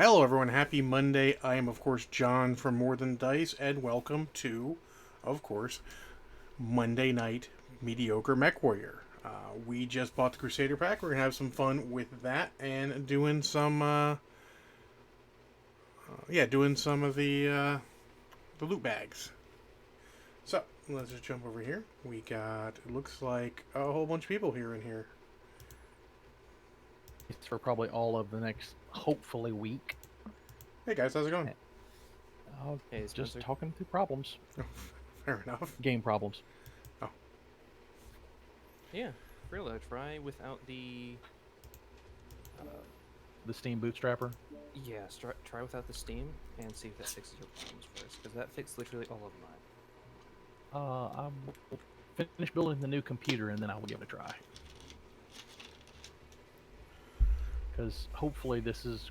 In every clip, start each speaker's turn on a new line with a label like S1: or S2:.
S1: Hello, everyone. Happy Monday. I am, of course, John from More Than Dice, and welcome to, of course, Monday Night Mediocre Mechwarrior. We just bought the Crusader pack. We're going to have some fun with that and doing some, doing some of the loot bags. So, let's just jump over here. We got, it looks like a whole bunch of people here in here.
S2: It's for probably all of the next, hopefully, week.
S1: Hey, guys, how's it going?
S3: Hey,
S2: Just
S3: Spencer.
S2: talking through problems,
S1: Fair enough.
S2: game problems.
S1: Oh,
S3: Yeah, really, try without the.
S2: The Steam Bootstrapper.
S3: Yeah, try without the Steam and see if that fixes your problems first, because that fixed literally all of mine.
S2: I will finish building the new computer and then I will give it a try. Because hopefully this is,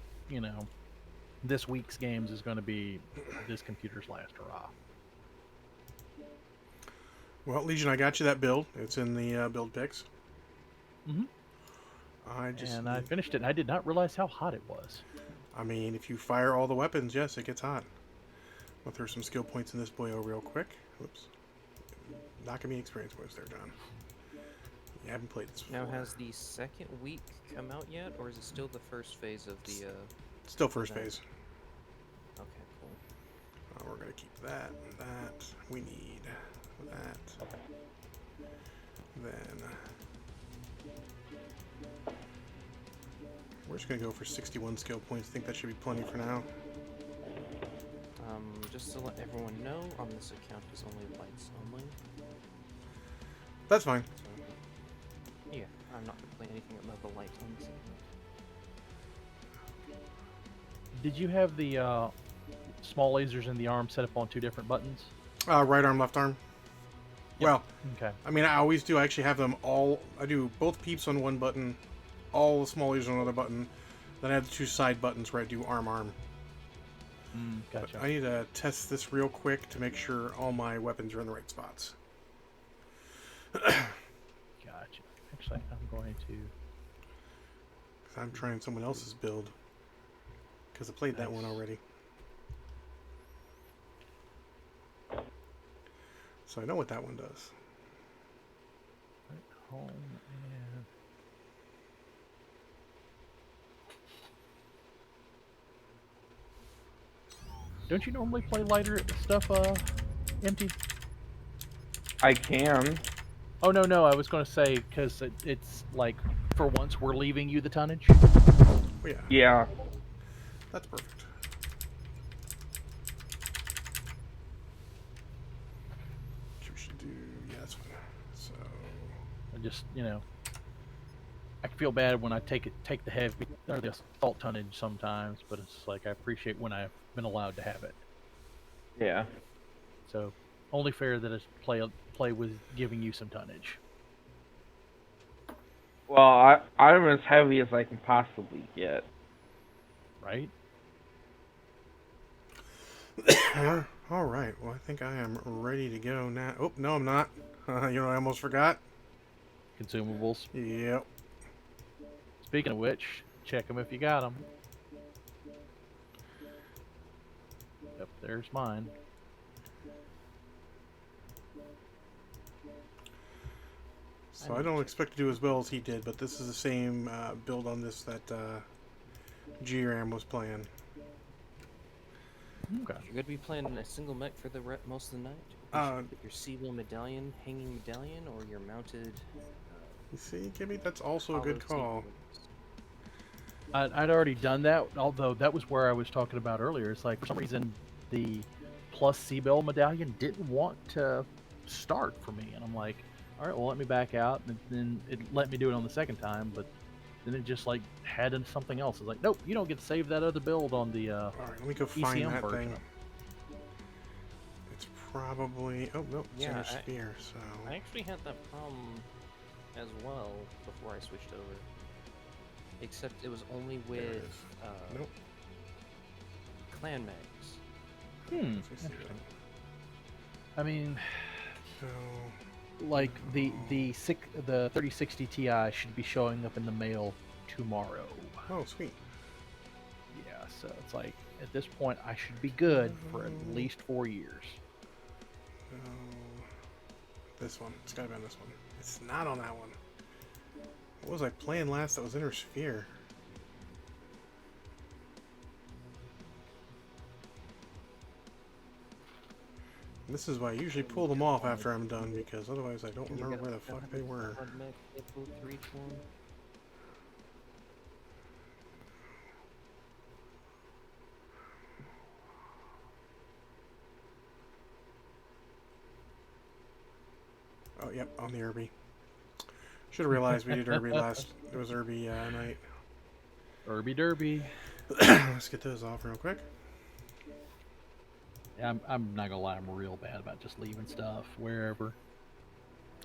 S2: this week's games is going to be this computer's last hurrah.
S1: well, Legion, I got you that build. It's in the build picks.
S2: Mm-hmm. I finished it and I did not realize how hot it was.
S1: I mean, if you fire all the weapons, yes, it gets hot. I'll throw some skill points in this boyo real quick. Oops. Not gonna be experience points there, John. You haven't played this before.
S3: Now, has the second week come out yet, or is it still the first phase of the?
S1: Still first
S3: event?
S1: phase.
S3: Okay, cool.
S1: We're gonna keep that. That we need. That. Then we're just gonna go for 61 skill points. I think that should be plenty for now.
S3: Just to let everyone know, on this account is only lights only.
S1: That's fine.
S3: So, yeah, I'm not gonna play anything above the lights on this account.
S2: Did you have the small lasers in the arm set up on two different buttons?
S1: Right arm, left arm.
S2: Yep.
S1: Well,
S2: Okay.
S1: I mean, I always do. I actually have them all. I do both peeps on one button, all the small lasers on another button. Then I have the two side buttons where I do arm.
S2: Gotcha.
S1: But I need to test this real quick to make sure all my weapons are in the right spots.
S2: Gotcha. Actually, I'm going to.
S1: Because I'm trying someone else's build. Because I played that one already. So I know what that one does.
S2: Right home and. Don't you normally play lighter stuff, empty?
S4: I can.
S2: Oh, no, I was going to say, because it's like, for once, we're leaving you the tonnage.
S1: Oh, yeah.
S4: Yeah.
S1: That's perfect. We should do... Yeah, that's fine. So...
S2: I just, I feel bad when I take the heavy, or the assault tonnage sometimes, but it's like, I appreciate when I've been allowed to have it.
S4: Yeah.
S2: So, only fair that I play with giving you some tonnage.
S4: Well, I'm as heavy as I can possibly get.
S2: Right?
S1: Alright, well, I think I am ready to go now. Oh, no, I'm not. You know, I almost forgot.
S2: Consumables.
S1: Yep.
S2: Speaking of which, check them if you got them. Yep, there's mine.
S1: So I don't expect to do as well as he did, but this is the same build on this that G-Ram was playing.
S2: Okay.
S3: You're gonna be playing a single mech for the most of the night. Your Seawheel medallion, hanging medallion, or your mounted.
S1: You see, Gibby, that's also a good call.
S2: I'd already done that, although that was where I was talking about earlier. It's like, for some reason, the plus Seabell medallion didn't want to start for me. And I'm like, all right, well, let me back out. And then it let me do it on the second time, but then it just, like, had something else. It's like, nope, you don't get to save that other build on the
S1: All right, let me go find
S2: ECM
S1: that
S2: version.
S1: thing. It's probably... Oh, nope, it's in
S3: Yeah,
S1: a spear, so...
S3: I actually had that problem as well before I switched over. Except it was only
S1: There it
S3: with
S1: is. Nope.
S3: clan mags.
S1: Let's see.
S2: Interesting. I mean,
S1: So...
S2: like, the 3060 Ti should be showing up in the mail tomorrow.
S1: Oh, sweet.
S2: Yeah, pass. So it's like at this point I should be good for at least 4 years.
S1: Oh, this one. It's gotta be on this one. It's not on that one. What was I playing last that was Inner Sphere? This is why I usually pull them off after I'm done, because otherwise I don't remember where the fuck they were. Oh, yep, on the Irby. Should have realized we did Irby last. It was Irby night.
S2: Irby Derby.
S1: Let's get those off real quick.
S2: Yeah, I'm not gonna lie, I'm real bad about just leaving stuff wherever,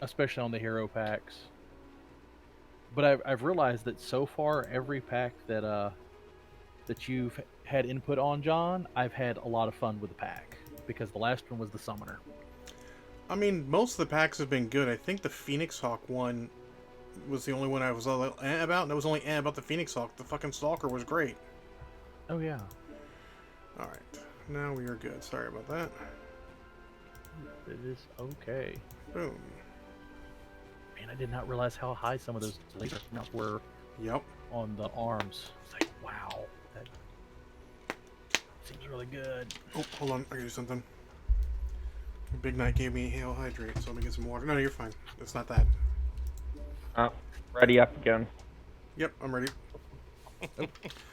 S2: especially on the hero packs. But I've realized that so far every pack that you've had input on, John, I've had a lot of fun with the pack because the last one was the Summoner.
S1: I mean, most of the packs have been good. I think the Phoenix Hawk one was the only one I was all about, and it was only about the Phoenix Hawk. The fucking Stalker was great.
S2: Oh yeah.
S1: Alright, now we are good. Sorry about that.
S2: It is okay.
S1: Boom.
S2: Man, I did not realize how high some of those laser mounts were.
S1: Yep.
S2: On the arms. It's like, wow, that seems really good.
S1: Oh, hold on. I gotta do something. Big Night gave me Hail Hydrate, so let me get some water. No, you're fine. It's not that.
S4: Oh, ready up again.
S1: Yep, I'm ready.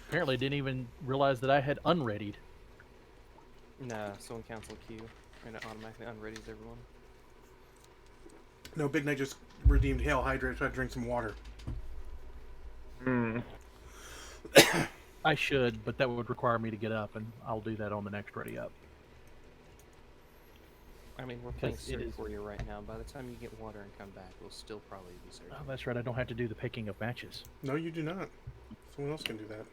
S2: Apparently didn't even realize that I had unreadied.
S3: Nah, someone cancel queue, and it automatically unreadies everyone.
S1: No, Big Night just redeemed Hail Hydrate, so I drink some water.
S4: Hmm.
S2: I should, but that would require me to get up, and I'll do that on the next ready up.
S3: I mean, we're playing
S2: Because it is-
S3: for you right now. By the time you get water and come back, we'll still probably be Surge.
S2: Oh, that's right, I don't have to do the picking of matches.
S1: No, you do not. Someone else can do that.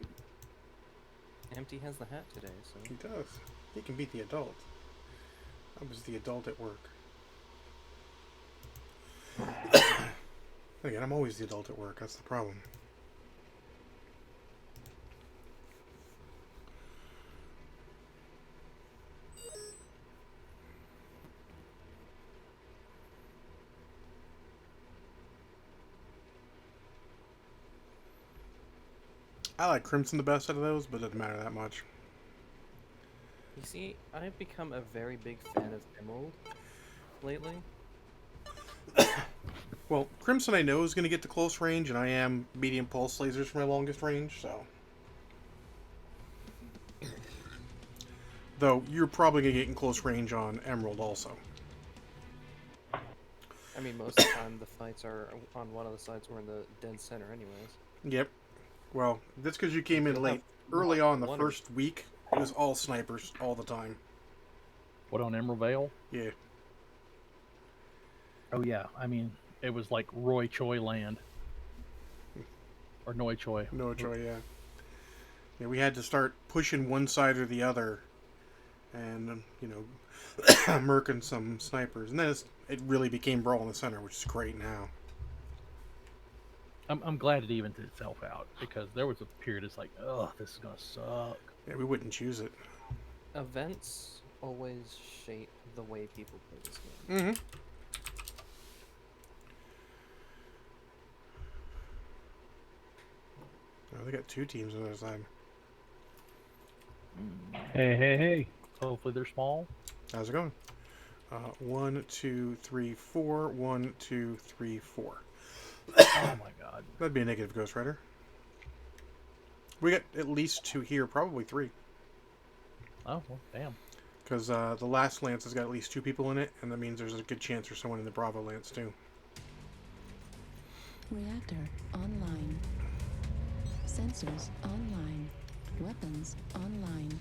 S3: Empty has the hat today, so
S1: He does. He can beat the adult. I was the adult at work. Again, I'm always the adult at work. That's the problem. I like Crimson the best out of those, but it doesn't matter that much.
S3: you see, I've become a very big fan of Emerald lately.
S1: Well, Crimson I know is going to get to close range, and I am medium pulse lasers for my longest range, so. Though, you're probably going to get in close range on Emerald also.
S3: I mean, most of the time the fights are on one of the sides or in the dead center anyways.
S1: Yep. Well, that's because you came in late. Early on, the first week, it was all snipers all the time.
S2: What, on Emerald Vale?
S1: Yeah.
S2: Oh yeah, I mean, it was like Roy Choi land. Or Noi Choi.
S1: No choice, yeah. Yeah, we had to start pushing one side or the other, and you know, murking some snipers, and then it really became Brawl in the Center, which is great now.
S2: I'm glad it evened itself out, because there was a period it's like, ugh, this is gonna suck.
S1: Yeah, we wouldn't choose it.
S3: Events always shape the way people play this game.
S1: Mm-hmm. Oh, they got two teams on the other side.
S4: Hey, hey, hey.
S2: Hopefully they're small.
S1: How's it going? 1, 2, 3, 4. 1, 2, 3, 4.
S2: Oh my god.
S1: That'd be a negative Ghost Rider. We got at least 2 here, probably 3.
S2: Oh, well, damn.
S1: Because the last lance has got at least 2 people in it, and that means there's a good chance there's someone in the Bravo lance too.
S5: Reactor online. Sensors online. Weapons online.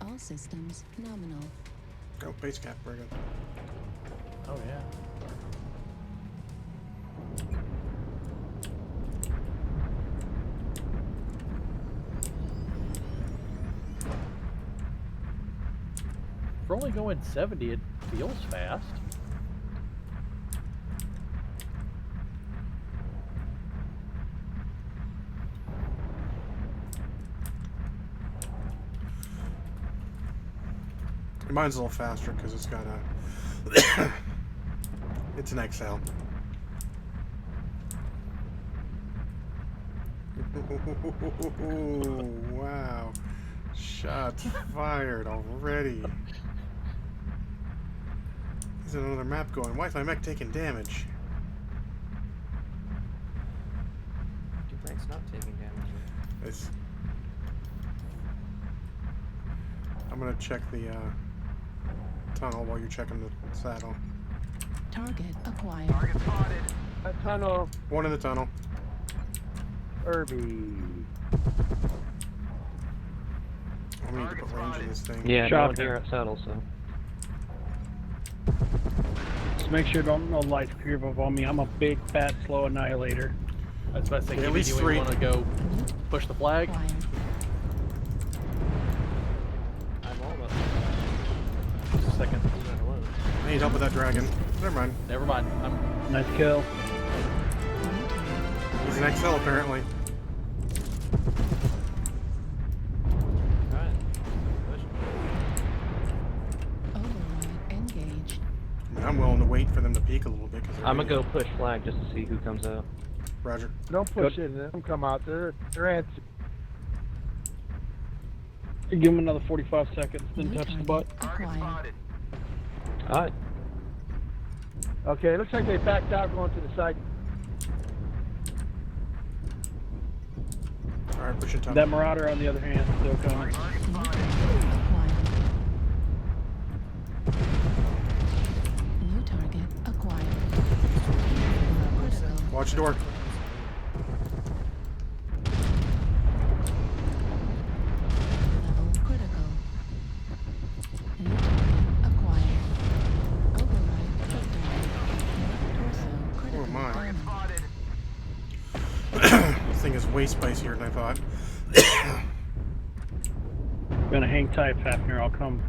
S5: All systems nominal.
S1: Oh, base cap, very good.
S2: Oh yeah. For only going 70, it feels fast.
S1: Mine's a little faster because it's got a. It's an XL. Wow. Shots fired already. There's another map going. Why is my mech taking damage?
S3: Your mech's not taking damage yet.
S1: It's... I'm gonna check the tunnel while you're checking the saddle.
S5: Target acquired.
S4: A tunnel.
S1: One in the tunnel.
S4: Irby.
S1: Oh, we need to put range in this thing.
S3: Yeah, no
S6: Shotgun.
S3: one here at saddle, so.
S6: Just make sure don't no light creep up on me. I'm a big, fat, slow annihilator.
S2: I was about to say,
S1: At
S2: Kimmy,
S1: least
S2: do we
S1: 3.
S2: want to go push the flag?
S5: Acquired.
S3: I'm all about
S2: Just a second.
S3: that alone.
S1: I need help with that dragon. Never mind.
S2: Never mind. I'm
S6: Nice kill.
S1: He's an XL apparently.
S3: Alright. Push.
S5: Override engaged.
S1: I mean, I'm willing to wait for them to peek a little bit. Cause
S3: I'm gonna go push flag just to see who comes out.
S1: Roger.
S4: Don't push in. Let them come out. They're antsy.
S6: Give him another 45 seconds, then
S5: New
S6: touch the
S5: target
S6: butt.
S5: acquired.
S3: Alright.
S4: Okay, looks like they backed out going to the side.
S1: Alright, pushing tunnel.
S6: That Marauder, on the other hand, still coming.
S5: New target acquired. New target acquired. Critical.
S1: Watch the door.
S5: Level critical. New target acquired. Override shutdown. Torso critical
S1: Oh, my.
S5: damage.
S1: This thing is way spicier than I thought.
S6: Gonna hang tight, Fafnir. I'll come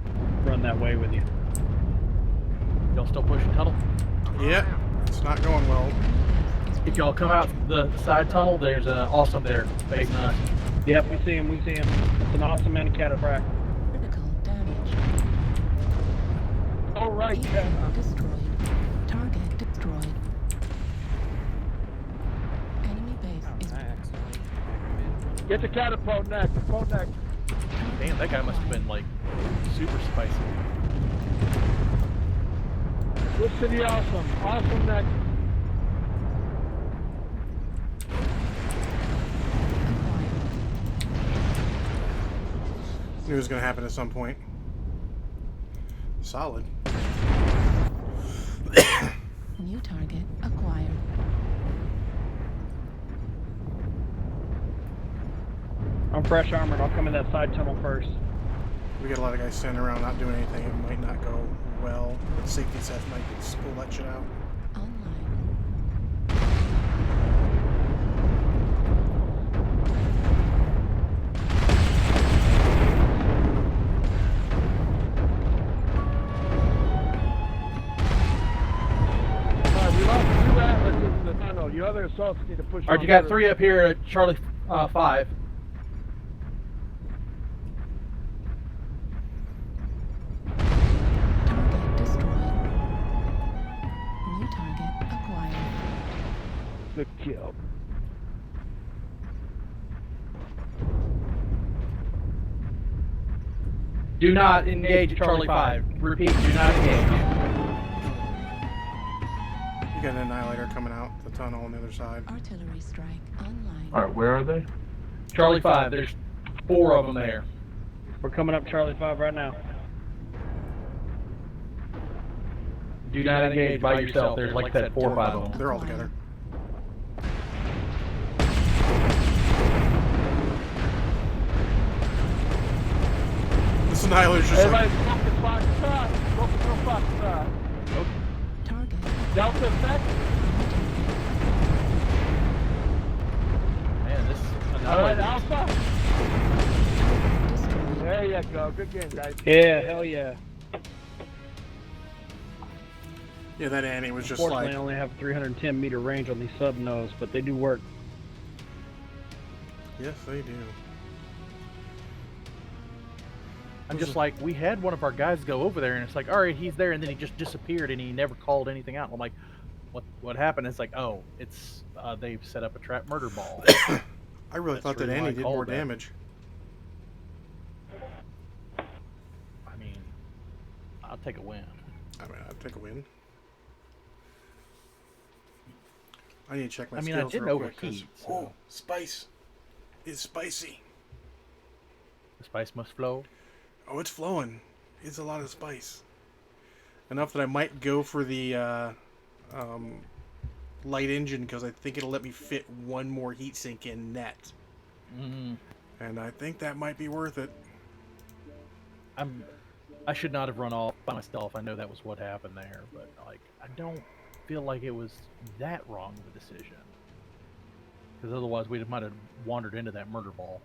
S6: run that way with you.
S2: y'all still pushing tunnel.
S1: Yep. It's not going well.
S2: If y'all come out the side tunnel, there's an awesome there facing us.
S6: Yep, we see him. We see him. It's an awesome man cataphract.
S5: Critical damage.
S4: All right,
S5: Vehicle destroyed. Target destroyed. Enemy base is
S3: I accidentally.
S4: get the catapult next. Catapult next.
S2: Damn, that guy must have been like super spicy.
S4: This city awesome. Awesome next.
S5: acquired.
S1: Knew it was going to happen at some point. Solid.
S5: New target acquired.
S6: I'm fresh armored. I'll come in that side tunnel first.
S1: We got a lot of guys standing around not doing anything. It might not go well. Safety Seth might pull that shit out.
S5: Online.
S4: We lost 2 atlases in the tunnel. Your other assaults need to push.
S2: Alright,
S4: on
S2: you got
S4: through.
S2: 3 up here at Charlie 5.
S5: Target destroyed. New target acquired.
S4: Good kill.
S2: Do not engage at Charlie 5. Repeat, do not engage.
S1: You got an annihilator coming out the tunnel on the other side.
S5: Artillery strike online.
S7: Alright, where are they?
S2: Charlie 5, there's 4 of them there.
S6: We're coming up Charlie 5 right now.
S2: Do not engage by yourself. There's, like I said, 4 or 5 of them.
S1: They're all together. This annihilator's just like,
S4: Everybody's focused Fox side. Focus on Fox side.
S5: Target.
S4: Delta effect.
S2: Man, this
S4: All right,
S2: annihilator.
S4: Alpha.
S5: Destroyed.
S4: There you go. Good game, guys.
S6: Yeah, hell yeah.
S1: yeah, that Annie was just
S6: Fortunately,
S1: like,
S6: I only have 310 meter range on these sub nose, but they do work.
S1: yes, they do.
S2: I'm just like, we had one of our guys go over there, and it's like, all right, he's there, and then he just disappeared, and he never called anything out. I'm like, what happened? It's like, oh, it's they've set up a trap murder ball.
S1: I really
S2: That's
S1: thought that
S2: really why
S1: Andy
S2: I
S1: did more
S2: called that.
S1: damage.
S2: I mean, I'll take a win.
S1: I mean, I'd take a win. I need to check my
S2: I mean, I
S1: skills
S2: didn't
S1: real quick.
S2: overheat, so-
S1: Oh, spice. It's spicy.
S2: The spice must flow.
S1: Oh, it's flowing. It's a lot of spice. Enough that I might go for the light engine because I think it'll let me fit one more heatsink in net. And I think that might be worth it.
S2: I should not have run off by myself. I know that was what happened there, but like, I don't feel like it was that wrong of a decision. Because otherwise, we might have wandered into that murder ball.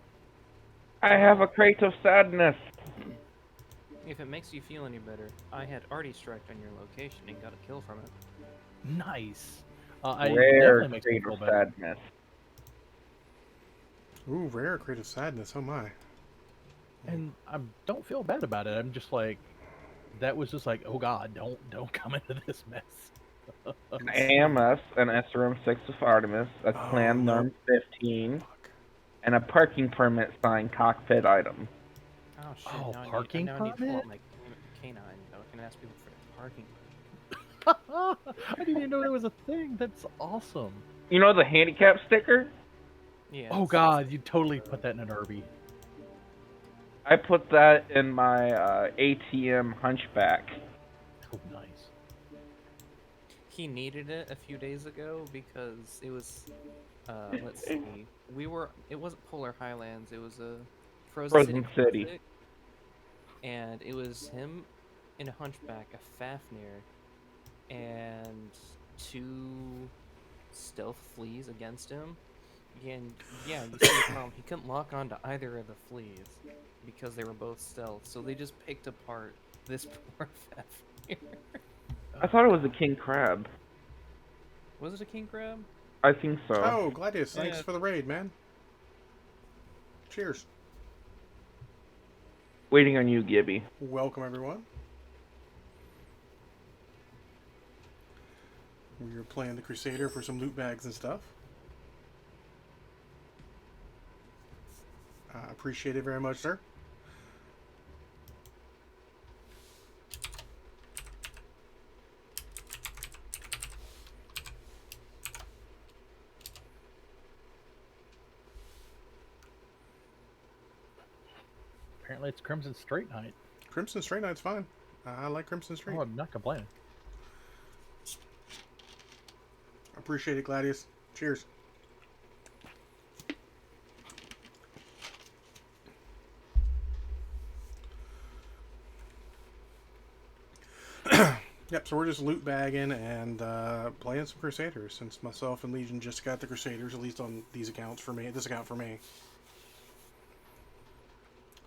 S7: I have a crate of sadness.
S3: If it makes you feel any better, I had already striked on your location and got a kill from it.
S2: Nice. I
S7: Rare
S2: definitely makes me
S7: crate
S2: feel
S7: of
S2: better.
S7: sadness.
S1: Ooh, rare creative sadness. Oh my.
S2: And I don't feel bad about it. I'm just like, that was just like, oh god, don't come into this mess.
S7: An AMS, an SRM 6 of Artemis, a
S1: Oh,
S7: Clan
S1: no.
S7: Norm 15,
S1: Fuck.
S7: and a parking permit signed cockpit item.
S3: Oh shit!
S2: Oh,
S3: now
S2: parking
S3: I need to pull
S2: permit?
S3: out my canine. I can ask people for the parking.
S2: I didn't even know there was a thing. That's awesome.
S7: You know the handicap sticker?
S3: Yeah.
S2: Oh god, you totally put that in an Irby.
S7: I put that in my ATM hunchback.
S2: Oh, nice.
S3: He needed it a few days ago because it was. Let's see. It wasn't Polar Highlands. It was a
S7: Frozen City.
S3: Classic, and it was him in a hunchback, a Fafnir, and 2 stealth fleas against him. And yeah, you see the problem. He couldn't lock onto either of the fleas because they were both stealth. So they just picked apart this poor Fafnir.
S7: I thought it was a king crab.
S3: Was it a king crab?
S7: I think so.
S1: Oh, Gladius, thanks
S3: Yeah.
S1: for the raid, man. Cheers.
S7: Waiting on you, Gibby.
S1: Welcome, everyone. We were playing the Crusader for some loot bags and stuff. Appreciate it very much, sir.
S2: Apparently it's Crimson Straight Night.
S1: Crimson Straight Night's fine. I like Crimson Straight.
S2: Oh, I'm not complaining.
S1: Appreciate it, Gladius. Cheers. Yep, so we're just loot bagging and playing some Crusaders since myself and Legion just got the Crusaders, at least on these accounts for me. This account for me.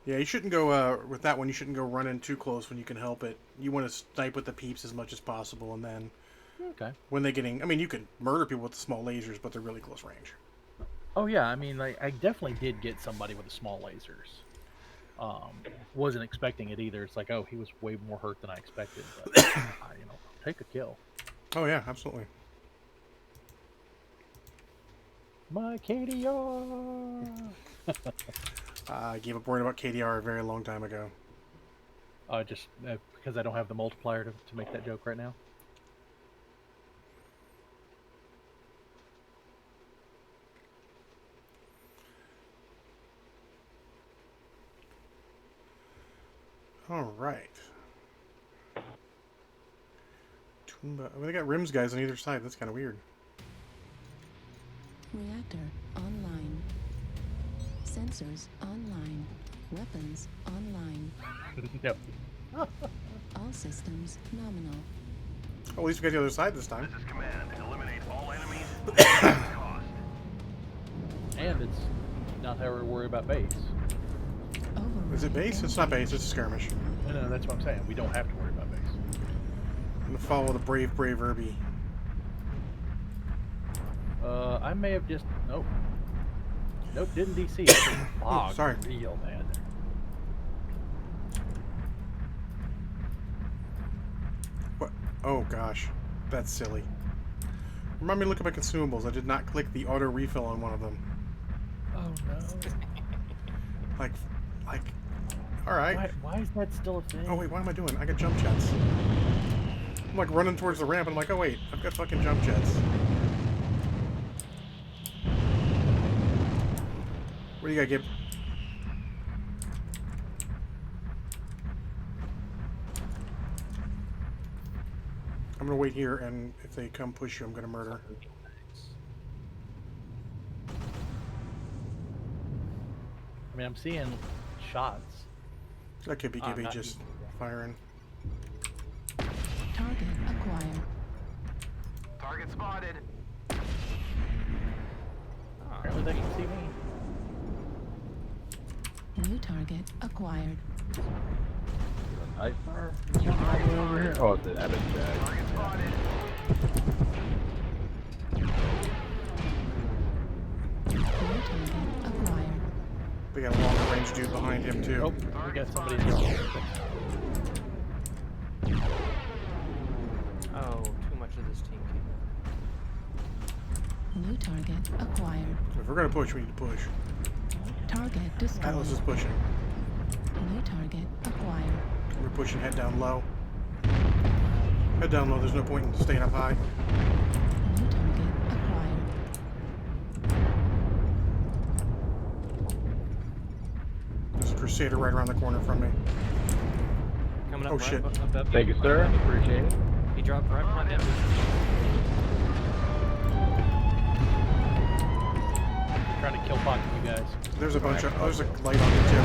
S1: Yeah, you shouldn't go with that one. You shouldn't go running too close when you can help it. You want to snipe with the peeps as much as possible, and then
S2: Okay.
S1: when they're getting, I mean, you can murder people with the small lasers, but they're really close range.
S2: Oh yeah, I mean, like, I definitely did get somebody with the small lasers. Wasn't expecting it either. It's like, oh, he was way more hurt than I expected. But take a kill.
S1: Oh yeah, absolutely.
S2: My KDR.
S1: I gave up worrying about KDR a very long time ago.
S2: Just because I don't have the multiplier to make that joke right now.
S1: All right. Toomba. Oh, they got rims guys on either side. That's kind of weird.
S5: Reactor online. Sensors online. Weapons online.
S2: No.
S5: All systems nominal.
S1: Oh, at least we got the other side this time.
S8: This is command. Eliminate all enemies at any cost.
S2: And it's not how we worry about base.
S1: Is it base? It's not base. It's a skirmish.
S2: No, that's what I'm saying. We don't have to worry about base.
S1: I'm gonna follow the brave Irby.
S2: I may have just nope, didn't DC. It was fog
S1: sorry.
S2: real bad.
S1: Oh gosh, that's silly. Remind me to look at my consumables. I did not click the auto refill on one of them.
S2: Oh no.
S1: Like, all right.
S2: Why is that still a thing?
S1: Oh wait, what am I doing? I got jump jets. I'm like running towards the ramp, and I'm like, oh wait, I've got fucking jump jets. What do you got, Gib? I'm gonna wait here, and if they come push you, I'm gonna murder.
S2: I mean, I'm seeing shots.
S1: That could be Gibby
S3: not
S1: just
S3: you.
S1: firing.
S5: Target acquired.
S8: Target spotted.
S2: Apparently they can see me.
S5: New target acquired.
S7: Night fire? Over here? Oh, it's an Evan Jag.
S8: Target spotted.
S5: New target acquired.
S1: We got a longer range dude behind him too.
S2: Oh, we got somebody in the
S3: Oh, too much of this team came
S5: New target acquired.
S1: If we're gonna push, we need to push.
S5: Target
S1: Atlas
S5: destroyed.
S1: is pushing.
S5: New target acquired.
S1: We're pushing head down low. Head down low. There's no point in staying up high.
S5: New target acquired.
S1: There's a Crusader right around the corner from me.
S3: coming up.
S1: Oh,
S3: right
S1: shit.
S3: Up,
S7: Thank you, sir. Appreciate it.
S3: He dropped right behind him.
S2: trying to kill pocket you guys.
S1: There's a bunch of. Oh, there's a light on me too.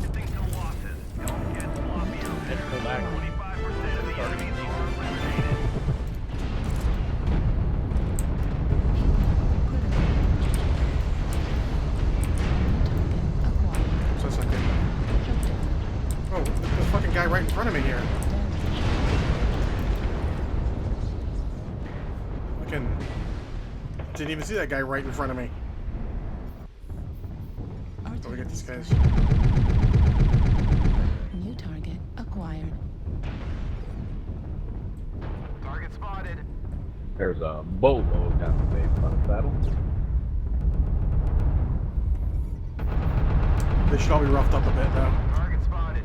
S8: Shifting to losses. Don't get sloppy out
S2: Had to go back.
S8: 25% of the
S2: Starting
S8: enemies
S2: to
S8: are eliminated.
S5: Acquired.
S1: So it's not good. Oh, there's a fucking guy right in front of me here. Fucking. Didn't even see that guy right in front of me. Oh, we got these guys.
S5: New target acquired.
S8: Target spotted.
S7: There's a boatload down the base on the saddle.
S1: They should all be roughed up a bit though.
S8: Target spotted.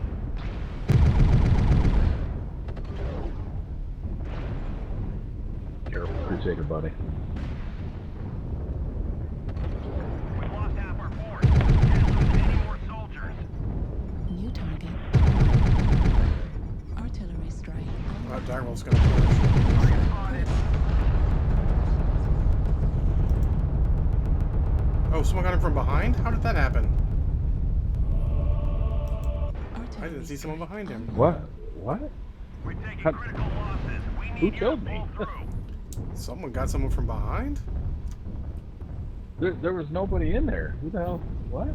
S7: Careful, Crusader, buddy.
S8: We lost half our force. Can't lose any more soldiers.
S5: New target acquired. Artillery strike.
S1: Direwolf's gonna push.
S8: Target spotted.
S1: Oh, someone got him from behind? How did that happen? I didn't see someone behind him.
S7: What? What?
S8: We're taking
S7: How-
S8: critical losses. We need
S7: Who
S8: you to
S7: killed me?
S8: pull through.
S1: Someone got someone from behind?
S7: There was nobody in there. Who the hell? What?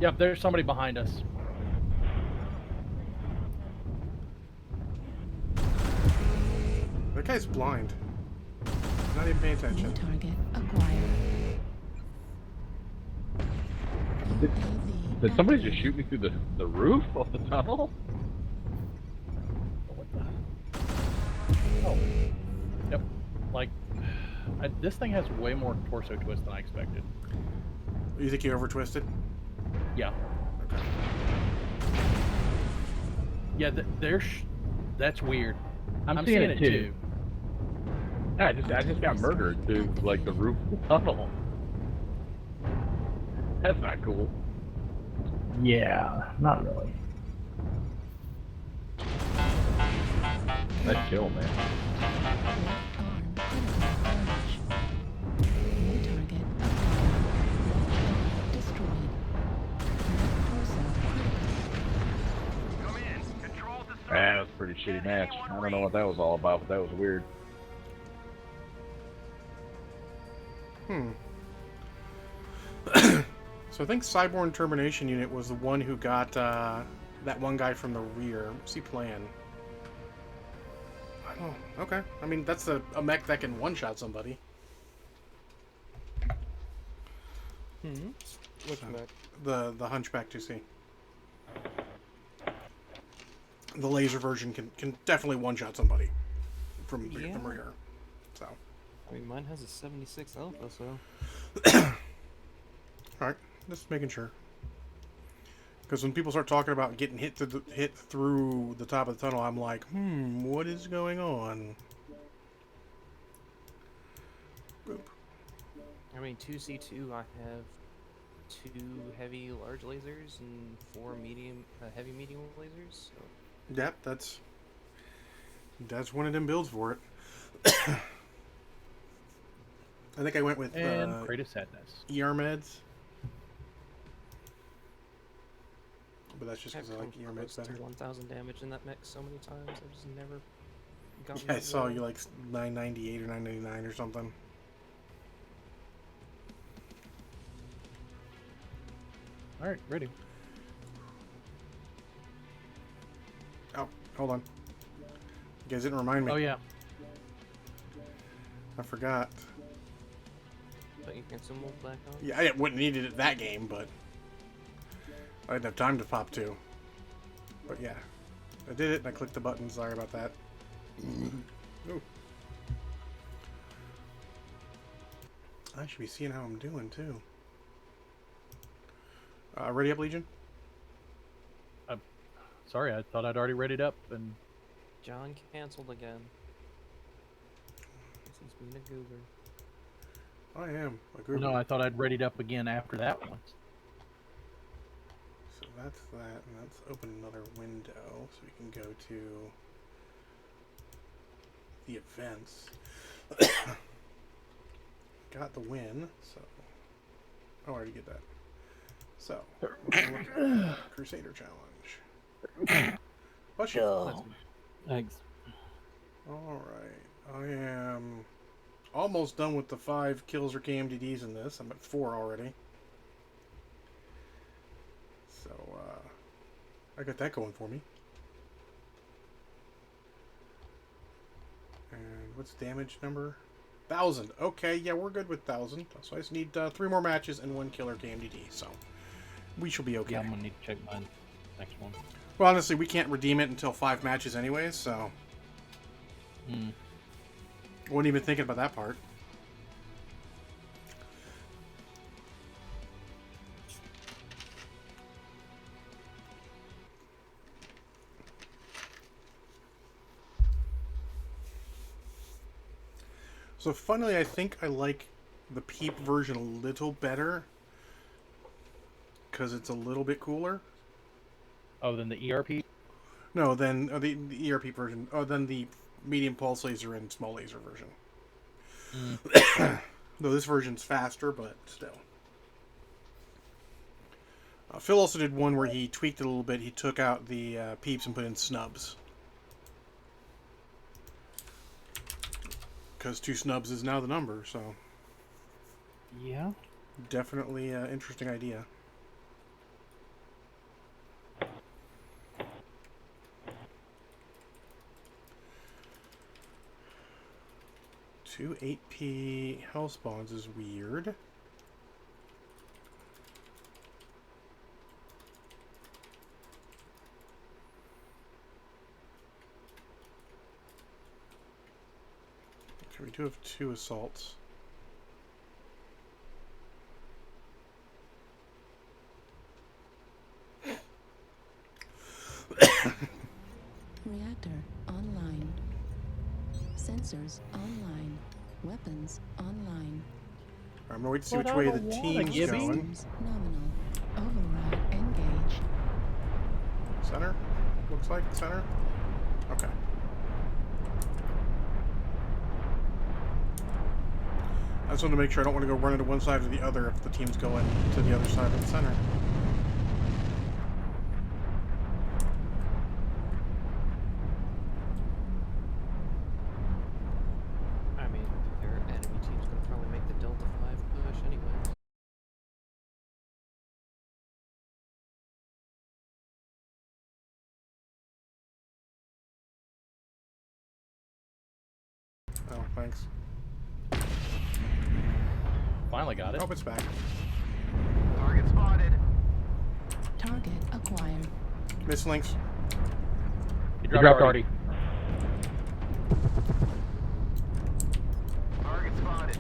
S2: Yep, there's somebody behind us.
S1: That guy's blind. Not even paying
S5: New
S1: attention.
S5: target acquired.
S7: Did-
S5: UAV
S7: Did somebody just
S5: activated.
S7: shoot me through the roof of the tunnel?
S2: What the? Oh. Yep. Like, this thing has way more torso twist than I expected.
S1: You think you over twisted?
S2: Yeah.
S1: Okay.
S2: Yeah, that's weird. I'm
S7: seeing
S2: seeing
S7: it
S2: it
S7: too.
S2: too.
S7: I just got murdered through like the roof of the tunnel. That's not cool.
S6: Yeah, not really.
S7: Nice kill, man.
S5: Left arm critical damage. New target acquired. Left arm destroyed. Left torso critical.
S8: Come in. Control to serve.
S7: That was a pretty shitty match. I don't know what that was all about, but that was weird.
S1: So I think Cyborg Termination Unit was the one who got that one guy from the rear. What's he playing? I don't know. Okay. I mean, that's a mech that can one-shot somebody.
S3: Which mech?
S1: The Hunchback 2C. The laser version can definitely one-shot somebody from rear. So.
S3: I mean, mine has a 76 alpha, so.
S1: All right, just making sure. Because when people start talking about getting hit through the top of the tunnel, I'm like, what is going on? Boop.
S3: I mean, 2C2, I have 2 heavy large lasers and 4 medium, heavy medium lasers. So.
S1: Yep, that's one of them builds for it. I think I went with
S2: And Crate of Sadness.
S1: ER meds. But that's just because I like ER meds better.
S3: 1,000 damage in that mech so many times. I've just never gotten
S1: Yeah, I
S3: that
S1: saw
S3: low.
S1: you like 998 or 999 or something.
S2: All right, ready.
S1: Oh, hold on. You guys didn't remind me.
S2: Oh yeah.
S1: I forgot.
S3: But you can symbol back on.
S1: Yeah, I wouldn't need it that game, but I didn't have time to pop 2. But yeah, I did it and I clicked the button. Sorry about that. Ooh. I should be seeing how I'm doing too. Ready up, Legion?
S2: Sorry, I thought I'd already readied up and.
S3: John canceled again. Guess he's being a goober.
S1: I am. A group.
S2: No, I thought I'd readied up again after that one.
S1: So that's that, and let's open another window so we can go to the events. Got the win, so I already get that. So Crusader challenge. What's your
S3: Thanks.
S1: Alright. I am almost done with the 5 kills or KMDDs in this. I'm at 4 already. So, I got that going for me. And what's damage number? 1,000. Okay, yeah, we're good with 1,000. So I just need 3 more matches and 1 killer KMDD. So, we shall be okay.
S2: Yeah, I'm gonna need to check my next one.
S1: Well, honestly, we can't redeem it until 5 matches anyways, so... Wasn't even thinking about that part. So funnily, I think I like the Peep version a little better because it's a little bit cooler.
S2: Oh, then the ERP.
S1: No, then the ERP version. Oh, then the medium pulse laser and small laser version. Though this version's faster, but still. Phil also did one where he tweaked it a little bit. He took out the peeps and put in snubs. Because 2 snubs is now the number, so...
S2: Yeah.
S1: Definitely an interesting idea. Two 8p hell spawns is weird. Okay, we do have 2 assaults.
S5: Reactor online. Sensors online. Weapons online.
S1: I'm gonna wait to see which way the team's
S2: Gibby.
S1: going.
S5: Systems nominal. Override engage.
S1: Center? Looks like center? Okay. I just want to make sure I don't want to go running to one side or the other if the team's going to the other side of the center.
S3: I mean, their enemy team's gonna probably make the Delta 5 push anyway.
S1: Oh, thanks.
S2: Finally got it.
S1: Hope it's back.
S8: Target spot.
S5: Target acquired.
S1: Miss links.
S2: You
S6: You dropped already.
S8: Target spotted.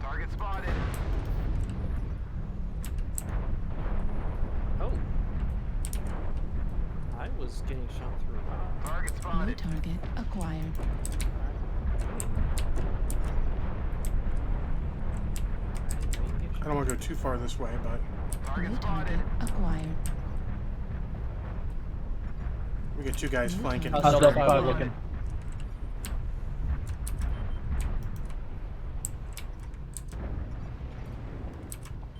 S8: Target spotted.
S3: Oh. I was getting shot through.
S8: Target
S5: New
S8: spotted.
S5: target acquired.
S1: I don't want to go too far this way, but
S8: Target
S5: New
S8: spotted.
S5: target acquired.
S1: we got two guys flanking.
S5: target
S2: How's
S6: Delta
S2: Delta 5 looking?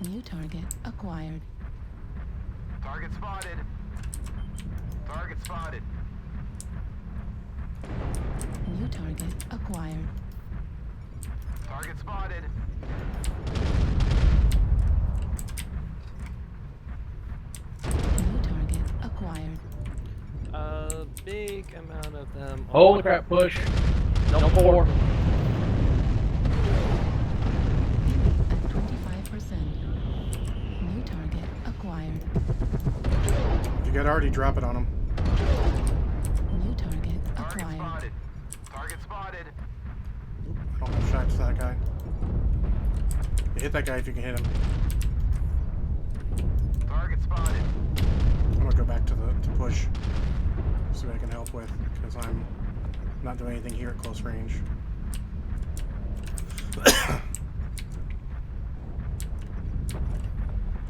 S5: New target acquired.
S8: Target spotted. Target spotted.
S5: New target acquired.
S8: Target spotted.
S5: New target acquired.
S3: A big amount of them.
S6: Holy crap, push. Delta 4.
S5: At 25%. New target acquired.
S1: If you got already, drop it on them.
S5: New target
S8: Target
S5: acquired.
S8: spotted. Target spotted.
S1: I don't have shots to that guy. You hit that guy if you can hit him.
S8: Target spotted.
S1: I'm gonna go back to push. See what I can help with, because I'm not doing anything here at close range.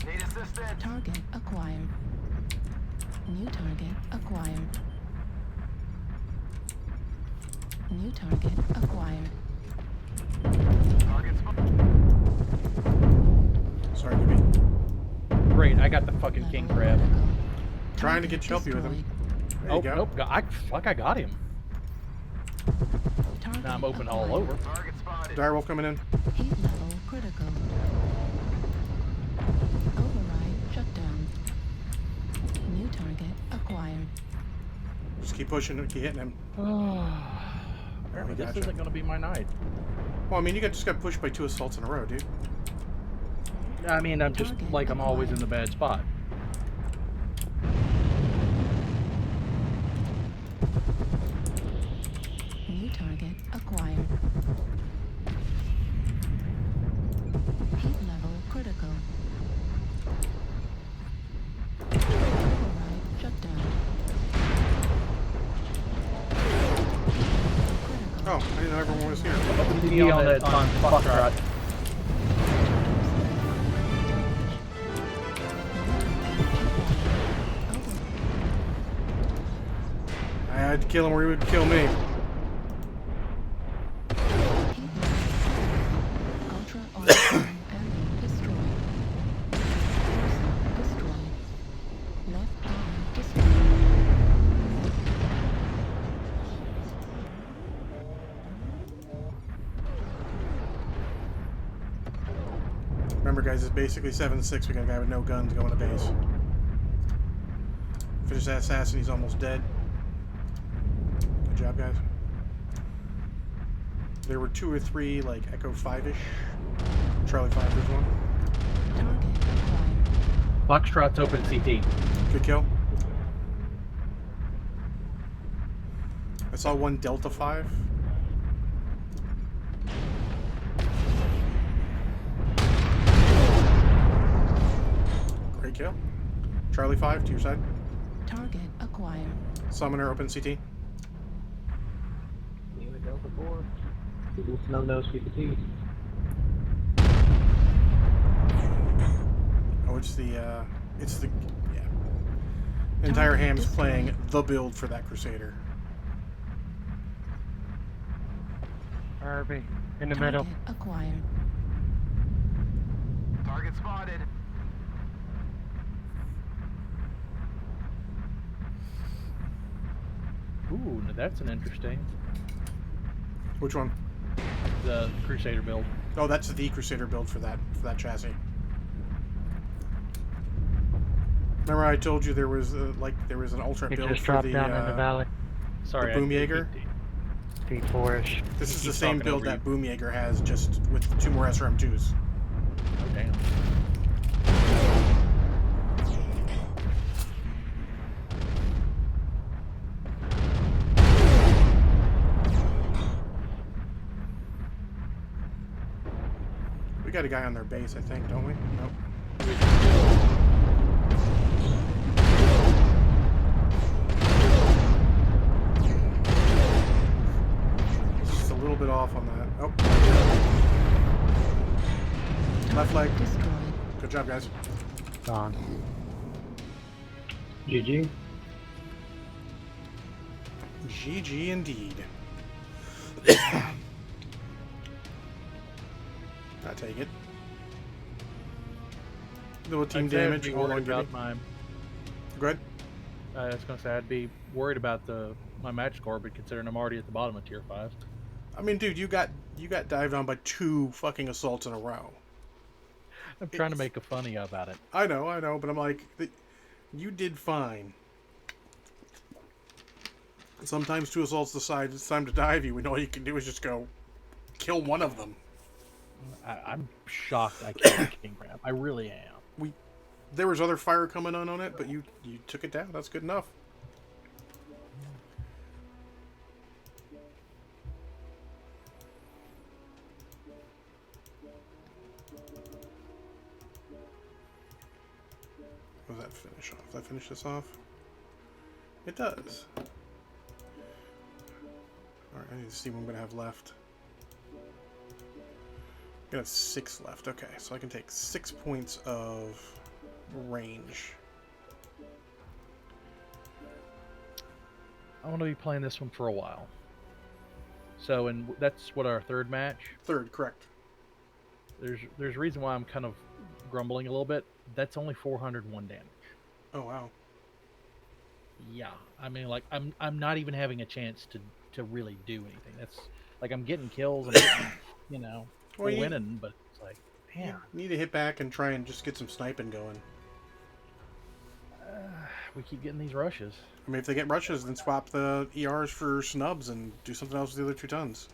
S8: Need assistance.
S5: Target acquired. New target acquired. New target acquired.
S8: Target spotted.
S1: Sorry, Gibby.
S2: Great, I got the fucking king
S5: Level
S2: crab.
S5: critical.
S1: Trying to
S5: Target
S1: help you with him.
S5: destroyed.
S1: There
S2: Oh,
S1: you go.
S2: nope. I got him.
S5: Target
S2: Now I'm open all
S5: acquired.
S2: over.
S8: Target spotted.
S1: Direwolf coming in.
S5: Heat level critical. Override shutdown. New target acquired.
S1: Just keep pushing, keep hitting him.
S2: Apparently this
S1: gotcha.
S2: isn't going to be my night.
S1: Well, I mean, just got pushed by 2 assaults in a row, dude.
S2: I mean, I'm just
S5: Target
S2: like I'm always in
S5: acquired.
S2: the bad spot.
S5: New target acquired. Heat level critical. Override shutdown. Critical.
S1: Oh, I didn't know everyone was here.
S2: Be on that on Foxtrot.
S1: I had to kill him or he would kill me.
S5: Ultra Armor ammo destroyed. Torso destroyed. Left arm destroyed.
S1: Remember, guys, it's basically 7-6. We got a guy with no guns going to base. Finish that assassin, he's almost dead. Good job, guys. There were 2 or 3, like, Echo 5-ish. Charlie 5 was one.
S5: Target acquired.
S2: Foxtrot's open CT.
S1: Good kill. I saw 1 Delta 5. Great kill. Charlie 5 to your side.
S5: Target acquired.
S1: Summoner open CT.
S3: You a Delta 4?
S6: No nose CPT.
S1: Oh, it's the, yeah. Entire
S5: Target
S1: ham's
S5: destroyed.
S1: playing the build for that Crusader.
S6: RB. In the
S5: Target
S6: middle.
S5: acquired.
S8: Target spotted.
S2: Ooh, now that's an interesting.
S1: Which one?
S2: The Crusader build.
S1: Oh, that's the Crusader build for that chassis. Remember I told you there was there was an alternate
S6: He
S1: build
S6: just
S1: for
S6: dropped
S1: the
S6: down in the valley.
S2: Sorry,
S1: The Boomjager?
S6: T4-ish.
S1: This is the
S2: keeps
S1: same
S2: talking
S1: build
S2: over
S1: that Boomjager has, just with 2 more SRM2s.
S2: Damn.
S1: We got a guy on their base, I think, don't we? Nope. Just a little bit off on that. Oh. Left leg.
S5: Destroyed.
S1: Good job, guys.
S6: Gone. GG.
S1: GG indeed. I take it. Little team
S2: I'd say I'd
S1: damage.
S2: be
S1: Hold
S2: worried
S1: on, give me.
S2: about my.
S1: Go ahead.
S2: I was gonna say I'd be worried about my match score, but considering I'm already at the bottom of tier 5.
S1: I mean, dude, you got dived on by 2 fucking assaults in a row.
S2: I'm trying to make a funny about it.
S1: I know, but I'm like, you did fine. Sometimes 2 assaults decide it's time to dive you, and all you can do is just go kill one of them.
S2: I'm shocked I killed King Crab. I really am.
S1: There was other fire coming on it, but you took it down. That's good enough. What does that finish off? Does that finish this off? It does. Alright, I need to see what I'm going to have left. I'm going to have 6 left. Okay, so I can take 6 points of range.
S2: I want to be playing this one for a while. So, and that's what our third match.
S1: Third, correct.
S2: There's a reason why I'm kind of grumbling a little bit. That's only 401 damage.
S1: Oh wow.
S2: Yeah, I mean, like I'm not even having a chance to really do anything. That's like I'm getting kills, I'm getting,
S1: Well,
S2: we're winning, but it's like, man,
S1: you need to hit back and try and just get some sniping going.
S2: we keep getting these rushes.
S1: I mean, if they get rushes, then swap the ERs for snubs and do something else with the other 2 tons.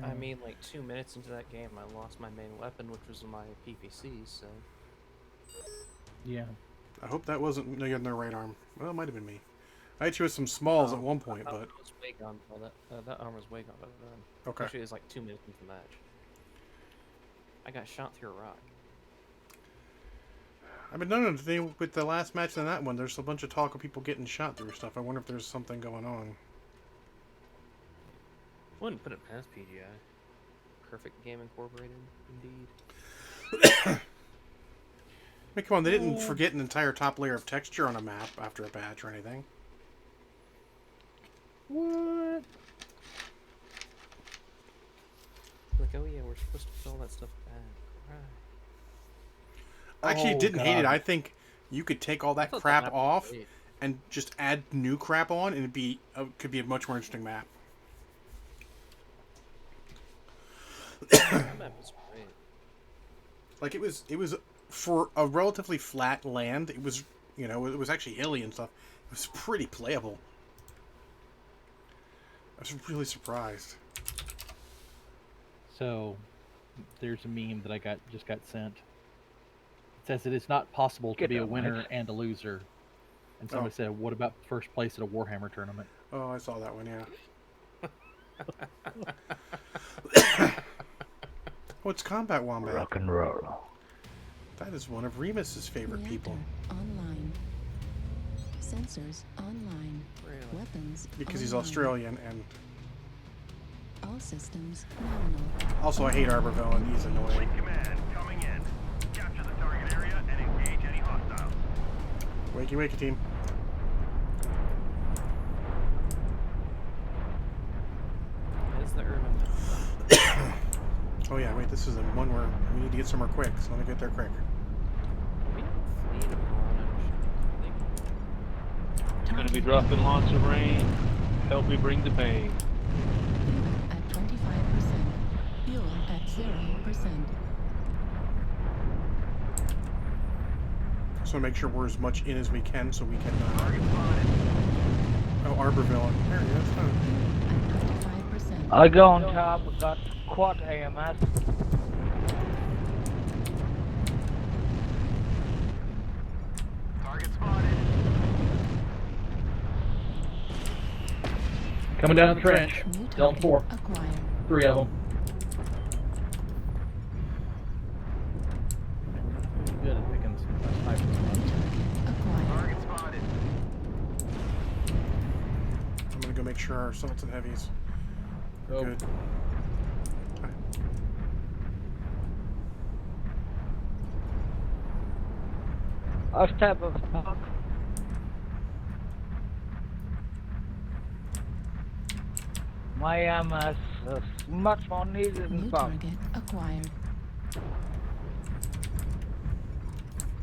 S3: I mean, like 2 minutes into that game, I lost my main weapon, which was my PPC. So
S2: Yeah.
S1: I hope that wasn't no, you had no right arm. Well, it might have been me. I hit you with some smalls at one point, but
S3: it was way gone by that arm was way gone by then.
S1: okay.
S3: Actually, it was like 2 minutes into the match. I got shot through a rock.
S1: I mean, no, the thing with the last match and that one, there's a bunch of talk of people getting shot through stuff. I wonder if there's something going on.
S3: Wouldn't put it past PGI. Perfect game incorporated, indeed.
S1: I mean, come on, they didn't forget an entire top layer of texture on a map after a patch or anything.
S2: What?
S3: Like, oh yeah, we're supposed to fill that stuff back. Right.
S1: I actually
S2: Oh,
S1: didn't hate it.
S2: God.
S1: I think you could take all
S3: I
S1: that
S3: thought
S1: crap
S3: map was
S1: off
S3: great.
S1: and just add new crap on, and it'd be could be a much more interesting map.
S3: That map was great.
S1: Like it was for a relatively flat land. It was it was actually hilly and stuff. It was pretty playable. I was really surprised.
S2: So, there's a meme that I just got sent. It says that it's not possible to
S6: Get
S2: be a
S6: that,
S2: winner
S6: Mike.
S2: and a loser. And somebody said, "What about first place at a Warhammer tournament?"
S1: Oh, I saw that one. Yeah. Oh, it's Combat Wombat.
S6: Rock and roll.
S1: That is one of Remus's favorite people.
S5: Reactor online. Sensors online.
S3: Really?
S5: Weapons
S1: Because he's
S5: online.
S1: Australian, and
S5: All systems nominal.
S1: also I hate Arborville, and he's annoying.
S8: Fleet command coming in. Capture the target area and engage any hostiles.
S1: Wakey, wakey, team.
S3: It's the urban map.
S1: Oh yeah, wait, this is the one where we need to get somewhere quick, so let me get there quick.
S3: We have a fleet of barrage.
S4: Gonna be dropping lots of rain. Help me bring the pain.
S5: At 25%. Fuel at 0%.
S1: So make sure we're as much in as we can, so we can.
S8: Target spotted.
S1: Oh, Arborville. There he is. Huh.
S5: At 25%.
S6: I go on top. We got quad AMS.
S8: Target spotted.
S2: Coming down the trench.
S5: New
S2: Delta
S5: target
S2: 4.
S5: acquired.
S2: 3 of them. Good at picking some snipers.
S5: New target acquired.
S8: Target spotted.
S1: I'm gonna go make sure our assaults and heavies are
S2: Go.
S1: good.
S4: I'll step of smoke. My ammo is much more needed than
S5: New
S4: smoke.
S5: target acquired.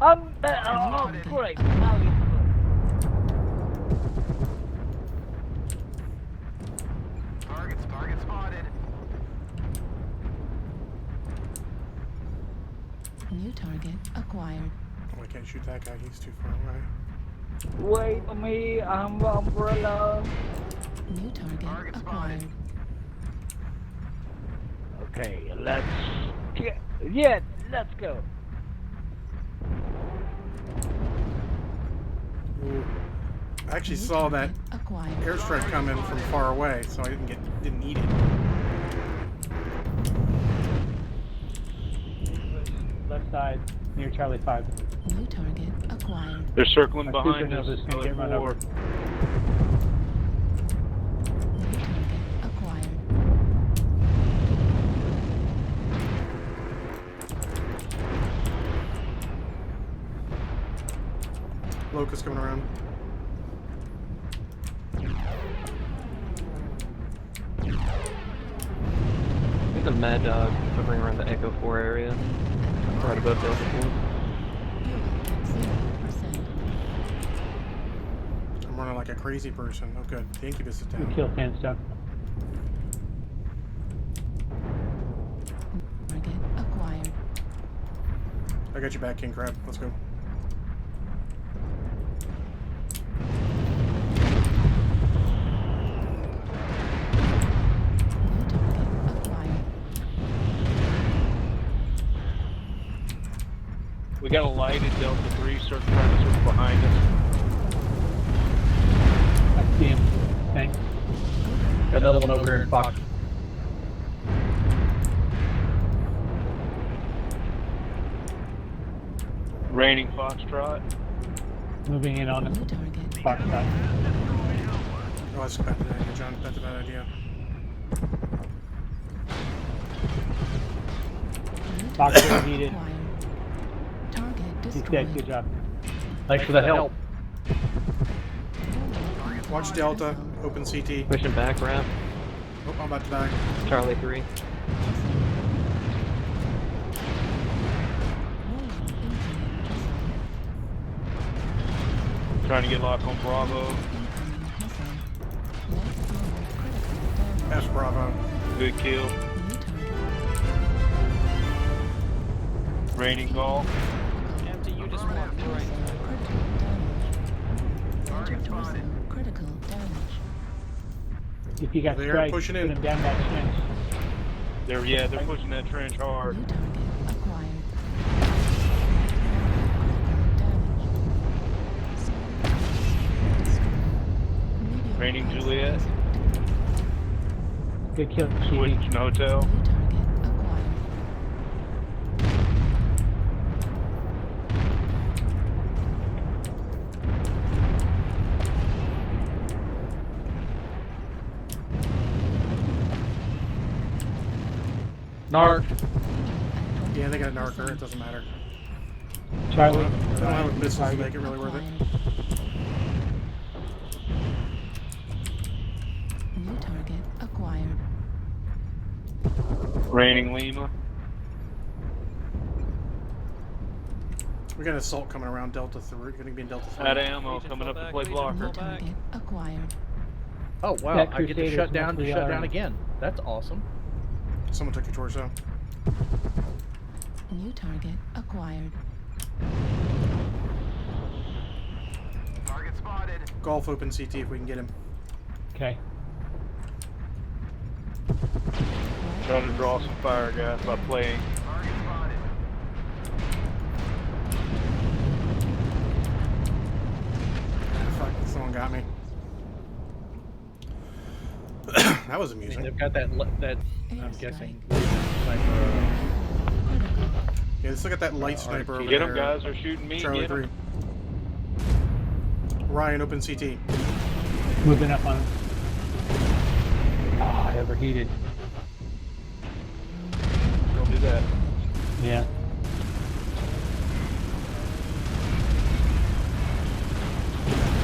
S4: Oh, great. Now you
S8: Target spotted.
S5: New target acquired.
S1: Oh, I can't shoot that guy. He's too far away.
S4: wait for me. I'm the umbrella.
S5: New target
S8: Target
S5: acquired.
S8: spotted.
S4: Okay, let's get. Yeah, let's go.
S1: Ooh. I actually
S5: New
S1: saw that
S5: target acquired.
S1: airstrike come in from far away, so I didn't need it.
S6: Left side, near Charlie 5.
S5: New target acquired.
S7: They're circling
S6: Our
S7: behind us.
S6: supernova's gonna get run over.
S5: New target acquired.
S1: Locust coming around.
S3: There's a Mad Dog hovering around the Echo 4 area. Right above Delta 4.
S5: Fuel at 0%.
S1: I'm running like a crazy person. Oh, good. The Incubus is
S6: We
S1: down.
S6: kill Sandstone.
S5: Target acquired.
S1: I got you back, King Crab. Let's go.
S5: New target acquired.
S7: We got a light at Delta 3 trying to circle behind us.
S6: I see him. Thanks.
S2: Got another one over here in Fox.
S7: Raining Foxtrot.
S6: Moving in on him.
S5: New target.
S6: Fox side.
S1: Oh, that's a bad idea, John. That's a bad idea.
S5: New
S6: Fox
S5: target
S6: needed.
S5: acquired. Target
S6: He's
S5: destroyed.
S6: dead. Good job.
S2: Thanks for the help.
S1: Watch Delta. Open CT.
S3: Pushing back ramp.
S1: Oh, I'm about to die.
S3: Charlie 3.
S7: Trying to get locked on Bravo.
S1: That's Bravo.
S7: Good kill. Raining Call.
S3: Empty, you just walked the right
S8: Target spotted.
S5: Critical damage.
S6: If you got
S1: They're
S6: strike,
S1: pushing
S6: put
S1: in.
S6: him down that trench.
S7: They're pushing that trench hard.
S5: New target acquired. Critical damage.
S7: Raining Juliet.
S6: Good kill.
S7: Switching hotel.
S5: New target acquired.
S2: Narc.
S1: Yeah, they got a narker. It doesn't matter.
S6: Charlie.
S1: I don't have missiles to make it really worth it.
S5: New target acquired.
S7: Raining Lima.
S1: We got assault coming around Delta 3. Gonna be in Delta 3.
S7: Out of ammo coming up to play blocker.
S5: New target acquired.
S2: Oh wow,
S6: That
S2: I get to
S6: Crusader's
S2: shut down
S6: mostly our-
S2: again. That's awesome.
S1: Someone took your torso.
S5: New target acquired.
S8: Target spotted.
S1: Golf open CT if we can get him.
S6: Okay.
S7: Trying to draw some fire, guys, by playing.
S8: Target spotted.
S1: one got me. That was
S2: I mean,
S1: amusing.
S2: they've got that I'm
S5: Airstrike.
S2: guessing sniper
S5: Critical.
S1: Yeah, let's look at that light sniper over
S6: Get
S1: there.
S6: them, guys. They're shooting me.
S1: Charlie
S6: Get
S1: 3.
S6: them.
S1: Ryan, open CT.
S6: Moving up on it. Ah, overheated.
S7: Don't do that.
S6: Yeah.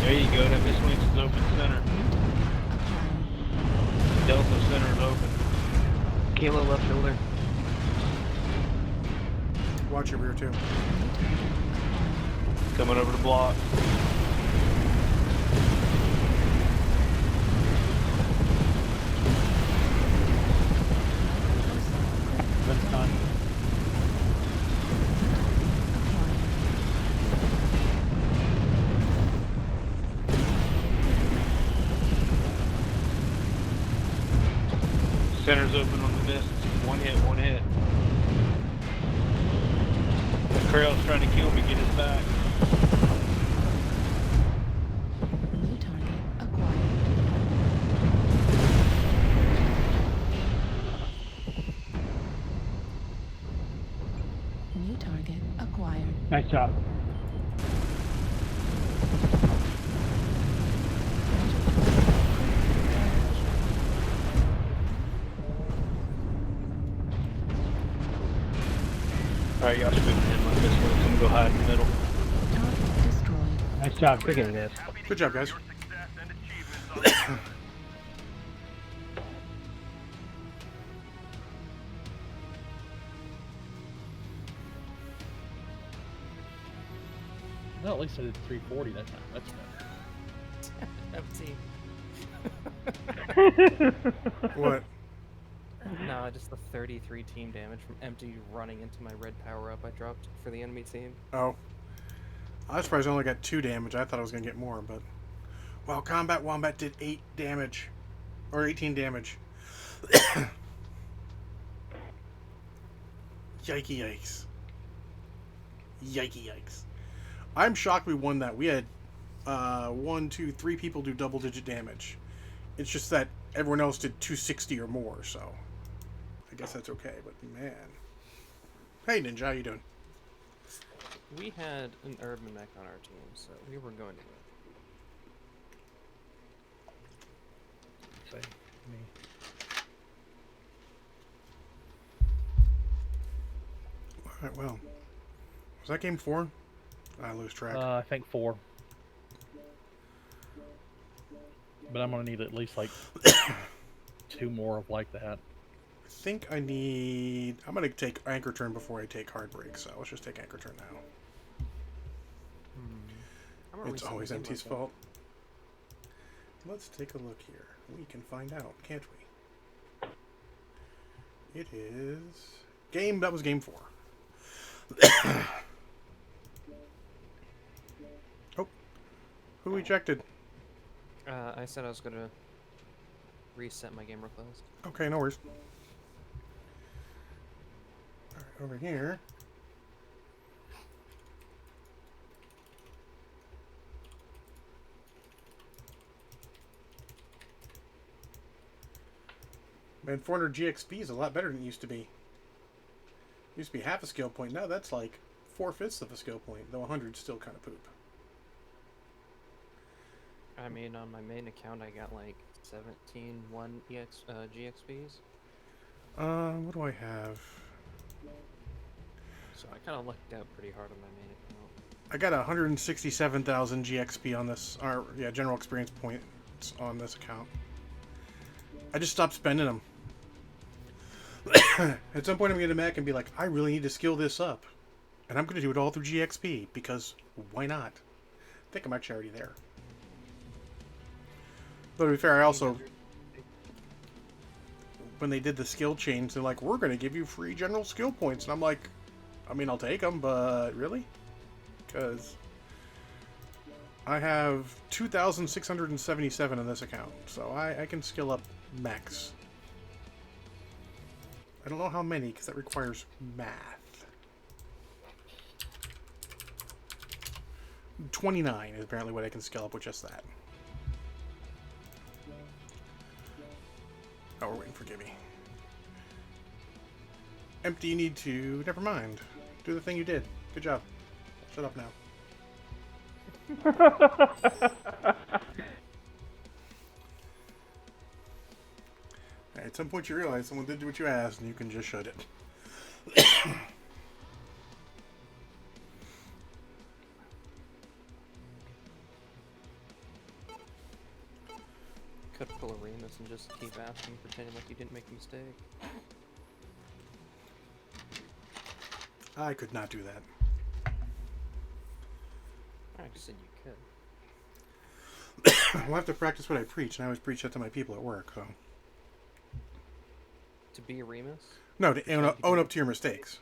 S7: There you go. That missile wings is open center.
S5: Acquired.
S7: Delta center is open.
S3: Kilo left shoulder.
S1: Watch your rear too.
S7: Coming over the block.
S6: Winston.
S7: Center's open on the mist. One hit, one hit. The Trail's trying to kill me. Get his back.
S5: New target acquired. New target acquired.
S6: Nice job.
S7: Alright, y'all should move in. My missile wings gonna go hide in the middle.
S5: Target destroyed.
S6: Nice job. Freaking this.
S1: Good job, guys.
S8: Your success and achievements on
S2: Well, at least I did 340 that time. That's better.
S3: Empty.
S1: What?
S3: No, just the 33 team damage from empty running into my red power up I dropped for the enemy team.
S1: Oh. I was surprised I only got 2 damage. I thought I was going to get more, but... Well, Combat Wombat did 8 damage. Or 18 damage. Yikey yikes. Yikey yikes. I'm shocked we won that. We had 1, 2, 3 people do double-digit damage. It's just that everyone else did 260 or more, so... I guess that's okay, but man... Hey, Ninja, how you doing?
S3: We had an urban mech on our team, so we were going to win.
S2: Say, me.
S1: Alright, well. Was that game 4? I lose track.
S2: I think 4. But I'm gonna need at least like 2 more of like that.
S1: I think I need... I'm going to take Anchor Turn before I take Hard Break, so let's just take Anchor Turn now.
S3: I'm gonna
S1: It's
S3: reset
S1: always
S3: the game
S1: MT's
S3: like that.
S1: fault. Let's take a look here. We can find out, can't we? It is... That was game 4. Oh. Who ejected?
S3: I said I was gonna reset my game real close.
S1: Okay, no worries. Alright, over here. Man, 400 GXP is a lot better than it used to be. Used to be half a skill point. Now that's like 4/5 of a skill point, though 100's still kind of poop.
S3: I mean, on my main account, I got like 17 GXPs.
S1: What do I have?
S3: So I kind of lucked out pretty hard on my main account.
S1: I got 167,000 GXP on this, or yeah, general experience points on this account. I just stopped spending them. At some point I'm going to Mac and be like, I really need to skill this up. And I'm going to do it all through GXP, because why not? I think I'm actually already there. But to be fair, I also... When they did the skill change, they're like, we're going to give you free general skill points. And I'm like, I mean, I'll take them, but really? Because I have 2,677 in this account, so I can skill up max. I don't know how many, because that requires math. 29 is apparently what I can skill up with just that. Oh, we're waiting for Gibby. Empty, you need to... Never mind. Do the thing you did. Good job. Shut up now. At some point you realize someone did do what you asked and you can just shut it.
S3: Could pull a Remus and just keep asking, pretending like you didn't make a mistake.
S1: I could not do that.
S3: I just said you could.
S1: I'll have to practice what I preach, and I always preach that to my people at work, so...
S3: To be a Remus?
S1: No, to own up to your mistakes.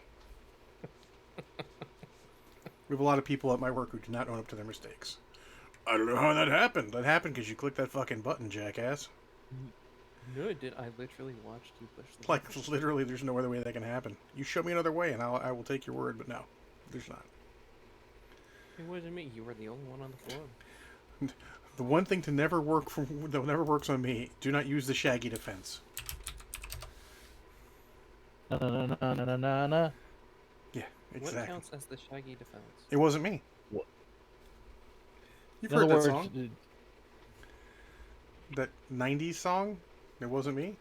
S1: We have a lot of people at my work who do not own up to their mistakes. I don't know how that happened. That happened because you clicked that fucking button, jackass.
S3: No, it did. I literally watched you push the
S1: Like,
S3: button.
S1: literally, there's no other way that can happen. You show me another way, and I will take your word, but no. There's not.
S3: It wasn't me. You were the only one on the floor.
S1: The one thing that never works on me, do not use the Shaggy defense.
S2: Na na na na na na na.
S1: Yeah,
S3: What
S1: exactly.
S3: counts as the Shaggy defense?
S1: It wasn't me.
S2: What?
S1: You've
S2: In
S1: heard
S2: other
S1: that
S2: words,
S1: song? That 90s song? It wasn't me.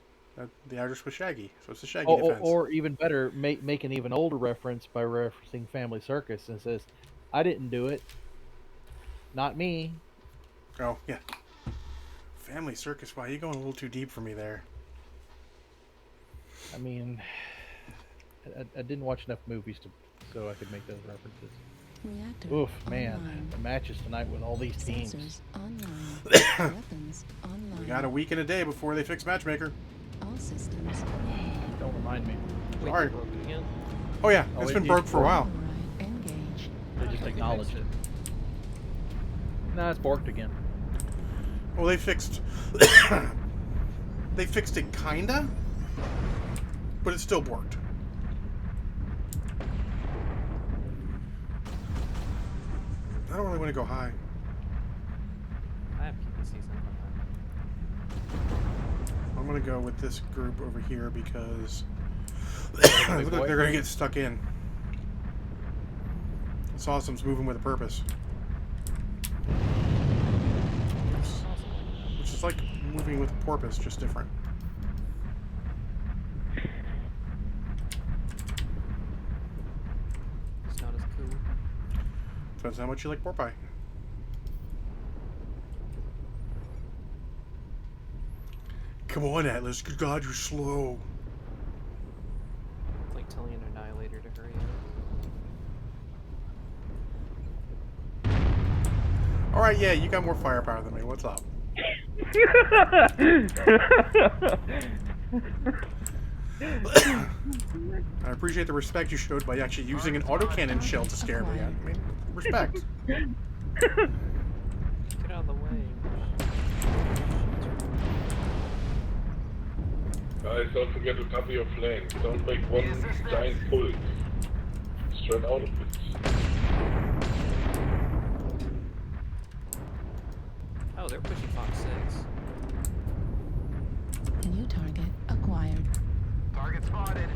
S1: The Irish was Shaggy, so it's the Shaggy defense.
S2: or even better, make an even older reference by referencing Family Circus and says, "I didn't do it. Not me."
S1: Oh, yeah. Family Circus, wow, you're going a little too deep for me there.
S2: I mean, I didn't watch enough movies so I could make those references.
S5: Reactor
S2: Oof, man,
S5: online.
S2: the matches tonight with all these teams.
S5: Sensors online. Weapons online.
S1: We got a week and a day before they fix Matchmaker.
S5: All systems online.
S2: Don't remind me.
S3: Wait,
S1: Sorry.
S3: you broke it again?
S1: Oh, yeah,
S2: Oh,
S1: it's
S2: it
S1: been
S2: needs
S1: broke for a while.
S5: Override engage.
S2: They just acknowledge it. Nah, it's borked again.
S1: Well, they fixed... they fixed it, kinda? But it still worked. I don't really want to go high.
S3: I have PPCs on
S1: I'm going to go with this group over here because...
S2: Big
S1: look like
S2: boy.
S1: they're going to get stuck in. Sawasam's moving with a purpose. Which is like moving with a porpoise, just different.
S3: It's not as cool.
S1: Depends how much you like pork pie. Come on, Atlas. Good God, you're slow.
S3: It's like telling an annihilator to hurry up.
S1: Alright, yeah, you got more firepower than me. What's up? I appreciate the respect you showed by actually using an autocannon shell to scare me. I mean, respect.
S3: Get out of the way.
S9: Guys, don't forget to cover your flank. Don't make one giant pull. Straight out of it.
S3: Oh, they're pushing Fox 6.
S5: New target acquired.
S8: Target spotted.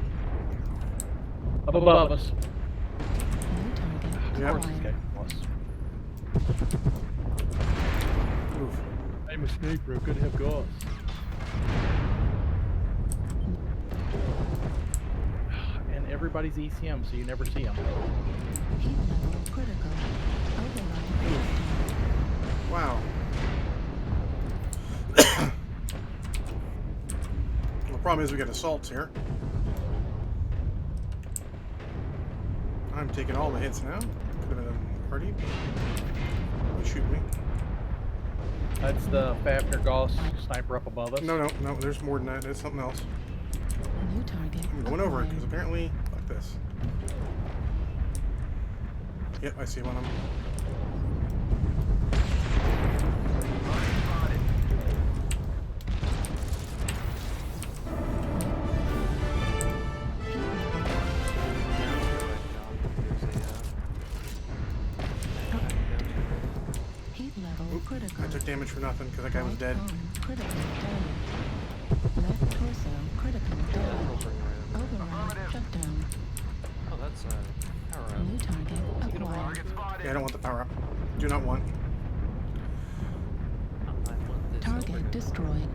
S2: Up above us.
S5: New target
S2: Of
S1: Yeah.
S2: course, it's
S5: acquired.
S2: got plus.
S1: Oof.
S2: Hey, mistake, bro. Good to have Gauss. And everybody's ECM, so you never see them.
S5: Heat level critical. Override.
S1: Wow. The problem is we got assaults here. I'm taking all the hits now. Could have been a party. Don't shoot me.
S2: That's the Fafnir Gauss sniper up above us.
S1: No, there's more than that. There's something else.
S5: New target
S1: I'm going over it because
S5: acquired.
S1: apparently, like this. Yep, I see one of them.
S5: Heat level critical.
S1: I took damage for nothing because that guy was dead.
S5: Right arm critical damage. Left torso
S1: Yeah, I don't want the power up. Do not want.
S3: I want this
S5: Target
S3: overhead.
S5: destroyed.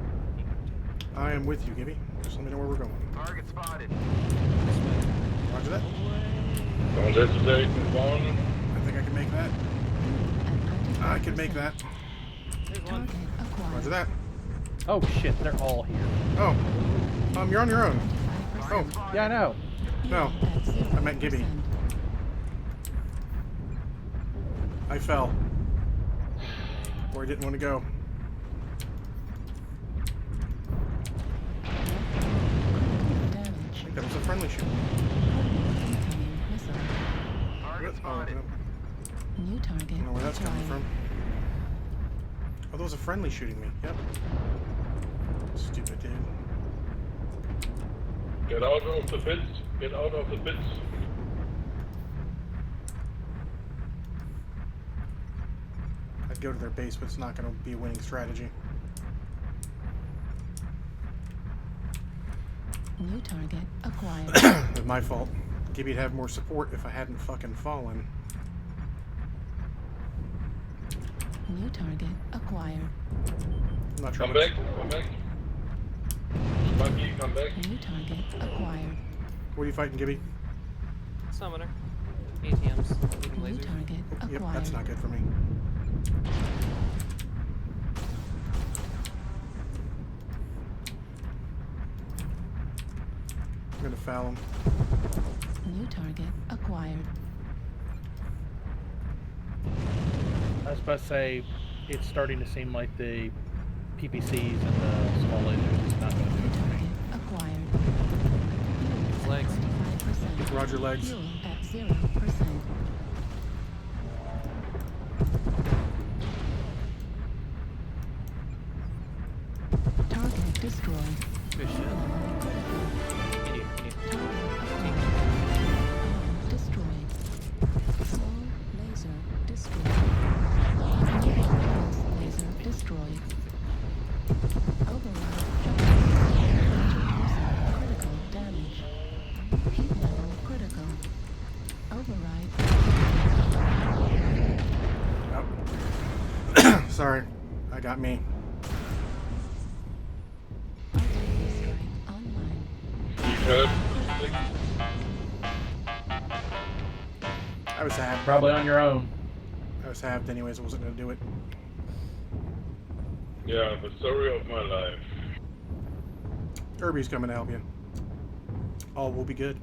S1: I am with you, Gibby. Just let me know where we're going.
S8: Target spotted.
S3: This way.
S1: Roger that.
S9: Don't hesitate, move on.
S1: I think I can make that.
S5: At 95%.
S1: I can make that.
S3: There's one.
S5: Target acquired.
S1: Roger that.
S2: Oh shit, they're all here.
S1: Oh. You're on your own.
S5: 25%.
S1: Oh.
S2: Yeah, I know.
S1: No.
S5: At 0%.
S1: I meant Gibby. I fell. Where I didn't want to go. I
S5: Damage.
S1: think that was a friendly shoot.
S5: Incoming missile.
S8: Target
S1: Oh,
S8: spotted.
S1: no.
S5: New target
S1: I don't know where that's coming
S5: acquired.
S1: from. Oh, that was a friendly shooting me. Yep. Stupid dude.
S9: Get out of the pits. Get out of the pits.
S1: I'd go to their base, but it's not going to be a winning strategy.
S5: New target acquired.
S1: It's my fault. Gibby'd have more support if I hadn't fucking fallen.
S5: New target acquired.
S1: I'm not trying
S9: Come
S1: to...
S9: back. Come back. Monkey, come back.
S5: New target acquired.
S1: What are you fighting, Gibby?
S3: Summoner. ATMs. Leaving
S5: New
S3: lasers.
S5: target acquired.
S1: Yep, that's not good for me. I'm gonna foul him.
S5: New target acquired.
S2: I was about to say, it's starting to seem like the PPCs and the small lasers is not going to do
S5: New
S2: it for me.
S5: target acquired.
S3: His legs.
S5: 25%.
S1: Roger legs.
S5: Fuel at 0%. Target destroyed.
S3: Good shit. Idiot, idiot.
S5: Destroyed. Small laser destroyed. Laser destroyed. Override. Critical damage. Heat level critical. Override.
S1: Oh. Sorry. I got me.
S5: Artillery strike online.
S9: Help.
S1: I was halved.
S2: Probably on your own.
S1: I was halved anyways. I wasn't gonna do it.
S9: Yeah, the story of my life.
S1: Irby's coming to help you. All will be good.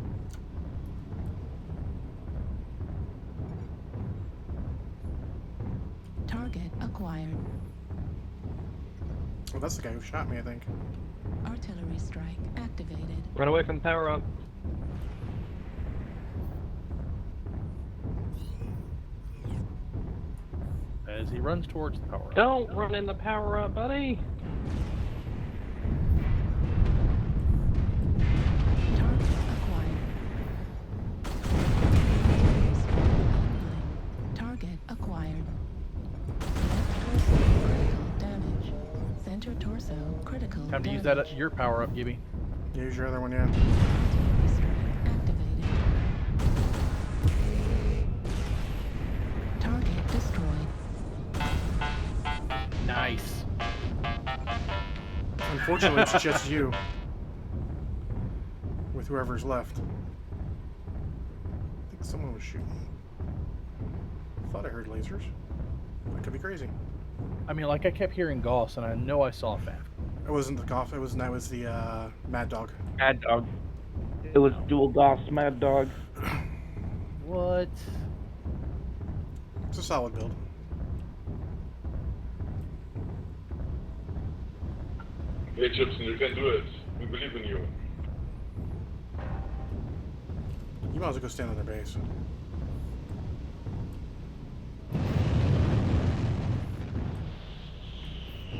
S5: Target acquired.
S1: Well, that's the guy who shot me, I think.
S5: Artillery strike activated.
S4: Run away from the power up.
S2: As he runs towards the power up.
S4: Don't run in the power up, buddy.
S5: Target acquired. Target acquired. Left torso critical damage. Center torso critical
S2: Time to
S5: damage.
S2: use that your power up, Gibby.
S1: Use your other one, yeah.
S5: Artillery strike activated. Target destroyed.
S2: Nice.
S1: Unfortunately, it's just you. With whoever's left. I think someone was shooting. Thought I heard lasers. I could be crazy.
S2: I mean, like I kept hearing Gauss, and I know I saw Faf.
S1: It wasn't the golf. It was the Mad Dog.
S4: Mad Dog. It was dual Goss Mad Dog.
S2: What?
S1: It's a solid build.
S9: Hey, Gibson, you can do it. We believe in you.
S1: You might as well go stand on their base.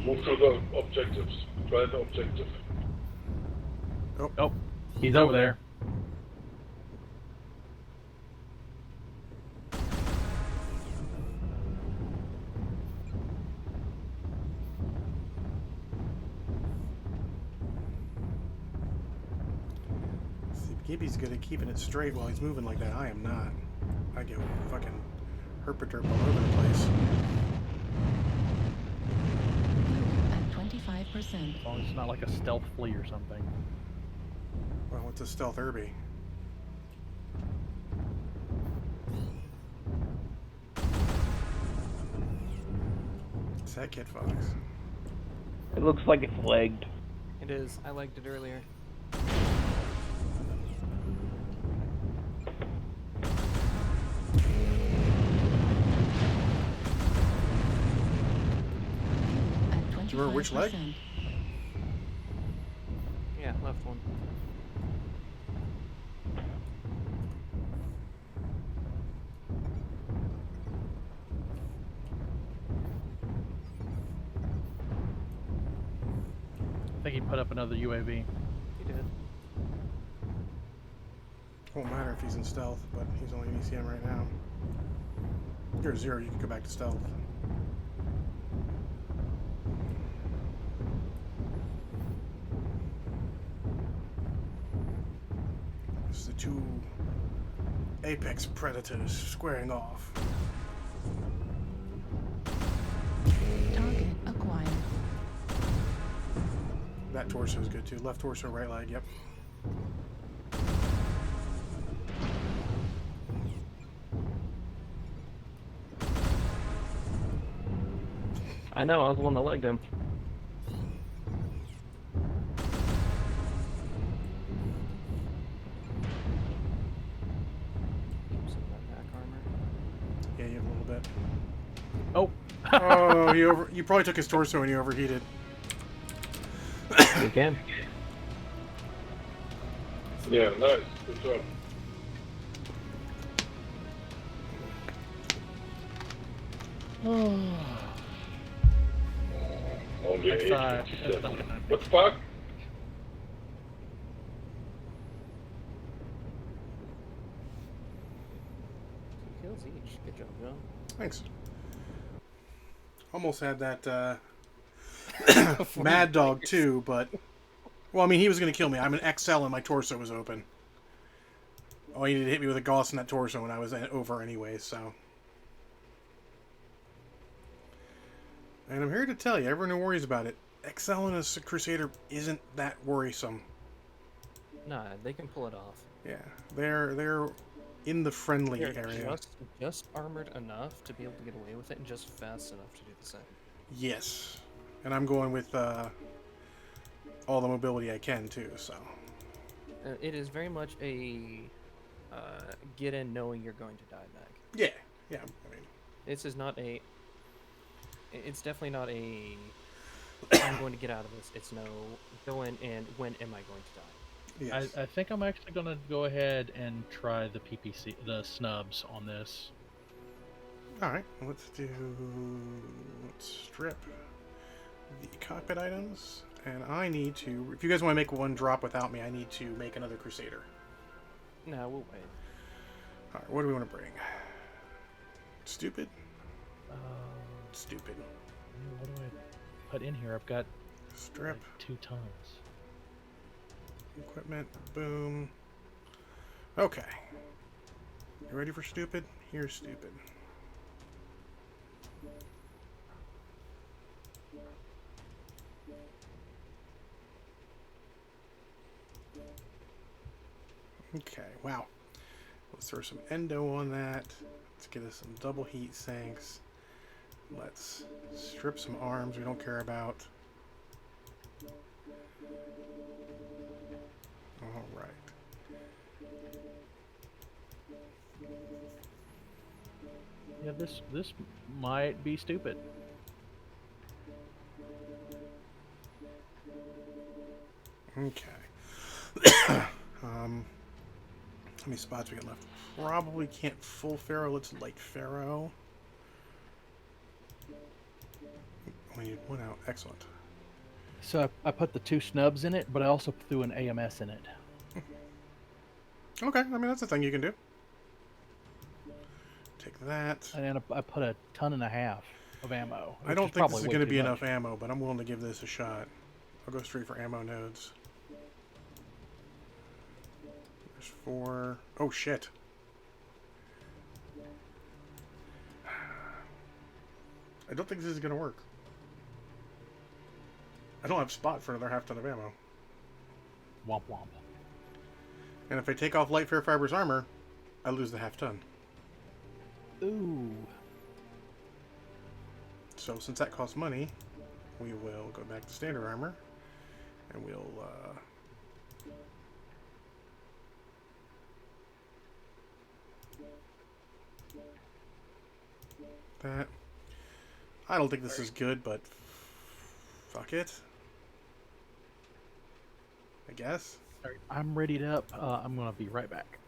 S9: Move to the objectives. Try the objective.
S2: Oh, he's over there.
S1: See, Gibby's good at keeping it straight while he's moving like that. I am not. I get fucking herpaderp all over the place.
S5: At 25%.
S2: As long as it's not like a stealth flea or something.
S1: Well, what's a stealth Herbie? What's that, Kid Fox?
S4: It looks like it's legged.
S3: It is. I liked it earlier.
S5: At 25%.
S1: you remember which leg?
S3: Yeah, left one.
S2: I think he put up another UAV.
S3: He did.
S1: Won't matter if he's in stealth, but he's only in ECM right now. You're 0, you can go back to stealth. This is the two apex predators squaring off.
S5: Target acquired.
S1: That torso is good too. Left torso, right leg, yep.
S4: I know, I was the one that legged him.
S3: Some of that back armor.
S1: Yeah, you have a little bit.
S2: Oh!
S1: Oh, you probably took his torso and he overheated.
S4: You can.
S9: Yeah, nice. Good job. Only
S2: That's,
S9: 87. What the fuck?
S3: 2 kills each. Good job, John.
S1: Thanks. Almost had that Mad Dog too, but well, I mean, he was going to kill me. I'm an XL and my torso was open. Oh, he needed to hit me with a Gauss in that torso and I was over anyway, so. And I'm here to tell you, everyone who worries about it, XL in a Crusader isn't that worrisome.
S3: Nah, they can pull it off.
S1: Yeah, they're in the friendly
S3: They're
S1: area.
S3: just armored enough to be able to get away with it, and just fast enough to do the same.
S1: Yes, and I'm going with all the mobility I can too. So
S3: It is very much a get in knowing you're going to die back.
S1: yeah. I mean,
S3: This is not a. It's definitely not a. I'm going to get out of this. It's no go in and when am I going to die?
S1: yes.
S2: I think I'm actually going to go ahead and try the PPC, the snubs on this.
S1: All right, let's strip the cockpit items, and I need to. If you guys want to make one drop without me, I need to make another Crusader.
S3: No, we'll wait.
S1: All right, what do we want to bring? Stupid.
S2: Um,
S1: Stupid.
S2: what do I put in here? I've got
S1: Strip.
S2: like 2 tons.
S1: Equipment. Boom. Okay. You ready for stupid? Here's stupid. Okay, wow. Let's throw some endo on that. Let's get us some double heat sinks. Let's strip some arms we don't care about. Alright.
S2: Yeah, this might be stupid.
S1: Okay. How many spots we got left? Probably can't full Pharaoh. Let's light Pharaoh. We need one out. Excellent.
S2: So I put the 2 snubs in it, but I also threw an AMS in it.
S1: Okay, I mean, that's a thing you can do. Take that.
S2: And then I put 1.5 tons of ammo.
S1: I
S2: which
S1: don't
S2: is
S1: think this
S2: probably
S1: is
S2: way
S1: going to
S2: too
S1: be
S2: much.
S1: enough ammo, but I'm willing to give this a shot. I'll go straight for ammo nodes. There's 4. Oh, shit. I don't think this is going to work. I don't have spot for another half ton of ammo.
S2: Womp womp.
S1: And if I take off light fair fiber's armor, I lose the half ton.
S2: Ooh.
S1: So since that costs money, we will go back to standard armor, and we'll that. I don't think this is good, but fuck it. I guess.
S2: Alright, I'm readied up. I'm gonna be right back.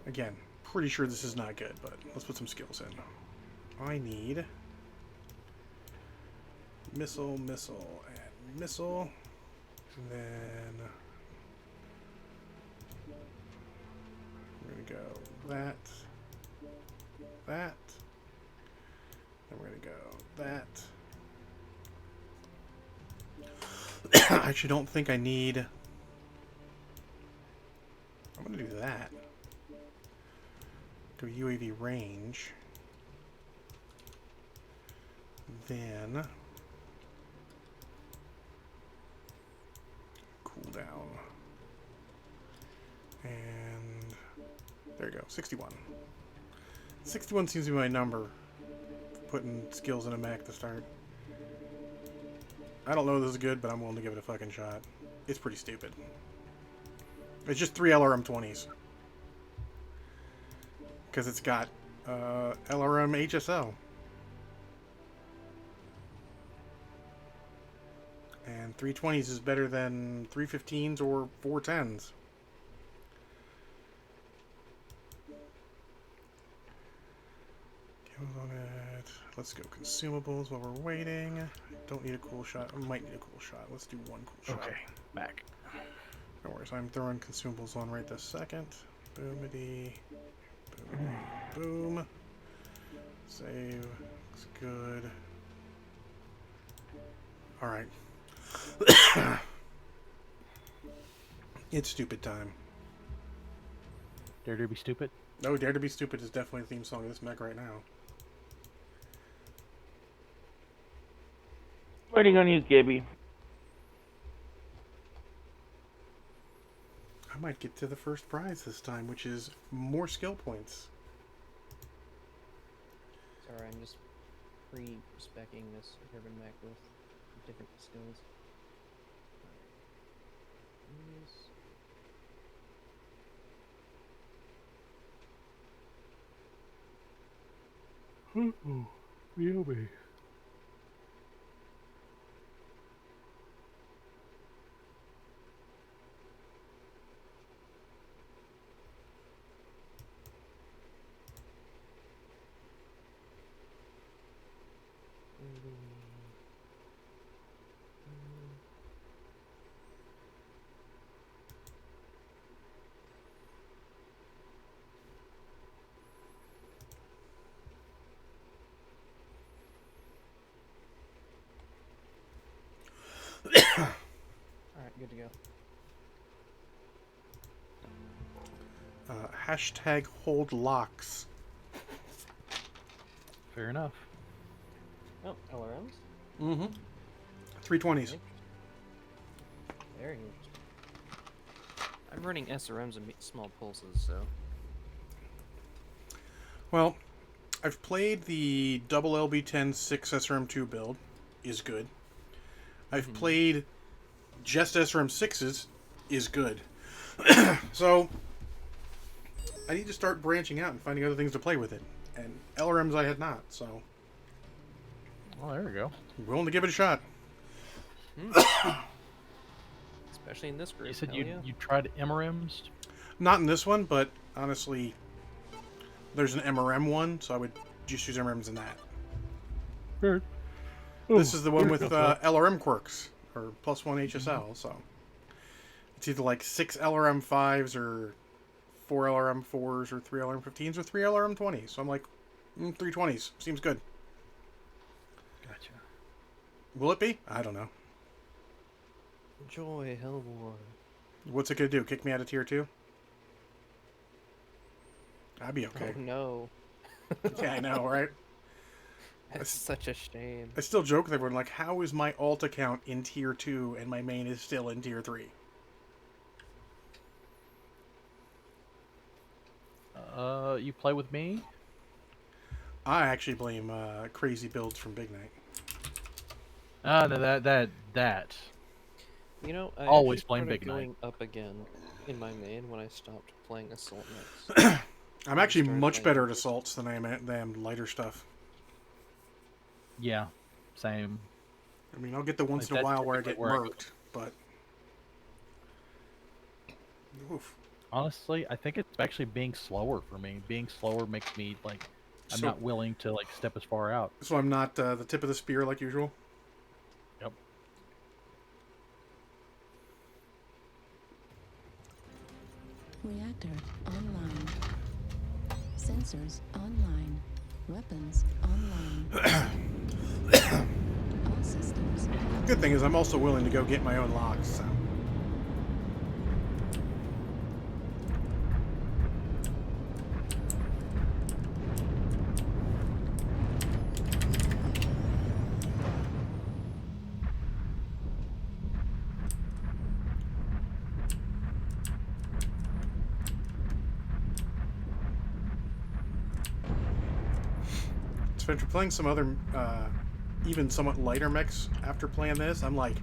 S1: Again, pretty sure this is not good, but let's put some skills in. I need missile, missile, and missile. And then we're gonna go that, that. Then we're gonna go that. I actually don't think I need. I'm gonna do that. Go UAV range. Then cooldown. And there you go, 61. 61 seems to be my number. Putting skills in a mech to start. I don't know if this is good, but I'm willing to give it a fucking shot. It's pretty stupid. It's just 3 LRM 20s. Because it's got LRM HSL. And 320s is better than 315s or 410s. Kills on it. Let's go consumables while we're waiting. Don't need a cool shot. I might need a cool shot. Let's do one cool shot.
S2: Okay, back.
S1: No worries. I'm throwing consumables on right this second. Boomity. Boom. Boom. Save. Looks good. Alright. It's stupid time.
S2: Dare to be stupid?
S1: No, Dare to be Stupid is definitely the theme song of this mech right now.
S4: Waiting on you, Gibby.
S1: I might get to the first prize this time, which is more skill points.
S3: Sorry, I'm just pre-specking this urban mech with different skills.
S2: Yobi.
S3: Alright, good to go.
S1: Hashtag hold locks.
S2: Fair enough.
S3: Oh, LRMs?
S1: Mm-hmm. 320s.
S3: Very interesting. I'm running SRMs and small pulses, so...
S1: Well, I've played the double LB10 6 SRM2 build. Is good. I've played just SRM6s. Is good. So, I need to start branching out and finding other things to play with it. And LRMs I had not, so...
S2: Well, there we go.
S1: I'm willing to give it a shot.
S3: Especially in this group.
S2: You said
S3: hell yeah.
S2: you tried MRMs?
S1: Not in this one, but honestly, there's an MRM one, so I would just use MRMs in that.
S2: Sure.
S1: This is the one with LRM quirks, or +1 HSL, so it's either like 6 LRM 5s, or 4 LRM 4s, or 3 LRM 15s, or 3 LRM 20s. So I'm like, 320s. Seems good.
S2: Gotcha.
S1: Will it be? I don't know.
S3: Joy, Hellboy.
S1: What's it gonna do? Kick me out of tier 2? I'd be okay.
S3: Oh no.
S1: Yeah, I know, right?
S3: That's such a shame.
S1: I still joke with everyone, like, how is my alt account in tier 2 and my main is still in tier 3?
S2: You play with me?
S1: I actually blame crazy builds from Big Night.
S2: No, that.
S3: You know, I
S2: Always
S3: actually
S2: blame
S3: started
S2: Big Night.
S3: going up again in my main when I stopped playing Assault Mix.
S1: I'm actually much better at assaults than I am lighter stuff.
S2: Yeah, same.
S1: I mean, I'll get the once
S2: Like,
S1: in a
S2: that's
S1: while where I
S2: typically
S1: get
S2: where I go.
S1: murked, but... Oof.
S2: Honestly, I think it's actually being slower for me. Being slower makes me, like, I'm
S1: So-
S2: not willing to, like, step as far out.
S1: So I'm not the tip of the spear like usual?
S2: Yep.
S5: Reactor online. Sensors online. Weapons online. All systems.
S1: Good thing is I'm also willing to go get my own locks, so... So after playing some other, even somewhat lighter mechs after playing this, I'm like,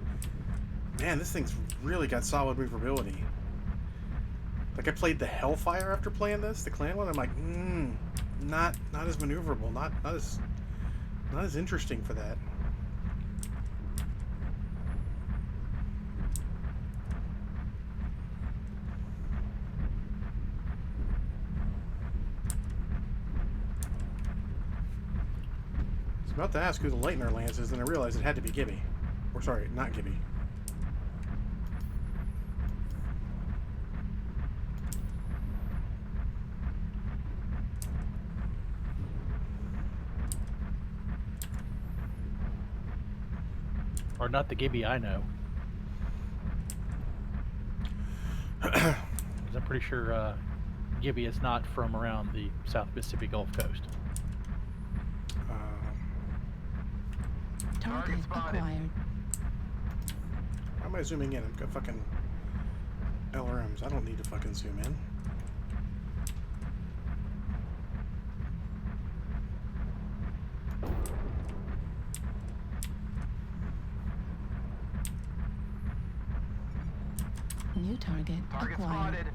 S1: man, this thing's really got solid movability. Like, I played the Hellfire after playing this, the clan one. I'm like, not as maneuverable, not as interesting for that. I was about to ask who the Lightner Lance is, and I realized it had to be Gibby. Or sorry, not Gibby.
S2: Or not the Gibby I know. Because I'm pretty sure Gibby is not from around the South Mississippi Gulf Coast.
S5: Target acquired.
S1: Why am I zooming in? I've got fucking LRMs. I don't need to fucking zoom in.
S5: New target acquired.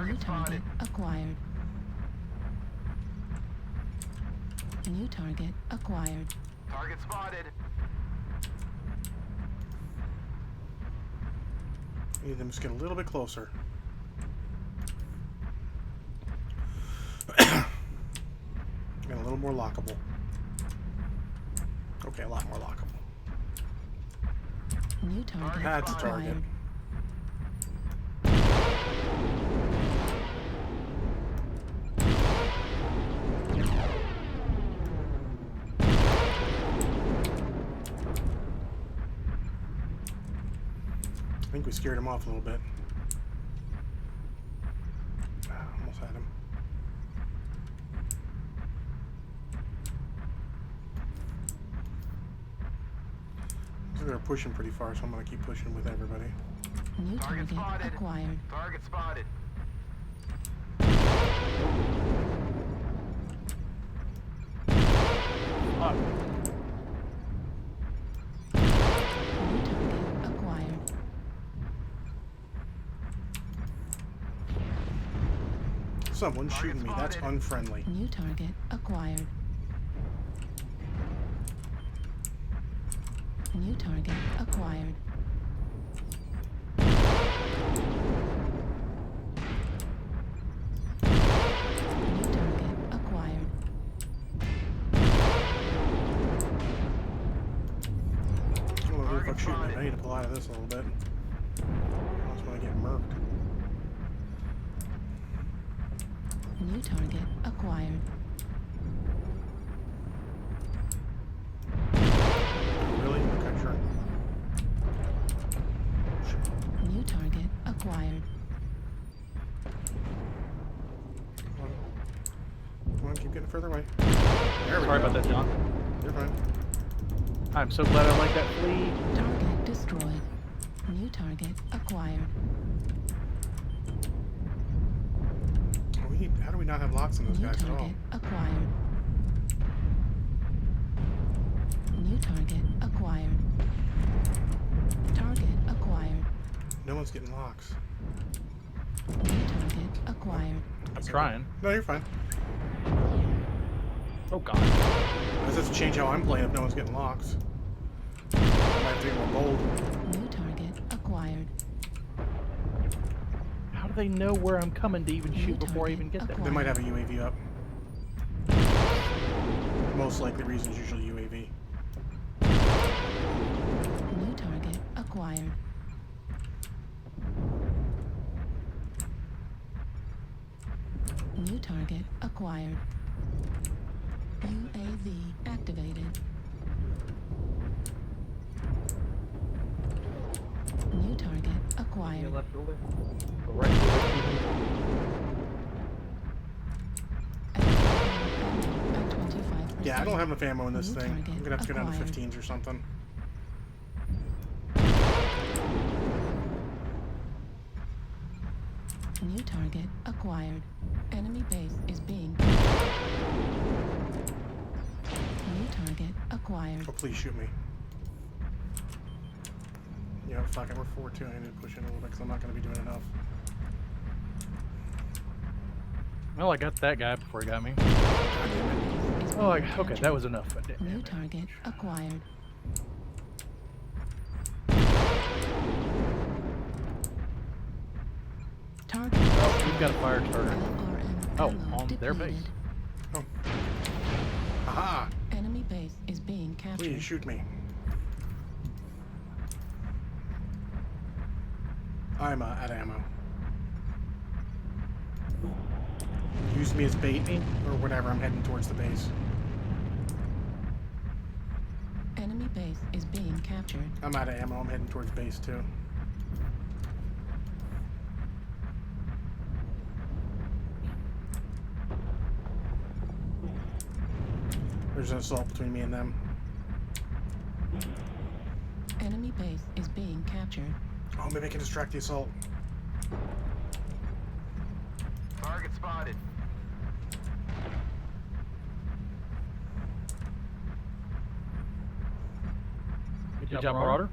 S5: New target acquired. New target acquired.
S8: Target spotted.
S1: Need them to get a little bit closer. And a little more lockable. Okay, a lot more lockable.
S5: New target
S1: That's a target.
S5: acquired.
S1: I think we scared him off a little bit. Almost had him. So they're pushing pretty far, so I'm going to keep pushing with everybody.
S5: New
S8: Target
S5: target
S8: spotted.
S5: acquired.
S8: Target spotted.
S5: New target acquired.
S1: Someone's shooting me. That's unfriendly.
S5: New target acquired. New target acquired. New target acquired.
S1: I don't know who the fuck's shooting me. I need to pull out of this a little bit. I just want to get murked.
S5: New target acquired.
S1: Really? Okay, sure.
S5: New target acquired.
S1: Come on. keep getting further away. There we
S2: Sorry
S1: go.
S2: about that, John.
S1: You're fine.
S2: I'm so glad I like that flea.
S5: Target destroyed. New target acquired.
S1: How do we not have locks on those
S5: New
S1: guys at all?
S5: target acquired. New target acquired. Target acquired.
S1: No one's getting locks.
S5: New target acquired.
S2: I'm trying.
S1: No, you're fine.
S2: Oh god.
S1: I just have to change how I'm playing if no one's getting locks. I might have to get more bold.
S5: New target acquired.
S2: How do they know where I'm coming to even
S5: New
S2: shoot before I
S5: target
S2: even get there?
S1: They might have a UAV up. Most likely reason is usually UAV.
S5: New target acquired. New target acquired. UAV activated. New target acquired.
S7: Left shoulder.
S2: The right shoulder.
S5: At 25%.
S1: Yeah, I don't have enough ammo in this
S5: New
S1: thing. I'm
S5: target
S1: gonna have to go down to
S5: acquired.
S1: 15s or something.
S5: New target acquired. Enemy base is being. New target acquired.
S1: Oh, please shoot me. Yeah, fuck it. We're 4-2. I need to push in a little bit because I'm not going to be doing enough.
S2: Well, I got that guy before he got me.
S1: God damn it.
S5: Base is
S2: Oh,
S5: being
S2: okay,
S5: captured.
S2: that was enough. Damn
S5: New
S2: it.
S5: target acquired. Target.
S2: Oh, we've got a fire starter.
S5: LRM
S2: Oh,
S5: ammo
S2: on their
S5: depleted.
S2: base.
S1: Oh. Aha!
S5: Enemy base is being captured.
S1: Please shoot me. I'm out of ammo. Use me as bait or whatever. I'm heading towards the base.
S5: Enemy base is being captured.
S1: I'm out of ammo. I'm heading towards base too. There's an assault between me and them.
S5: Enemy base is being captured.
S1: Oh, maybe I can distract the assault.
S8: Target spotted.
S2: Good job, Marauder.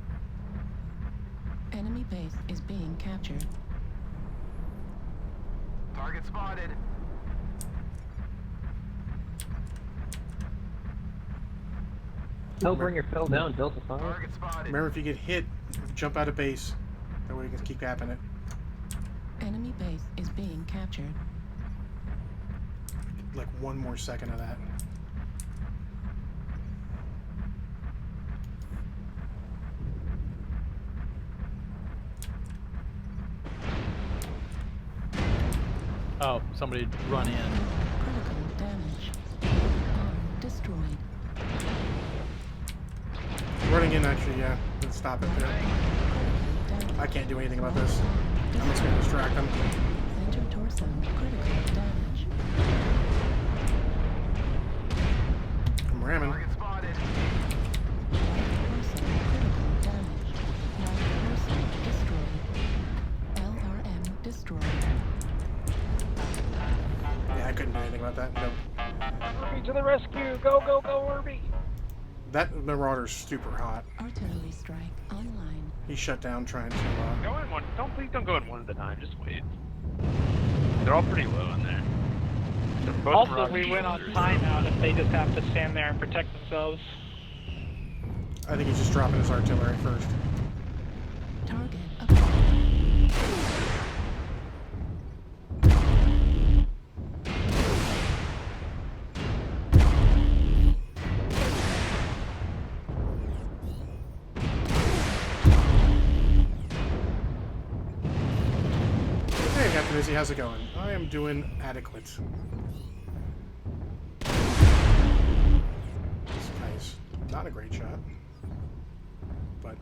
S5: Enemy base is being captured.
S8: Target spotted.
S7: Hellbringer fell down, Delta 5.
S8: Target spotted.
S1: Remember, if you get hit, jump out of base. That way we can keep capping it.
S5: Enemy base is being captured.
S1: Like one more second of that.
S2: Oh, somebody run in.
S5: Critical damage. Arm destroyed.
S1: Running in, actually, yeah. Let's stop it there.
S5: Critical damage.
S1: I can't do anything about this. I'm just going to distract them.
S5: Center torso. Critical damage.
S1: I'm ramming.
S8: Target spotted.
S5: Torso. Critical damage. Right torso destroyed. LRM destroyed.
S1: Yeah, I couldn't do anything about that. Nope.
S6: Irby to the rescue! Go, go, go, Irby!
S1: That Marauder's super hot.
S5: Artillery strike online.
S1: He's shut down trying to...
S10: Go in one. Please don't go in one at a time. Just wait. They're all pretty low in there. They're both
S6: Also,
S10: Marauder
S6: we went on
S10: shoulders.
S6: timeout if they just have to stand there and protect themselves.
S1: I think he's just dropping his artillery first.
S5: Target acquired.
S1: Hey, Captain Izzy, how's it going? I am doing adequate. This guy's not a great shot. But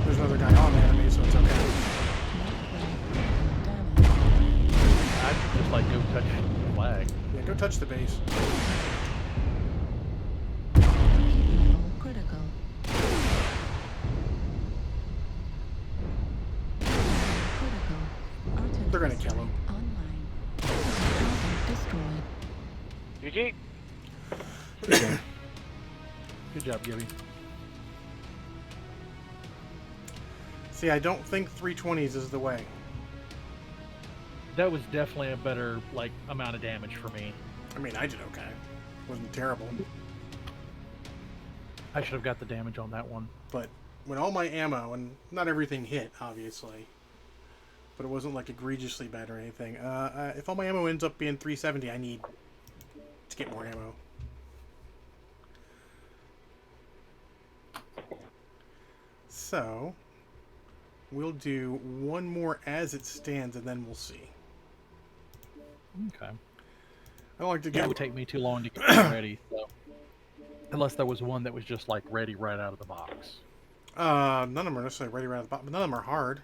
S1: there's another guy on the enemy, so it's okay.
S2: I'd just like go touch the flag. bag.
S1: Yeah, go touch the base.
S5: Critical. Critical. Artillery
S1: They're gonna kill him.
S5: Online. Target destroyed.
S10: GG.
S2: Good job, Gibby.
S1: See, I don't think 320s is the way.
S2: That was definitely a better like amount of damage for me.
S1: I mean, I did okay. Wasn't terrible.
S2: I should have got the damage on that one.
S1: But when all my ammo, and not everything hit, obviously, but it wasn't like egregiously bad or anything. If all my ammo ends up being 370, I need to get more ammo. So, we'll do one more as it stands, and then we'll see.
S2: Okay.
S1: I don't like to
S2: It
S1: get...
S2: would take me too long to get it ready, so. Unless there was one that was just like ready right out of the box.
S1: None of them are necessarily ready right at the bottom, but none of them are hard.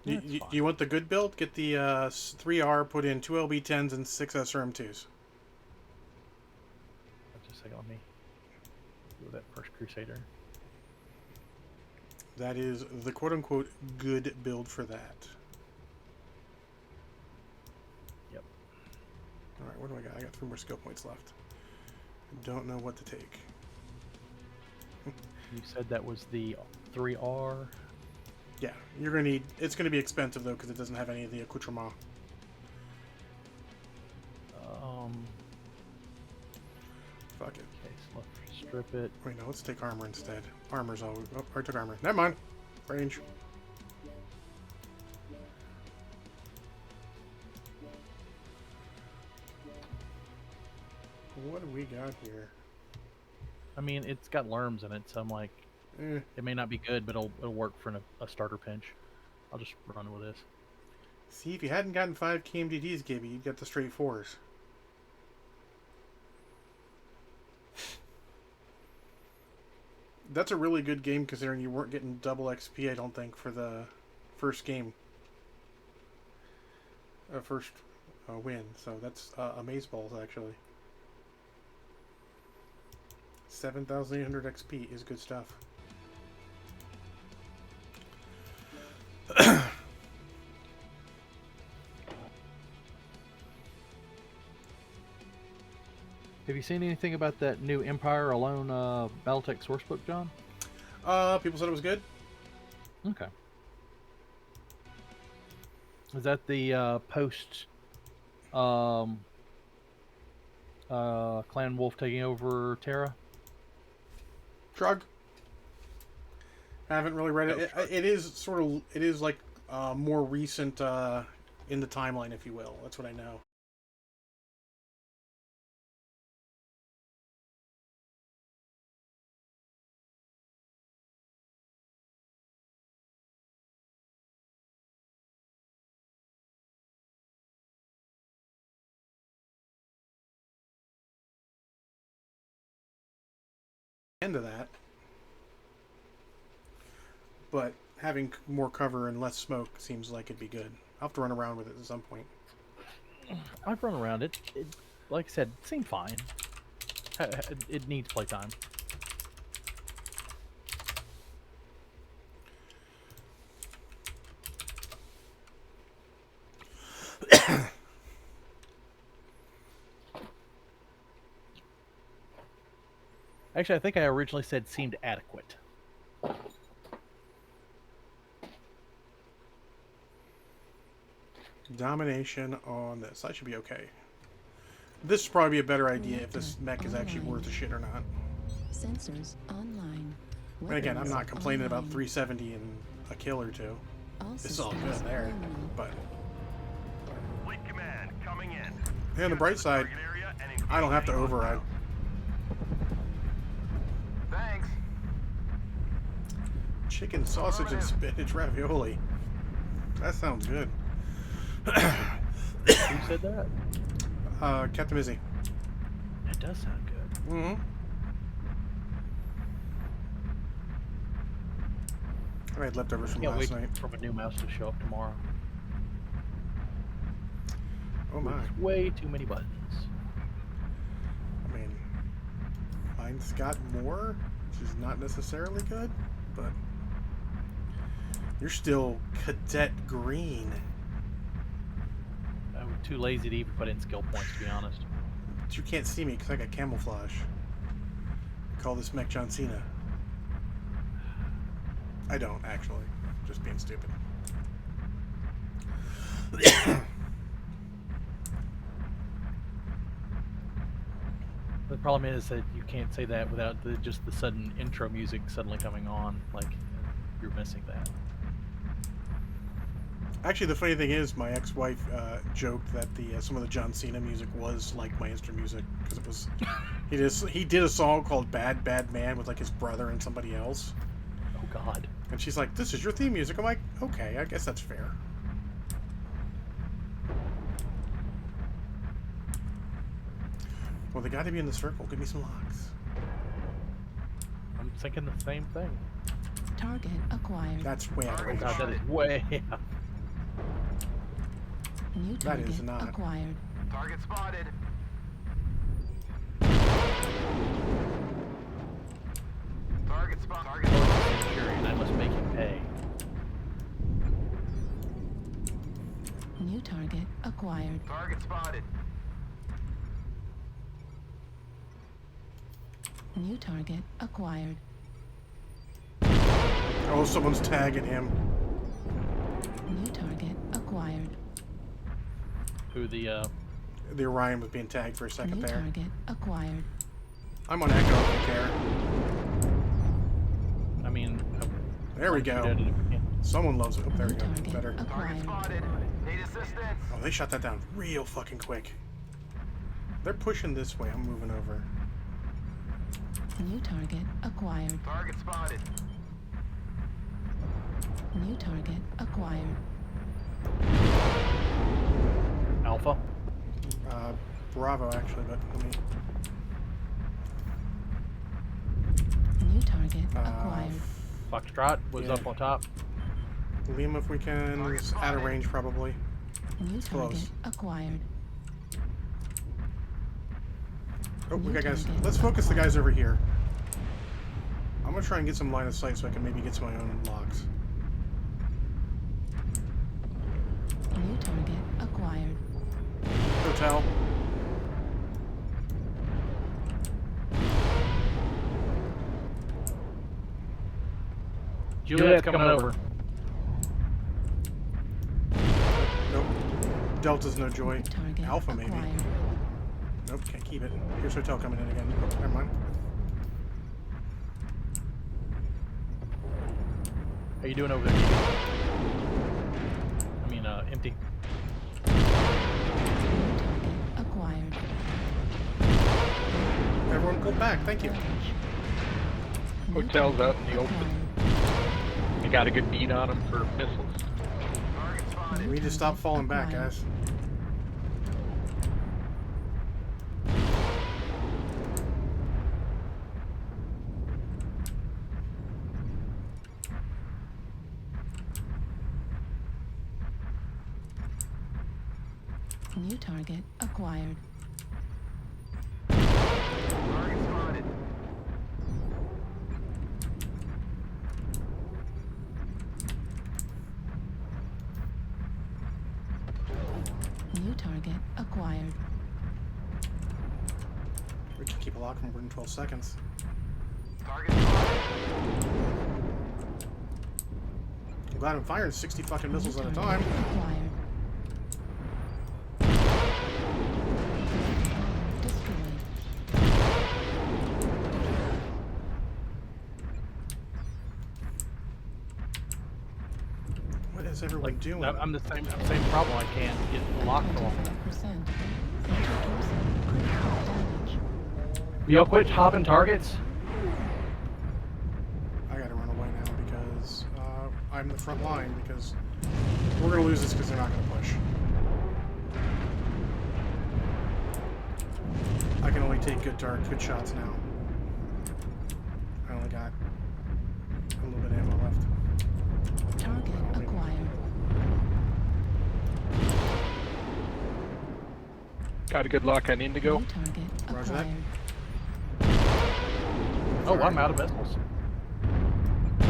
S1: You want the good build? Get the 3R, put in 2 LB10s and 6 SRM2s.
S2: Just a second, let me do that first Crusader.
S1: That is the quote-unquote good build for that.
S2: Yep.
S1: Alright, what do I got? I got 3 more skill points left. I don't know what to take.
S2: You said that was the 3R.
S1: Yeah, you're gonna need... It's gonna be expensive, though, because it doesn't have any of the accoutrement. Fuck it.
S2: Okay, so let's strip it.
S1: Wait, no, let's take armor instead. Armor's all... Oh, I took armor. Never mind. Range. What do we got here?
S2: I mean, it's got lerms in it, so I'm like, it may not be good, but it'll work for a starter pinch. I'll just run with this.
S1: See, if you hadn't gotten 5 KMDDs, Gibby, you'd get the straight 4s. That's a really good game considering you weren't getting double XP, I don't think, for the first game. First win. So that's amazeballs, actually. 7,800 XP is good stuff.
S2: Have you seen anything about that new Empire Alone Battletech sourcebook, John?
S1: People said it was good.
S2: Okay. Is that the post Clan Wolf taking over Terra?
S1: Shrug. Haven't really read it. It is sort of... It is like more recent in the timeline, if you will. That's what I know. End of that, but having more cover and less smoke seems like it'd be good. I'll have to run around with it at some point.
S2: I've run around it. Like I said, it seemed fine. It needs playtime. Actually, I think I originally said seemed adequate.
S1: Domination on this. I should be okay. This would probably be a better idea if this mech is actually worth a shit or not.
S5: Sensors online.
S1: And again, I'm not complaining about 370 and a kill or two. It's all good there, but...
S8: Fleet command coming in.
S1: on the bright side, I don't have to override.
S8: Thanks.
S1: Chicken sausage and spinach ravioli. That sounds good.
S2: Who said that?
S1: Captain Izzy.
S2: It does sound good.
S1: Mm-hmm. I had leftovers from
S2: Can't
S1: last
S2: wait
S1: night.
S2: for a new mouse to show up tomorrow.
S1: Oh my.
S2: With way too many buttons.
S1: I mean, mine's got more, which is not necessarily good, but you're still cadet green.
S2: I'm too lazy to even put in skill points, to be honest.
S1: But you can't see me because I got camouflage. I call this Mech John Cena. I don't, actually. Just being stupid.
S2: The problem is that you can't say that without just the sudden intro music suddenly coming on. Like, you're missing that.
S1: Actually, the funny thing is, my ex-wife joked that some of the John Cena music was like my intro music because it was. He did a song called "Bad Bad Man" with like his brother and somebody else.
S2: Oh God.
S1: And she's like, "This is your theme music." I'm like, "Okay, I guess that's fair." Well, they got to be in the circle. Give me some locks.
S2: I'm thinking the same thing.
S5: Target acquired.
S1: That's way out of
S2: Oh
S1: range.
S2: God, that is way out.
S5: New
S1: That is
S5: target
S1: not.
S5: acquired.
S8: Target spotted. Target spot. Target spotted.
S2: Centurion, I must make him pay.
S5: New target acquired.
S8: Target spotted.
S5: New target acquired.
S1: Oh, someone's tagging him.
S5: New target acquired.
S2: Who the
S1: The Orion was being tagged for a second
S5: New
S1: there.
S5: target acquired.
S1: I'm on Echo if you care.
S2: I mean,
S1: There we go. Someone loves it. Oh, there we
S5: New
S1: go.
S5: target
S1: Better.
S8: Target
S5: acquired.
S8: spotted. Need assistance.
S1: Oh, they shot that down real fucking quick. They're pushing this way. I'm moving over.
S5: New target acquired.
S8: Target spotted.
S5: New target acquired.
S2: Alpha.
S1: Bravo, actually, but let me.
S5: New target acquired.
S2: Foxtrot was
S1: Yeah.
S2: up on top.
S1: Liam, if we can. It's out of range, probably.
S5: New target
S1: close.
S5: acquired.
S1: Oh, we
S5: New
S1: got guys.
S5: target
S1: Let's focus the
S5: acquired.
S1: guys over here. I'm gonna try and get some line of sight so I can maybe get to my own locks.
S5: New target acquired.
S1: Hotel.
S2: Juliet's coming over.
S1: Nope. Delta's no joy.
S5: Target
S1: Alpha, maybe.
S5: acquired.
S1: Nope, can't keep it. Here's Hotel coming in again. Oh, never mind.
S2: How you doing over there, GB? I mean, empty.
S5: Acquired.
S1: Everyone pull back. Thank you.
S5: New
S7: Hotel's out
S5: target
S7: in the open.
S5: acquired.
S7: You got a good beat on them for missiles.
S8: Target spotted.
S1: We need to stop falling back,
S5: Acquired.
S1: guys.
S5: New target acquired.
S8: Target spotted.
S5: New target acquired.
S1: We can keep a lock for more than 12 seconds.
S8: Target spotted.
S1: I'm glad I'm firing 60 fucking missiles at a
S5: New
S1: time.
S5: target acquired. Destroyed.
S1: What is everyone
S2: Like,
S1: doing?
S2: I'm the same problem. I can't get the lock off.
S5: 25%. Introducing critical damage.
S2: Y'all quit hopping targets.
S1: I gotta run away now because I'm the front line because we're gonna lose this because they're not gonna push. I can only take good shots now. I only got a little bit of ammo left.
S5: Target acquired.
S7: Got a good lock on Indigo.
S5: New target
S1: Roger that.
S5: acquired.
S2: Oh, I'm out of missiles.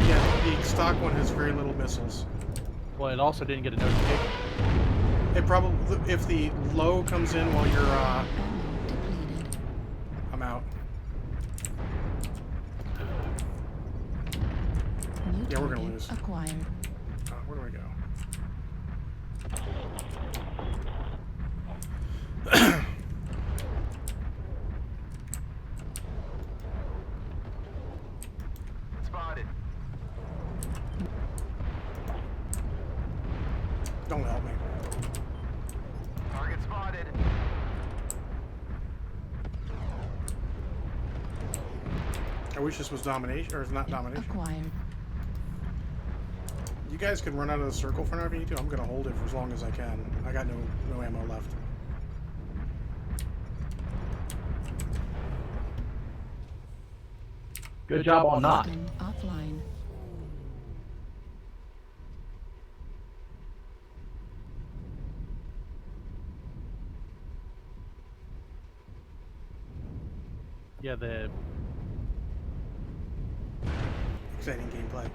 S1: Yeah, the stock one has very little missiles.
S2: Well, it also didn't get a notification.
S1: It probably, if the low comes in while you're,
S5: Ammo depleted.
S1: I'm out.
S5: New
S1: Yeah, we're gonna
S5: target
S1: lose.
S5: acquired.
S1: Where do I go?
S8: Spotted.
S1: Don't help me.
S8: Target spotted.
S1: I wish this was domination, or it's not domination.
S5: Acquired.
S1: You guys can run out of the circle for now if you need to. I'm gonna hold it for as long as I can. I got no ammo left.
S2: Good job on not.
S5: System offline.
S2: Yeah, the
S1: Exciting gameplay.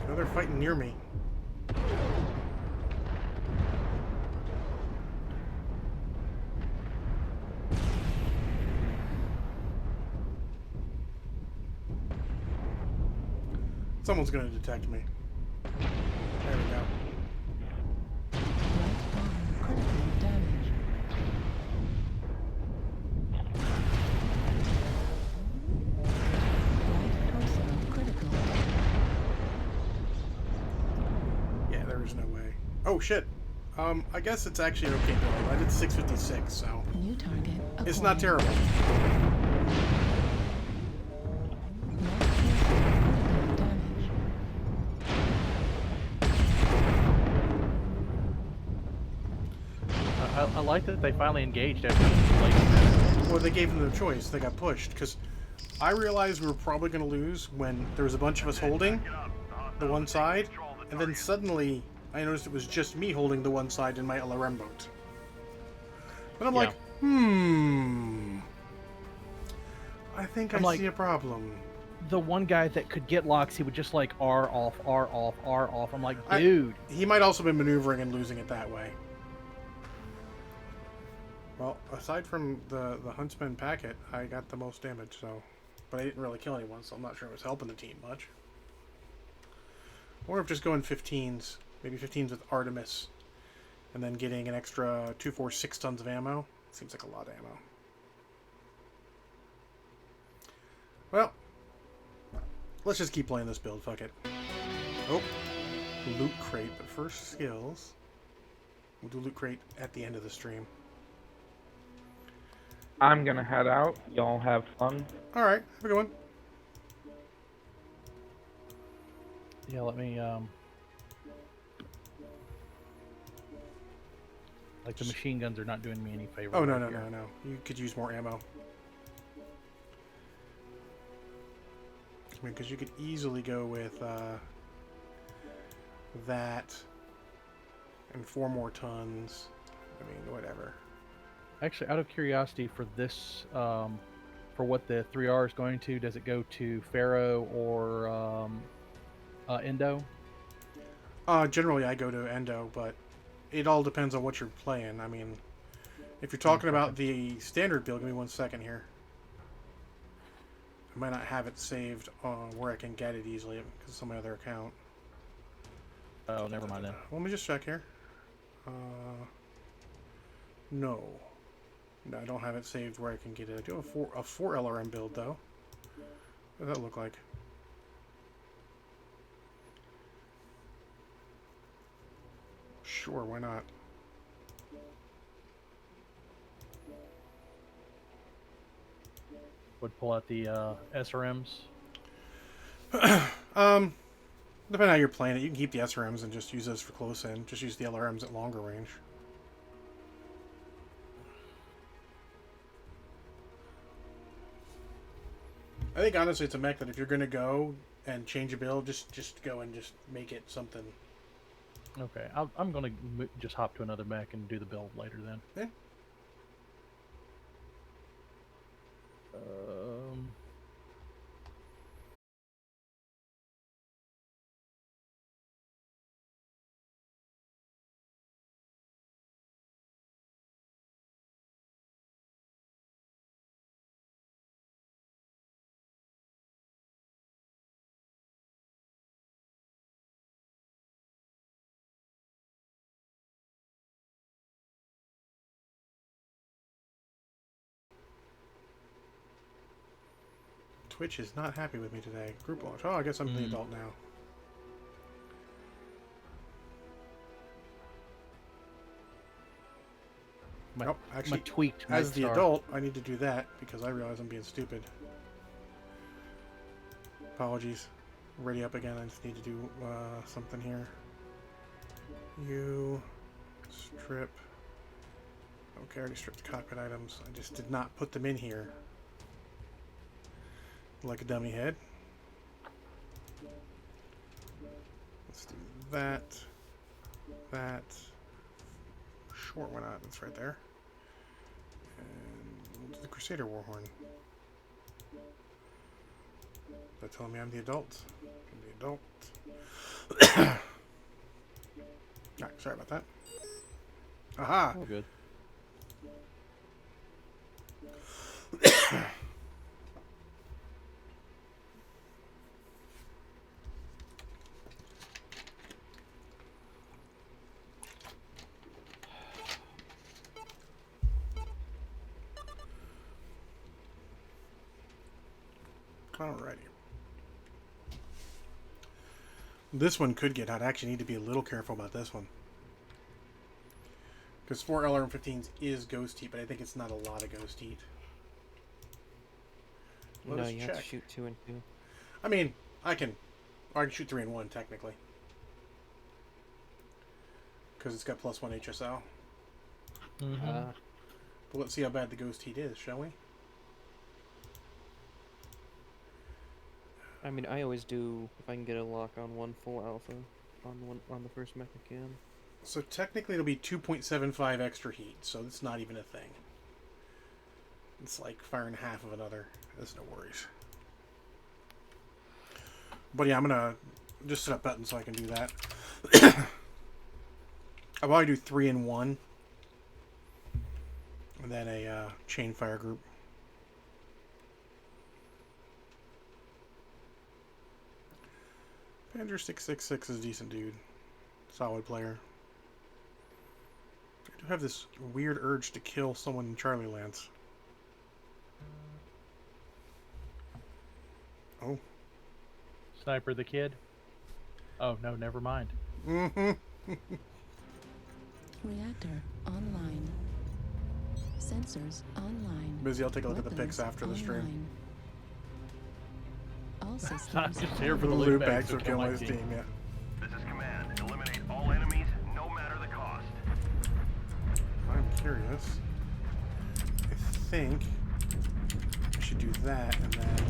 S1: Oh, they're fighting near me. Someone's gonna detect me. There we go.
S5: Right arm critically damaged. Right torso critical.
S1: Yeah, there is no way. Oh shit. I guess it's actually okay though. I did 656, so
S5: New target acquired.
S1: it's not terrible.
S5: Right torso critical damage.
S2: I like that they finally engaged after like
S1: Well, they gave them the choice. They got pushed because I realized we were probably going to lose when there was a bunch of us holding the one side, and then suddenly I noticed it was just me holding the one side in my LRM boat. But I'm
S2: Yeah.
S1: like, I think I
S2: I'm like-
S1: see a problem.
S2: the one guy that could get locks, he would just like R off, R off, R off. I'm like,
S1: I-
S2: dude.
S1: He might also be maneuvering and losing it that way. Well, aside from the Huntsman packet, I got the most damage, so... But I didn't really kill anyone, so I'm not sure it was helping the team much. Or if just going 15s, maybe 15s with Artemis, and then getting an extra 2, 4, 6 tons of ammo. Seems like a lot of ammo. Well, let's just keep playing this build, fuck it. Oh, loot crate, but first skills. We'll do loot crate at the end of the stream.
S6: I'm gonna head out. Y'all have fun.
S1: Alright, have a good one.
S2: Yeah, let me like the machine guns are not doing me any favor.
S1: Oh, no,
S2: right
S1: no,
S2: here.
S1: no, no. You could use more ammo. I mean, because you could easily go with that and 4 more tons. I mean, whatever.
S2: Actually, out of curiosity, for this, for what the 3R is going to, does it go to Pharaoh or Endo?
S1: Generally, I go to Endo, but it all depends on what you're playing. I mean, if you're talking about the standard build, give me 1 second here. I might not have it saved where I can get it easily because it's on my other account.
S2: Oh, never mind then.
S1: Let me just check here. No. No, I don't have it saved where I can get it. I do have a 4 LRM build, though. What does that look like? Sure, why not?
S2: Would pull out the SRMs.
S1: Depending on how you're playing it, you can keep the SRMs and just use those for close in. Just use the LRMs at longer range. I think honestly it's a mech that if you're gonna go and change a build, just go and just make it something.
S2: Okay, I'm gonna just hop to another mech and do the build later then.
S1: Yeah. Twitch is not happy with me today. Group launch. Oh, I guess I'm the adult now. Nope, actually,
S2: tweaked
S1: as the
S2: Nightstar.
S1: adult, I need to do that because I realize I'm being stupid. Apologies. Ready up again. I just need to do something here. You strip. Okay, I already stripped the cockpit items. I just did not put them in here. Like a dummy head. Let's do that. That. Short one out. That's right there. And we'll do the Crusader Warhorn. They're telling me I'm the adult. I'm the adult. Alright, sorry about that. Aha!
S2: Oh, good.
S1: Alrighty. This one could get hot. I actually need to be a little careful about this one. Because 4 LRM-15s is ghost heat, but I think it's not a lot of ghost heat. Let
S3: No,
S1: us
S3: you
S1: check.
S3: have to shoot 2 and 2.
S1: I mean, I can shoot 3 and 1, technically. Because it's got +1 HSL. But let's see how bad the ghost heat is, shall we?
S3: I mean, I always do if I can get a lock on 1 full alpha on the first mech I can.
S1: So technically it'll be 2.75 extra heat, so it's not even a thing. It's like firing half of another. There's no worries. But yeah, I'm gonna just set up buttons so I can do that. I'll probably do 3 and 1. And then a chain fire group. Pander 666 is a decent dude. Solid player. I do have this weird urge to kill someone in Charlie Lance. Oh.
S2: Sniper the kid? Oh, no, never mind.
S1: Mm-hmm.
S5: Reactor online. Sensors online.
S1: Busy, I'll take a look at the pics after the stream.
S5: Online. All
S2: I'm
S5: systems
S2: just here for
S1: For
S2: the
S1: the
S2: loot
S1: loot
S2: bags,
S1: bags
S2: so
S1: will
S2: kill
S1: kill
S2: my
S1: his
S2: team.
S1: team, yeah.
S8: This is command. Eliminate all enemies, no matter the cost.
S1: I'm curious. I think I should do that and then...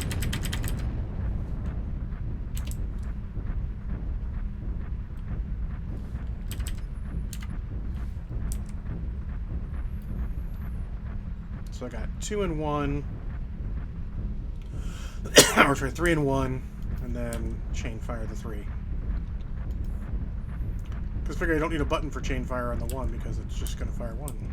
S1: So I got 2 and 1. Or sorry, 3 and 1. And then chain fire the 3. Because figure I don't need a button for chain fire on the 1 because it's just going to fire 1.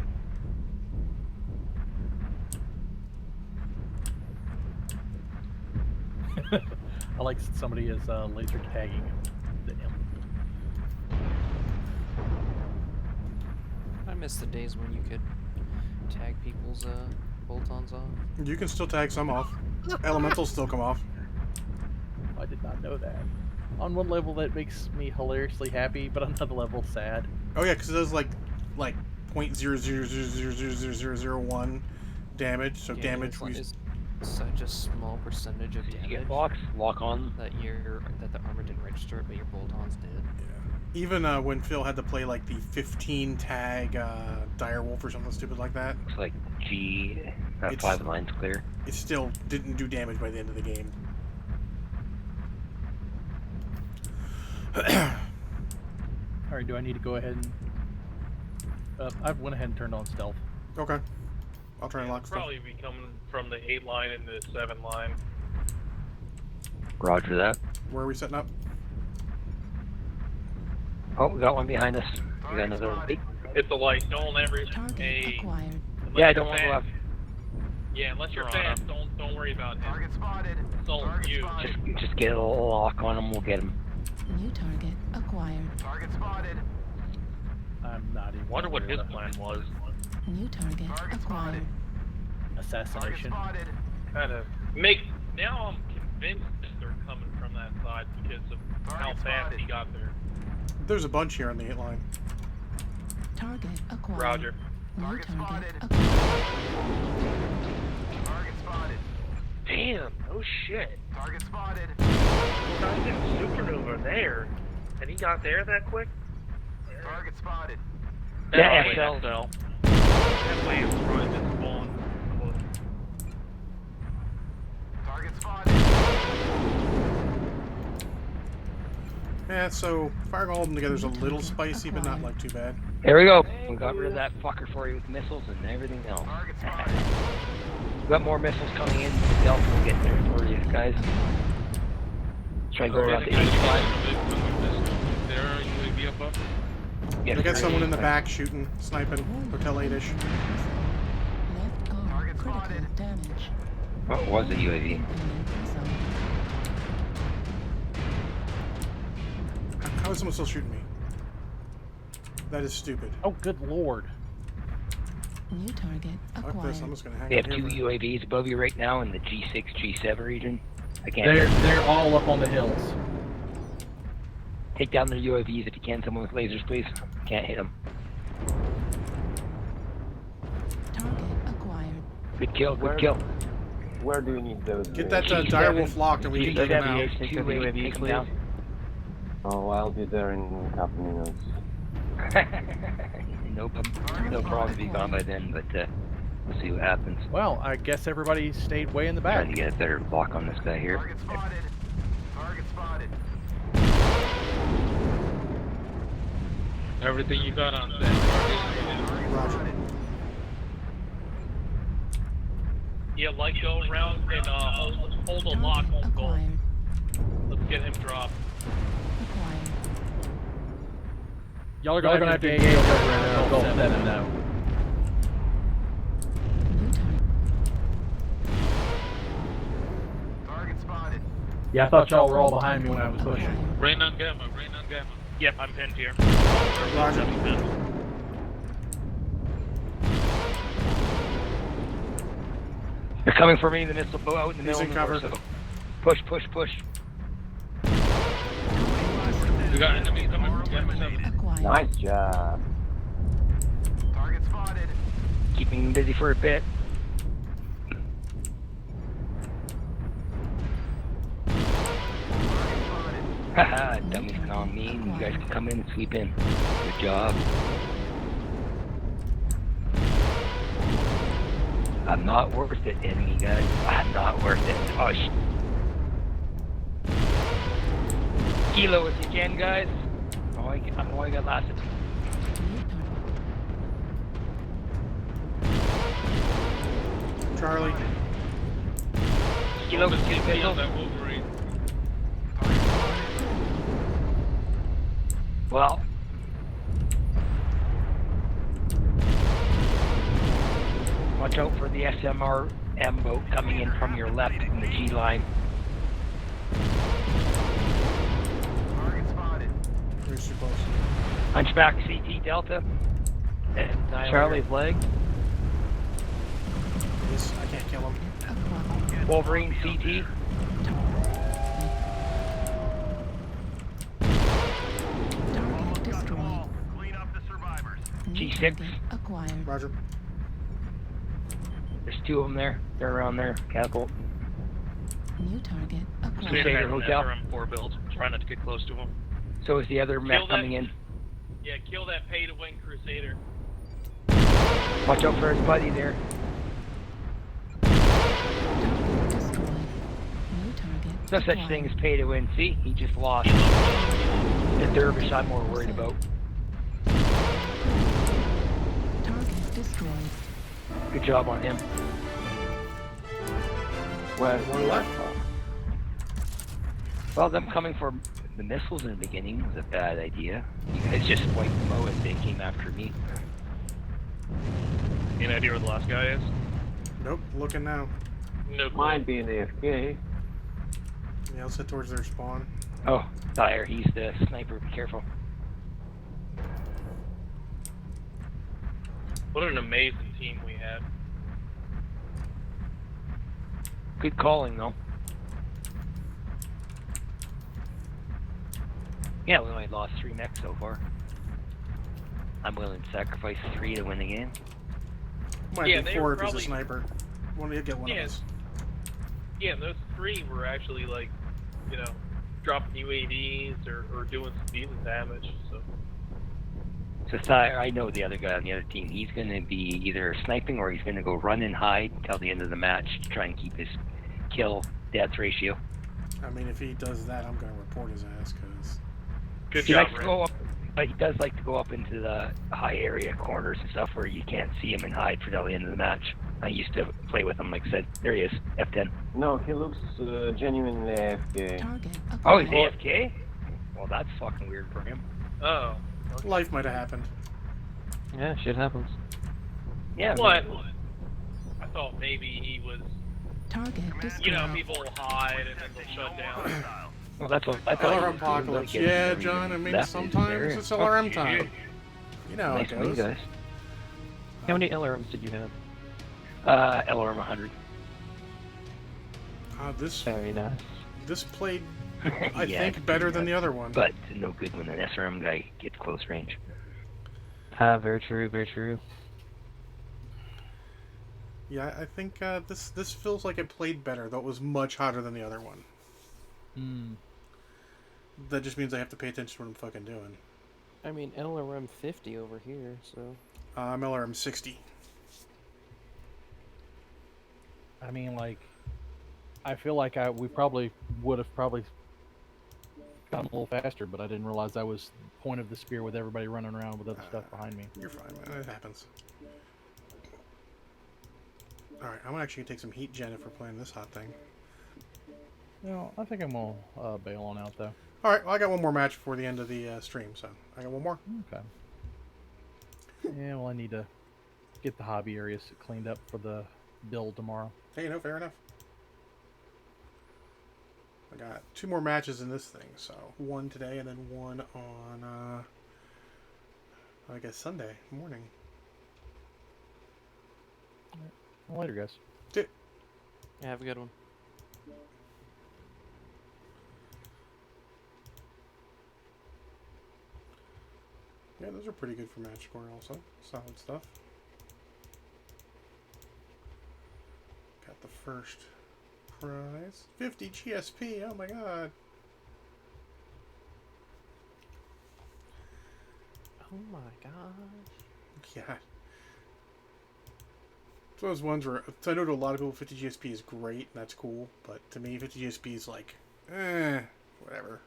S2: I like somebody is laser tagging the imp.
S3: I miss the days when you could tag people's bolt-ons off.
S1: You can still tag some off. Elementals still come off.
S2: I did not know that. On one level, that makes me hilariously happy, but on another level, sad.
S1: Oh yeah, because it does like 0.0000001 damage. So
S3: Yeah,
S1: damage
S3: it's like-
S1: we
S3: it's such a small percentage of
S7: You
S3: damage
S7: get blocks, lock on.
S3: that the armor didn't register, but your bolt-ons did.
S1: even when Phil had to play like the 15 tag Direwolf or something stupid like that.
S7: Looks like G.
S1: It's-
S11: 5 lines clear.
S1: It still didn't do damage by the end of the game.
S2: Alright, do I need to go ahead and... I went ahead and turned on stealth.
S1: Okay. I'll try and lock stuff.
S12: Probably be coming from the 8 line into the 7 line.
S11: Roger that.
S1: Where are we setting up?
S11: Oh, we got one behind us. We got another one.
S12: It's a light. Don't ever.
S5: Target
S12: Hey.
S5: acquired.
S11: Yeah, I don't want to go up.
S12: Yeah, unless you're fast, don't worry about it.
S8: Target spotted.
S12: So you.
S11: Just get a little lock on him, we'll get him.
S5: New target acquired.
S8: Target spotted.
S2: I'm not even...
S12: Wonder what
S2: aware
S12: his
S2: of that.
S12: plan was.
S5: New target
S8: Target
S5: acquired.
S8: Target
S2: Assassination.
S8: spotted.
S12: Kind of make. Now I'm convinced that they're coming from that side because of how
S8: Target
S12: fast
S8: spotted.
S12: he got there.
S1: There's a bunch here on the 8 line.
S5: Target acquired.
S12: Roger.
S5: New
S8: Target
S5: target
S8: spotted.
S5: acquired.
S8: Target spotted.
S12: Damn. Oh shit.
S8: Target spotted.
S12: I did a supernova there, and he got there that quick.
S8: Target spotted.
S11: Yeah,
S12: Definitely
S11: SL.
S12: SL. Definitely in front of this spawn.
S8: Target spotted.
S1: Yeah, so firing all of them together is a little spicy, but not like too bad.
S11: There we go. We got rid of that fucker for you with missiles and everything else.
S8: Target spotted.
S11: We got more missiles coming in. Delta will get there for you guys. Try and go around the H line.
S12: There, UAV up up.
S11: Get
S1: They got
S11: through
S1: someone in the
S11: H
S1: back shooting, sniping, Hotel 8-ish.
S5: Left arm
S8: Target
S5: critical
S8: spotted.
S5: damage.
S11: line. What was a UAV?
S5: Incoming missile.
S1: How is someone still shooting me? That is stupid.
S2: Oh, good lord.
S5: New target
S1: Fuck
S5: acquired.
S1: this, I'm just gonna hang
S11: They have
S1: out
S11: 2
S1: here.
S11: UAVs above you right now in the G6, G7 region. I can't
S2: They're all up on the hills.
S11: take down their UAVs if you can. Someone with lasers, please. Can't hit them.
S5: Target acquired.
S11: Good kill, good kill.
S7: Where do you need those?
S1: Get that
S11: G7.
S1: direwolf locked and we can take him out.
S11: G7, two UAVs, take them down.
S7: Oh, I'll be there in a couple minutes.
S11: No problem. They'll probably be gone by then, but we'll see what happens.
S2: Well, I guess everybody stayed way in the
S11: Trying
S2: back.
S11: to get a better lock on this guy here.
S8: Target spotted. Target spotted.
S12: Everything you got on that.
S1: Roger.
S12: Yeah, like go around and hold a lock
S5: Target
S12: on goal.
S5: acquired.
S12: Let's get him dropped.
S5: Acquired.
S2: Y'all are gonna have to engage over around Gulf 7 now.
S5: New target.
S8: Target spotted.
S2: Yeah, I thought y'all were all behind me when I was pushing.
S5: Acquired.
S12: Rain on gamma, rain on gamma. Yep, I'm pinned here.
S1: Roger.
S11: They're coming for me. The missile bow out in the
S1: He's
S11: middle
S1: in
S11: of
S1: cover.
S11: the door, so push, push, push.
S12: We got enemies coming from gamma 7.
S5: Acquired.
S7: Nice job.
S8: Target spotted.
S11: Keeping them busy for a bit.
S8: Target spotted.
S11: Haha, dummies calling me, and you guys can come in and sweep in. Good job. I'm not worth it, enemy guys. I'm not worth it. Oh, Kilo with you again, guys. I got lots of.
S5: New target.
S1: Charlie.
S11: Kilo with you, missile.
S12: That Wolverine.
S11: Well. Watch out for the SMRM boat coming in from your left in the G line.
S8: Target spotted.
S1: You're too close.
S11: Hunchback CT Delta. Charlie's leg.
S1: This, I can't kill him.
S5: Acquired.
S11: Wolverine CT.
S5: Target destroyed.
S8: Clean up the survivors.
S5: New
S11: G6.
S5: target acquired.
S1: Roger.
S11: There's 2 of them there. They're around there. Catapult.
S5: New target acquired.
S11: Crusader Hotel.
S12: SRM4 build. Try not to get close to him.
S11: So is the other mech
S12: Kill that-
S11: coming in.
S12: Yeah, kill that pay-to-win Crusader.
S11: Watch out for his buddy there.
S5: Destroyed. New target.
S11: No such thing as pay to win. See, he just lost. The dervish I'm more worried about.
S5: Target destroyed.
S11: Good job on him.
S1: One left.
S11: Well, them coming for the missiles in the beginning was a bad idea. You guys just wiped them out and they came after me.
S10: Any idea where the last guy is?
S1: Nope, looking now.
S12: No clue.
S4: Mine being AFK.
S1: Yeah, let's head towards their spawn.
S11: Oh, Dyer, he's the sniper. Be careful.
S12: What an amazing team we have.
S11: Good calling, though. Yeah, we only lost 3 mechs so far. I'm willing to sacrifice 3 to win the game.
S1: Might
S12: Yeah,
S1: be
S12: they
S1: 4
S12: were
S1: if he's a
S12: probably-
S1: sniper. Want to get one of us.
S12: Yeah, and those 3 were actually like, you know, dropping UAVs or doing some decent damage. So
S11: So Dyer, I know the other guy on the other team. He's going to be either sniping or he's going to go run and hide until the end of the match to try and keep his kill-death ratio.
S1: I mean, if he does that, I'm going to report his ass, because...
S12: good
S11: He
S12: job,
S11: likes to
S12: Ren.
S11: go up, but he does like to go up into the high area corners and stuff where you can't see him and hide for till the end of the match. I used to play with him, like I said. There he is, F10.
S4: No, he looks genuinely AFK.
S5: Target
S11: Oh, he's
S5: acquired.
S11: AFK? Well, that's fucking weird for him.
S12: Oh.
S1: Life might have happened.
S3: Yeah, shit happens.
S11: Yeah.
S12: What? I thought maybe he was,
S5: Target destroyed.
S12: you know, people will hide and then they'll shut down.
S11: Well, that's what I thought.
S1: LRM Apocalypse. Yeah, John, I mean, sometimes it's LRM time. You know how
S11: Nice
S1: it
S11: meeting you
S1: goes.
S11: guys.
S3: How many LRMs did you have?
S11: LRM 100.
S3: Very nice.
S1: This played, I
S11: Yeah,
S1: think,
S11: it's
S1: better
S11: pretty
S1: than the
S11: nuts.
S1: other one.
S11: But no good when an SRM guy gets close range.
S3: Very true, very true.
S1: Yeah, I think this feels like it played better, though it was much hotter than the other one.
S2: Hmm.
S1: That just means I have to pay attention to what I'm fucking doing.
S3: I mean, LRM 50 over here, so...
S1: I'm LRM 60.
S2: I mean, like, I feel like we probably would have gone a little faster, but I didn't realize I was point of the spear with everybody running around with other stuff behind me.
S1: You're fine, man. It happens. Alright, I'm gonna actually take some heat gen if we're playing this hot thing.
S2: No, I think I'm gonna bail on out though.
S1: Alright, well, I got one more match before the end of the stream, so I got one more.
S2: Okay. Yeah, well, I need to get the hobby areas cleaned up for the build tomorrow.
S1: Hey, fair enough. I got 2 more matches in this thing, so one today and then one on, I guess Sunday morning.
S2: Well, later, guys.
S3: Yeah, have a good one.
S1: Yeah, those are pretty good for match score also. Solid stuff. Got the first prize. 50 GSP, oh my god.
S3: Oh my gosh.
S1: Yeah. It's one of those ones where, I know to a lot of people 50 GSP is great, and that's cool, but to me 50 GSP is like, whatever.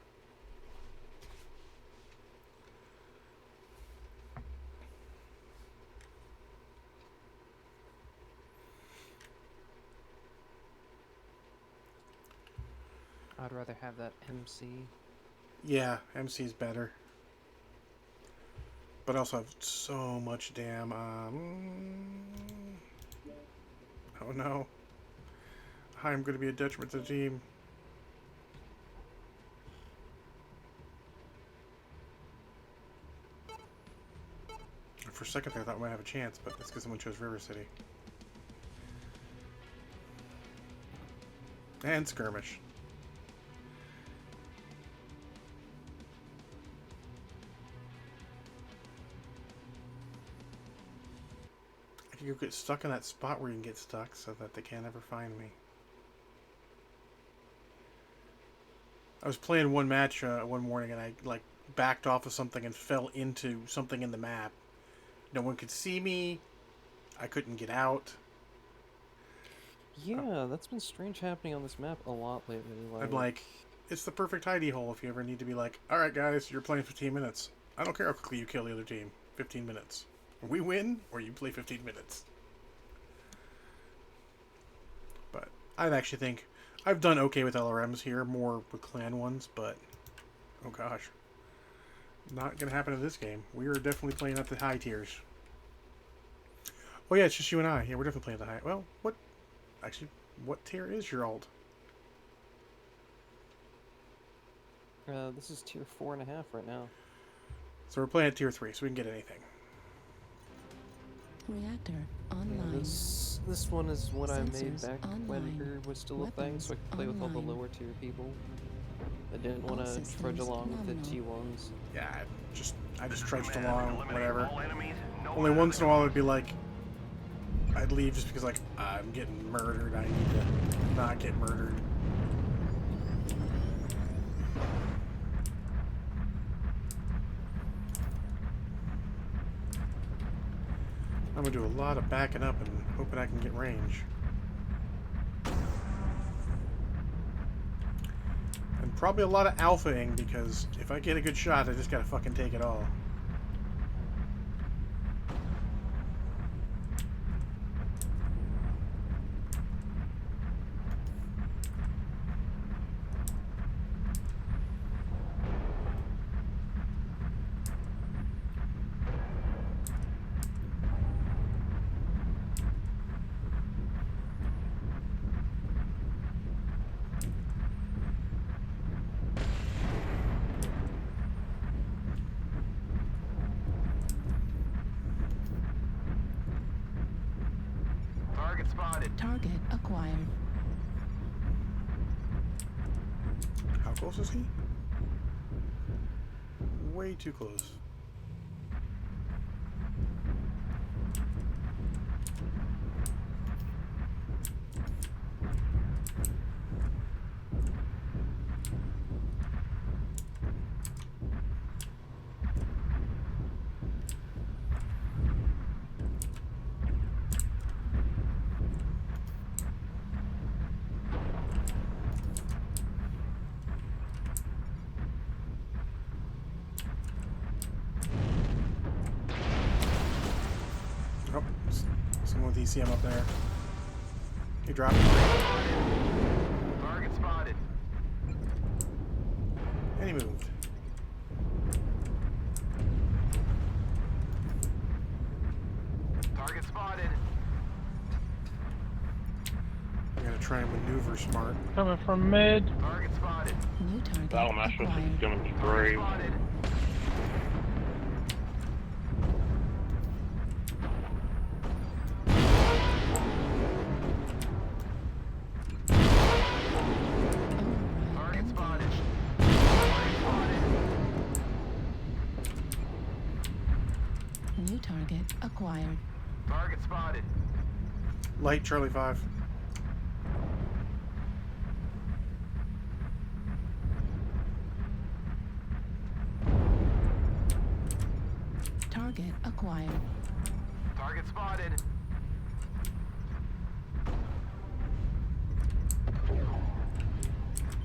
S3: I'd rather have that MC.
S1: Yeah, MC is better. But I also have so much damn, oh no. I'm going to be a detriment to the team. For a second there, I thought I might have a chance, but that's because someone chose River City. And Skirmish. You get stuck in that spot where you can get stuck so that they can't ever find me. I was playing one match one morning and I like backed off of something and fell into something in the map. No one could see me. I couldn't get out.
S3: Yeah, that's been strange happening on this map a lot lately.
S1: I'm like, it's the perfect hidey hole if you ever need to be like, alright guys, you're playing 15 minutes. I don't care how quickly you kill the other team. 15 minutes. We win, or you play 15 minutes. But I actually think I've done okay with LRMs here, more with clan ones, but oh gosh. Not gonna happen in this game. We are definitely playing at the high tiers. Oh yeah, it's just you and I. Yeah, we're definitely playing at the high. Well, what tier is your alt?
S3: This is tier 4.5 right now.
S1: So we're playing at tier 3, so we can get anything.
S5: Reactor
S3: Yeah,
S5: online.
S3: this one is what I made
S5: Sensors
S3: back when
S5: online.
S3: Her was still a thing, so I could play with all the
S5: Online.
S3: lower tier people. I didn't
S5: All
S3: want to trudge
S5: systems
S3: along with the
S5: nominal.
S3: T1s.
S1: Yeah, I just trudged along,
S8: Eliminate
S1: whatever.
S8: all enemies, no
S1: Only
S8: one
S1: once in a while I'd be like, I'd leave just because like I'm getting murdered. I need to not get murdered. I'm gonna do a lot of backing up and hoping I can get range. And probably a lot of alphaing because if I get a good shot, I just gotta fucking take it all.
S8: Target spotted.
S5: Target acquired.
S1: How close is he? Way too close. Oh, someone with ECM up there. He dropped.
S8: Target spotted.
S1: And he moved.
S8: Target spotted.
S1: I gotta try and maneuver smart.
S6: Coming from mid.
S8: Target spotted.
S5: New target
S7: Battlemaster is
S5: acquired.
S7: gonna be
S8: Target
S7: brave.
S8: spotted.
S5: Override
S8: Target spotted.
S5: engaged.
S8: Target spotted.
S5: New target acquired.
S8: Target spotted.
S1: Light Charlie 5.
S5: Target acquired.
S8: Target spotted.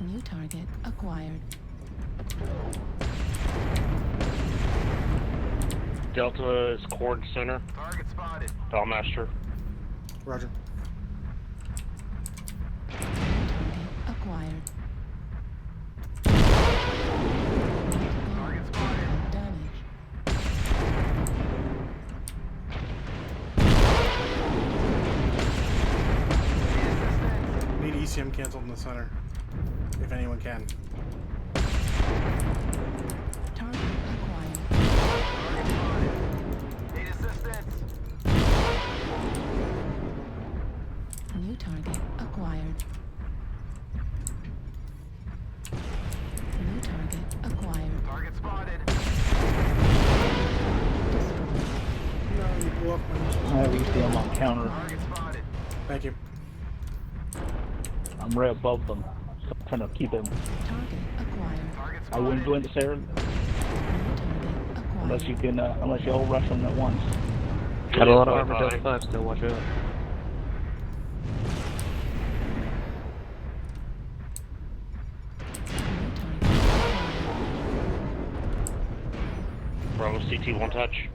S5: New target acquired.
S7: Delta is cord center.
S8: Target spotted.
S7: Battlemaster.
S1: Roger.
S5: New target acquired.
S8: Target spotted.
S5: Damage.
S1: Need ECM canceled in the center. If anyone can.
S5: Target acquired.
S8: Target spotted. Need assistance.
S5: New target acquired. New target acquired.
S8: Target spotted.
S1: No, you blew up my...
S6: I have ECM on counter.
S8: Target spotted.
S1: Thank you.
S6: I'm right above them. So I'm trying to keep him.
S5: Target acquired.
S8: Target
S6: I wouldn't
S8: spotted.
S6: do it this area
S5: New target acquired.
S6: unless you can, unless you all rush them at once.
S7: Got a lot of
S3: Armor Delta 5 still, watch out.
S10: Bravo CT one touch.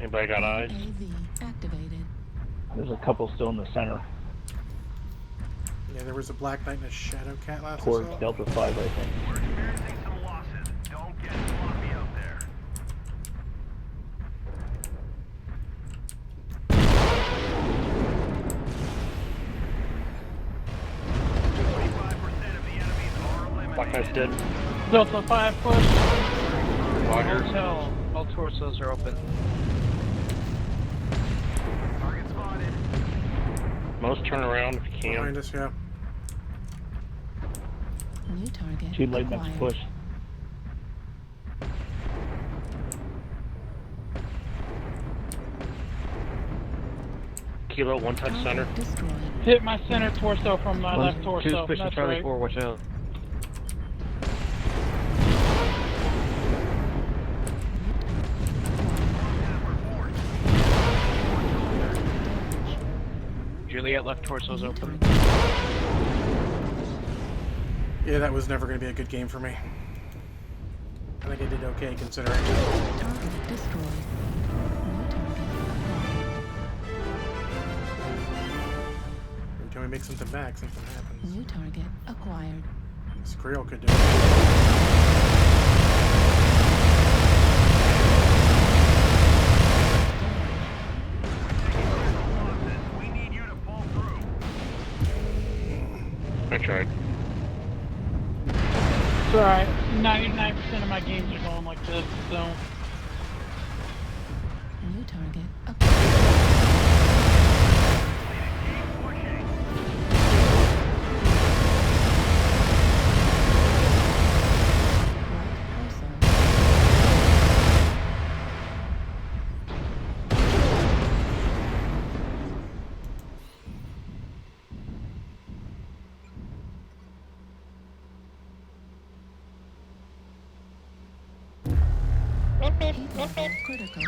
S10: Anybody got eyes?
S5: AV activated.
S6: There's a couple still in the center.
S1: Yeah, there was a Black Knight and a Shadow Cat last I
S6: Towards
S1: saw.
S6: Delta 5, I think.
S8: We're experiencing some losses. Don't get sloppy out there.
S10: Black Knight's dead.
S6: Delta 5 push.
S10: Roger.
S12: Hotel. All torsos are open.
S8: Target spotted.
S10: Most turn around if you can.
S1: Behind us, yeah.
S5: New target
S6: Too late
S5: acquired.
S6: next push.
S10: Kilo one touch center.
S5: Target destroyed.
S6: Hit my center torso from my left torso. That's right.
S12: watch out. Juliet left torso's
S5: New
S12: open.
S5: target.
S1: Yeah, that was never going to be a good game for me. I think I did okay considering.
S5: Target destroyed. New target acquired.
S1: Every time we make something back, something happens.
S5: New target acquired.
S1: This Creole could do it.
S8: We need you to pull through.
S10: I tried.
S6: It's alright. 99% of my games are going like this, so.
S5: New target acquired. Right torso. Heat level critical.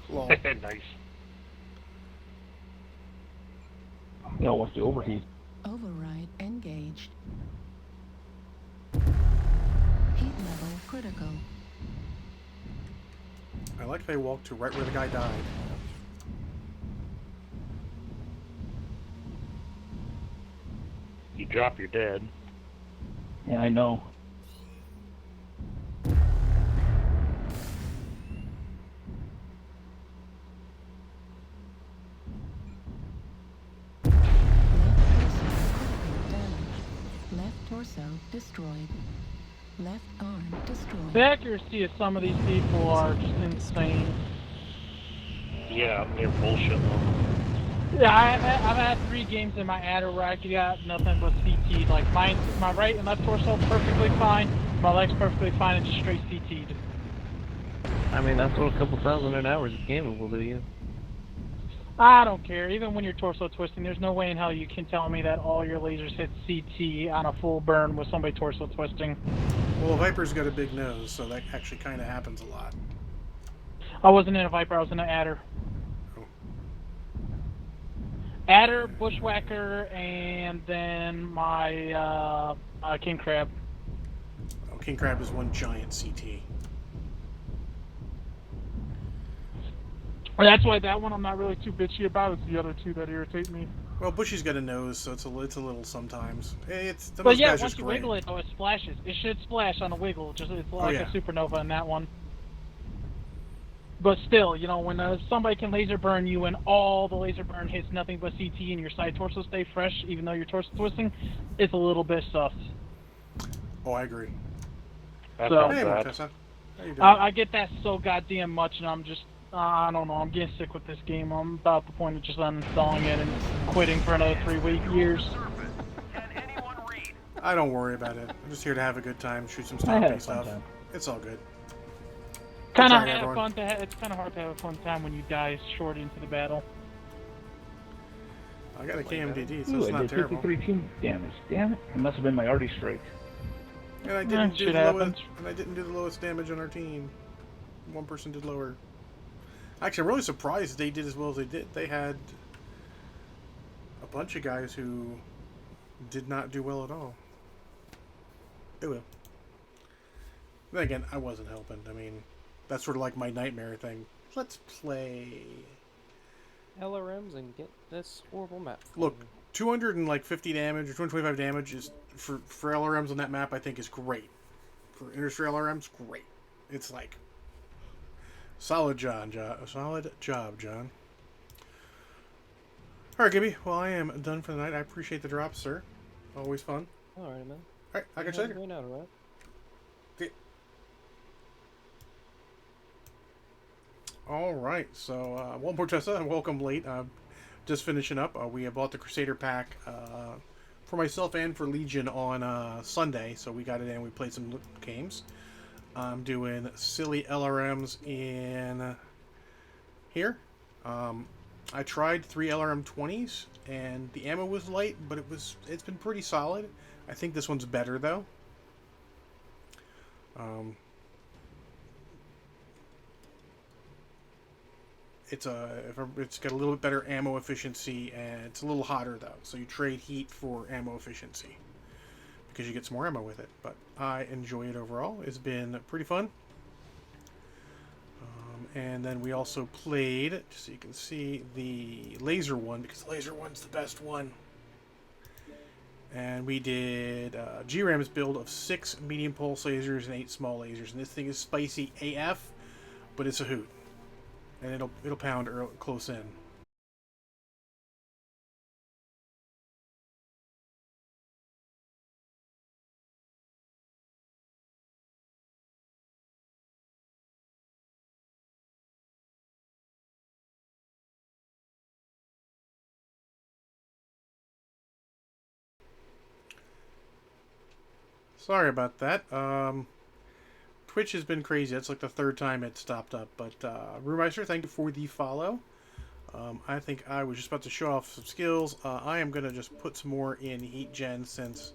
S1: Lol.
S10: Nice.
S6: No, what's the overheat?
S5: Override engaged. Heat level critical.
S1: I like they walked to right where the guy died.
S10: You drop, you're dead.
S6: Yeah, I know.
S5: Left torso destroyed. Left arm destroyed.
S6: The accuracy of some of these people are just insane.
S10: Yeah, they're bullshit though.
S6: Yeah, I've had 3 games in my adder where I got nothing but CT. Like my right and left torso perfectly fine, my legs perfectly fine, and just straight CT'd.
S12: I mean, that's what a couple thousand an hour of gaming will do you.
S6: I don't care. Even when you're torso twisting, there's no way in hell you can tell me that all your lasers hit CT on a full burn with somebody torso twisting.
S1: Well, a Viper's got a big nose, so that actually kind of happens a lot.
S6: I wasn't in a Viper, I was in an adder.
S1: Oh.
S6: Adder, Bushwhacker, and then my King Crab.
S1: Oh, King Crab is one giant CT.
S6: That's why that one I'm not really too bitchy about. It's the other 2 that irritate me.
S1: Well, Bushy's got a nose, so it's a little sometimes. It's the
S6: But
S1: most
S6: yeah,
S1: guys
S6: once
S1: just
S6: you
S1: great.
S6: wiggle it, though, it splashes. It should splash on a wiggle. Just it's like
S1: yeah.
S6: a supernova in that one. But still, you know, when somebody can laser burn you and all the laser burn hits nothing but CT and your side torso stay fresh, even though you're torso twisting, it's a little bit sus.
S1: Oh, I agree.
S10: That
S6: So-
S10: sounds
S1: Hey,
S10: bad.
S1: Mortessa. How you doing?
S6: I get that so goddamn much, and I'm just, I don't know, I'm getting sick with this game. I'm about the point of just uninstalling it and quitting for another 3 years.
S8: Can anyone read?
S1: I don't worry about it. I'm just here to have a good time, shoot some
S6: I had a
S1: stompy
S6: fun
S1: stuff.
S6: time.
S1: It's all good.
S6: Kind of
S1: Sorry, everyone.
S6: it's kind of hard to have a fun time when you die short into the battle.
S1: I got a KMDD, so
S6: Ooh,
S1: it's
S6: I
S1: not
S6: did
S1: terrible.
S6: 53 team damage. Damn it! It must have been my arty strike.
S1: And I didn't do
S6: shit
S1: the lowest.
S6: happens.
S1: And I didn't do the lowest damage on our team. One person did lower. Actually, I'm really surprised they did as well as they did. They had a bunch of guys who did not do well at all. Oh well. Then again, I wasn't helping. I mean, that's sort of like my nightmare thing. Let's play.
S3: LRMs and get this horrible map.
S1: Look, 250 damage or 225 damage is for LRMs on that map. I think is great. For industry LRMs, great. It's like solid job, John. All right, Gibby. Well, I am done for the night. I appreciate the drop, sir. Always fun.
S3: All right, man.
S1: All right, I'll catch you later.
S3: Right now, right?
S1: Okay. All right. So, one more Tessa, and welcome late. Just finishing up. We bought the Crusader pack for myself and for Legion on Sunday, so we got it in. We played some games. I'm doing silly LRMs in here. I tried 3 LRM 20s, and the ammo was light, but it's been pretty solid. I think this one's better though. It's got a little bit better ammo efficiency, and it's a little hotter though. So you trade heat for ammo efficiency because you get some more ammo with it. But I enjoy it overall. It's been pretty fun. And then we also played, just so you can see, the laser one, because the laser one's the best one. And we did GRAM's build of 6 medium pulse lasers and 8 small lasers. And this thing is spicy AF, but it's a hoot. And it'll pound close in. Sorry about that. Twitch has been crazy. That's like the 3rd time it stopped up. But Brewmeister, thank you for the follow. I think I was just about to show off some skills. I am going to just put some more in heat gen since,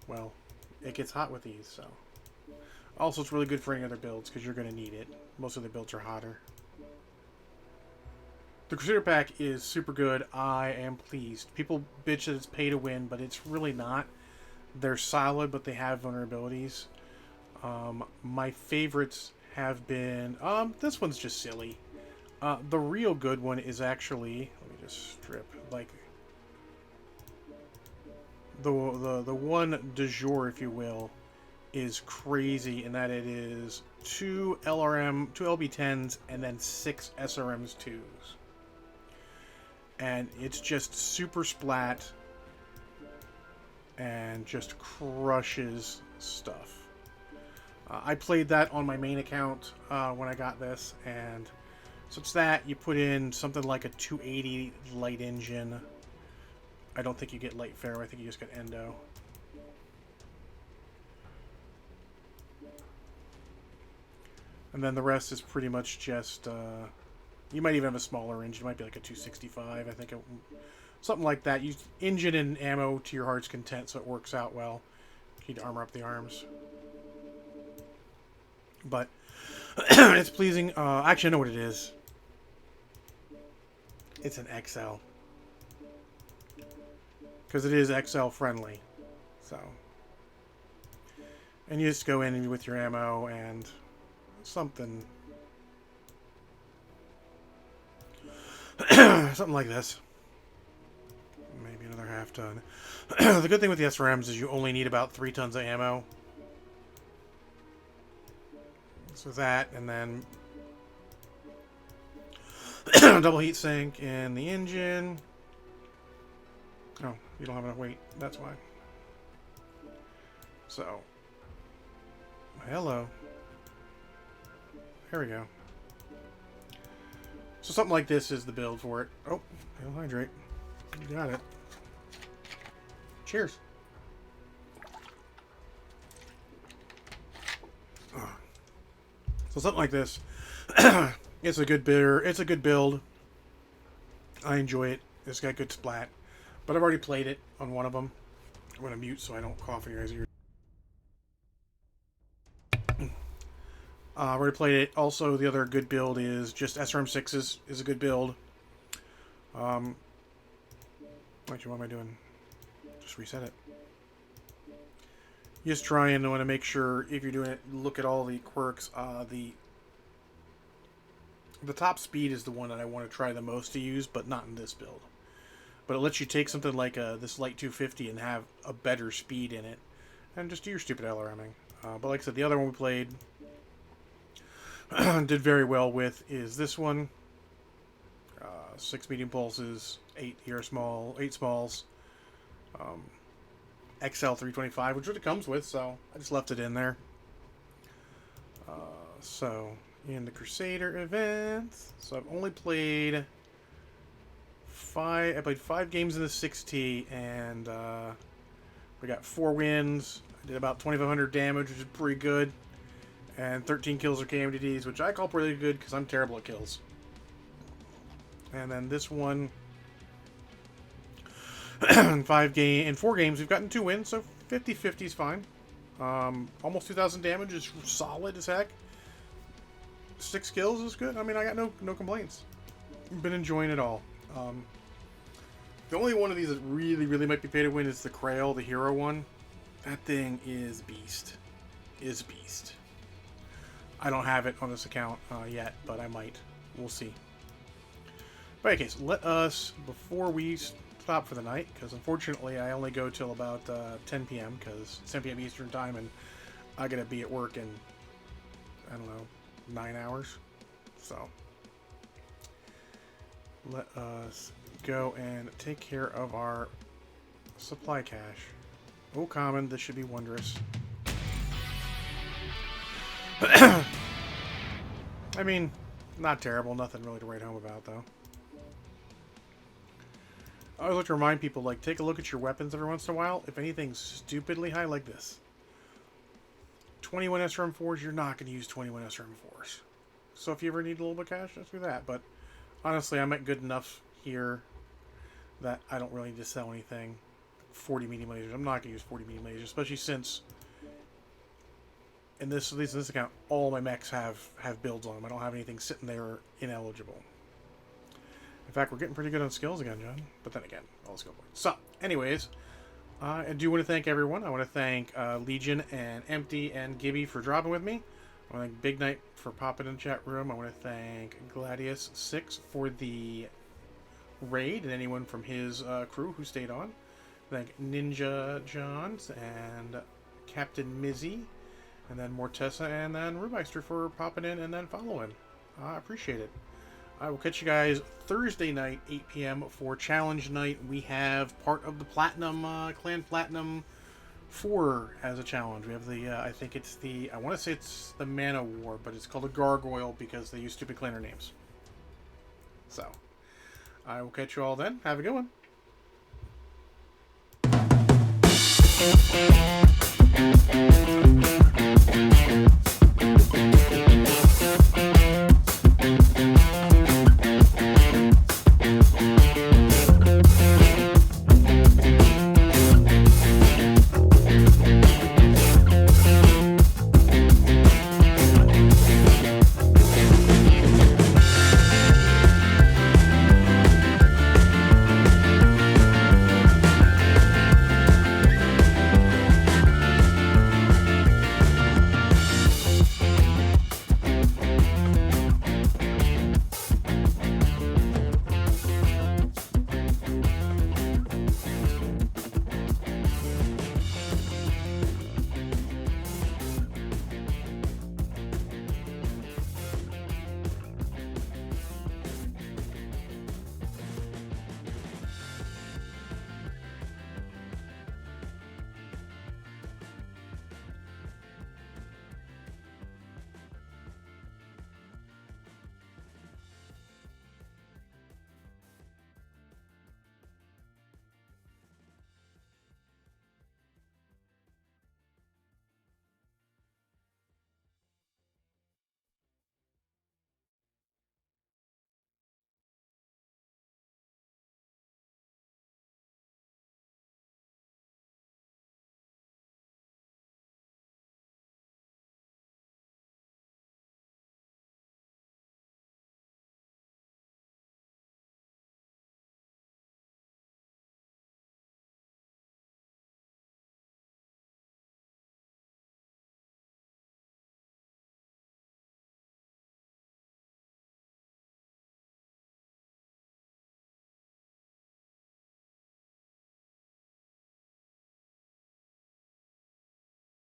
S1: well, it gets hot with these. So, also, it's really good for any other builds because you're going to need it. Most of the builds are hotter. The Crusader pack is super good. I am pleased. People bitch that it's pay to win, but it's really not. They're solid, but they have vulnerabilities. My favorites have been... this one's just silly. The real good one is actually... Let me just strip. Like... The one du jour, if you will, is crazy in that it is 2 LB10s, and then 6 SRMs 2s. And it's just super splat and just crushes stuff. I played that on my main account when I got this, and so it's that. You put in something like a 280 light engine. I don't think you get light ferro, I think you just get endo. And then the rest is pretty much just... you might even have a smaller engine. It might be like a 265, I think. Something like that. Use engine and ammo to your heart's content so it works out well. You need to armor up the arms. But it's pleasing. Actually, I know what it is. It's an XL. Because it is XL friendly. So. And you just go in with your ammo and something... something like this. Maybe another half ton. The good thing with the SRMs is you only need about 3 tons of ammo. So that, and then double heat sink in the engine. Oh, you don't have enough weight. That's why. So, hello. There we go. So something like this is the build for it. Oh, it'll hydrate. You got it. Cheers. So something like this. It's a good beer. It's a good build. I enjoy it. It's got good splat. But I've already played it on one of them. I'm going to mute so I don't cough in your ears. Already played it. Also, the other good build is just SRM6s is a good build. Actually, what am I doing? Just reset it. Just trying to want to make sure if you're doing it, look at all the quirks. The top speed is the one that I want to try the most to use, but not in this build. But it lets you take something like this light 250 and have a better speed in it, and just do your stupid LRMing. But like I said, the other one we played did very well with is this one. 6 medium pulses, 8 small, 8 smalls. XL 325, which is what it comes with, so I just left it in there. So, in the Crusader events, so I've only played 5. I played 5 games in the 6T, and we got 4 wins. I did about 2,500 damage, which is pretty good, and 13 kills or KMDDs, which I call pretty good because I'm terrible at kills. And then this one, in 4 games, we've gotten 2 wins, so 50-50 is fine. Almost 2,000 damage is solid as heck. 6 kills is good. I mean, I got no complaints. Been enjoying it all. The only one of these that really might be pay to win is the Krail, the hero one. That thing is beast. Beast. I don't have it on this account yet, but I might. We'll see. But in any case, let us, before we stop for the night, because unfortunately I only go till about 10 p.m. because it's 10 p.m. Eastern time, and I gotta be at work in, I don't know, 9 hours. So let us go and take care of our supply cache. Oh, common, this should be wondrous. I mean, not terrible, nothing really to write home about though. I always like to remind people, like, take a look at your weapons every once in a while. If anything's stupidly high, like this. 21 SRM4s, you're not going to use 21 SRM4s. So if you ever need a little bit of cash, just do that. But honestly, I'm at good enough here that I don't really need to sell anything. 40 medium lasers. I'm not going to use 40 medium lasers, especially since, at least in this account, all my mechs have builds on them. I don't have anything sitting there ineligible. In fact, we're getting pretty good on skills again, John. But then again, all skill points. So, anyways, I do want to thank everyone. I want to thank Legion and Empty and Gibby for dropping with me. I want to thank Big Knight for popping in the chat room. I want to thank Gladius6 for the raid and anyone from his crew who stayed on. Thank Ninja Johns and Captain Mizzy, and then Mortessa, and then Rubeister for popping in and then following. I appreciate it. I will catch you guys Thursday night, 8 p.m. for Challenge Night. We have part of the Platinum, Clan Platinum 4 as a challenge. We have the, I think it's the, I want to say it's the Mana War, but it's called a Gargoyle because they use stupid clanner names. So, I will catch you all then. Have a good one.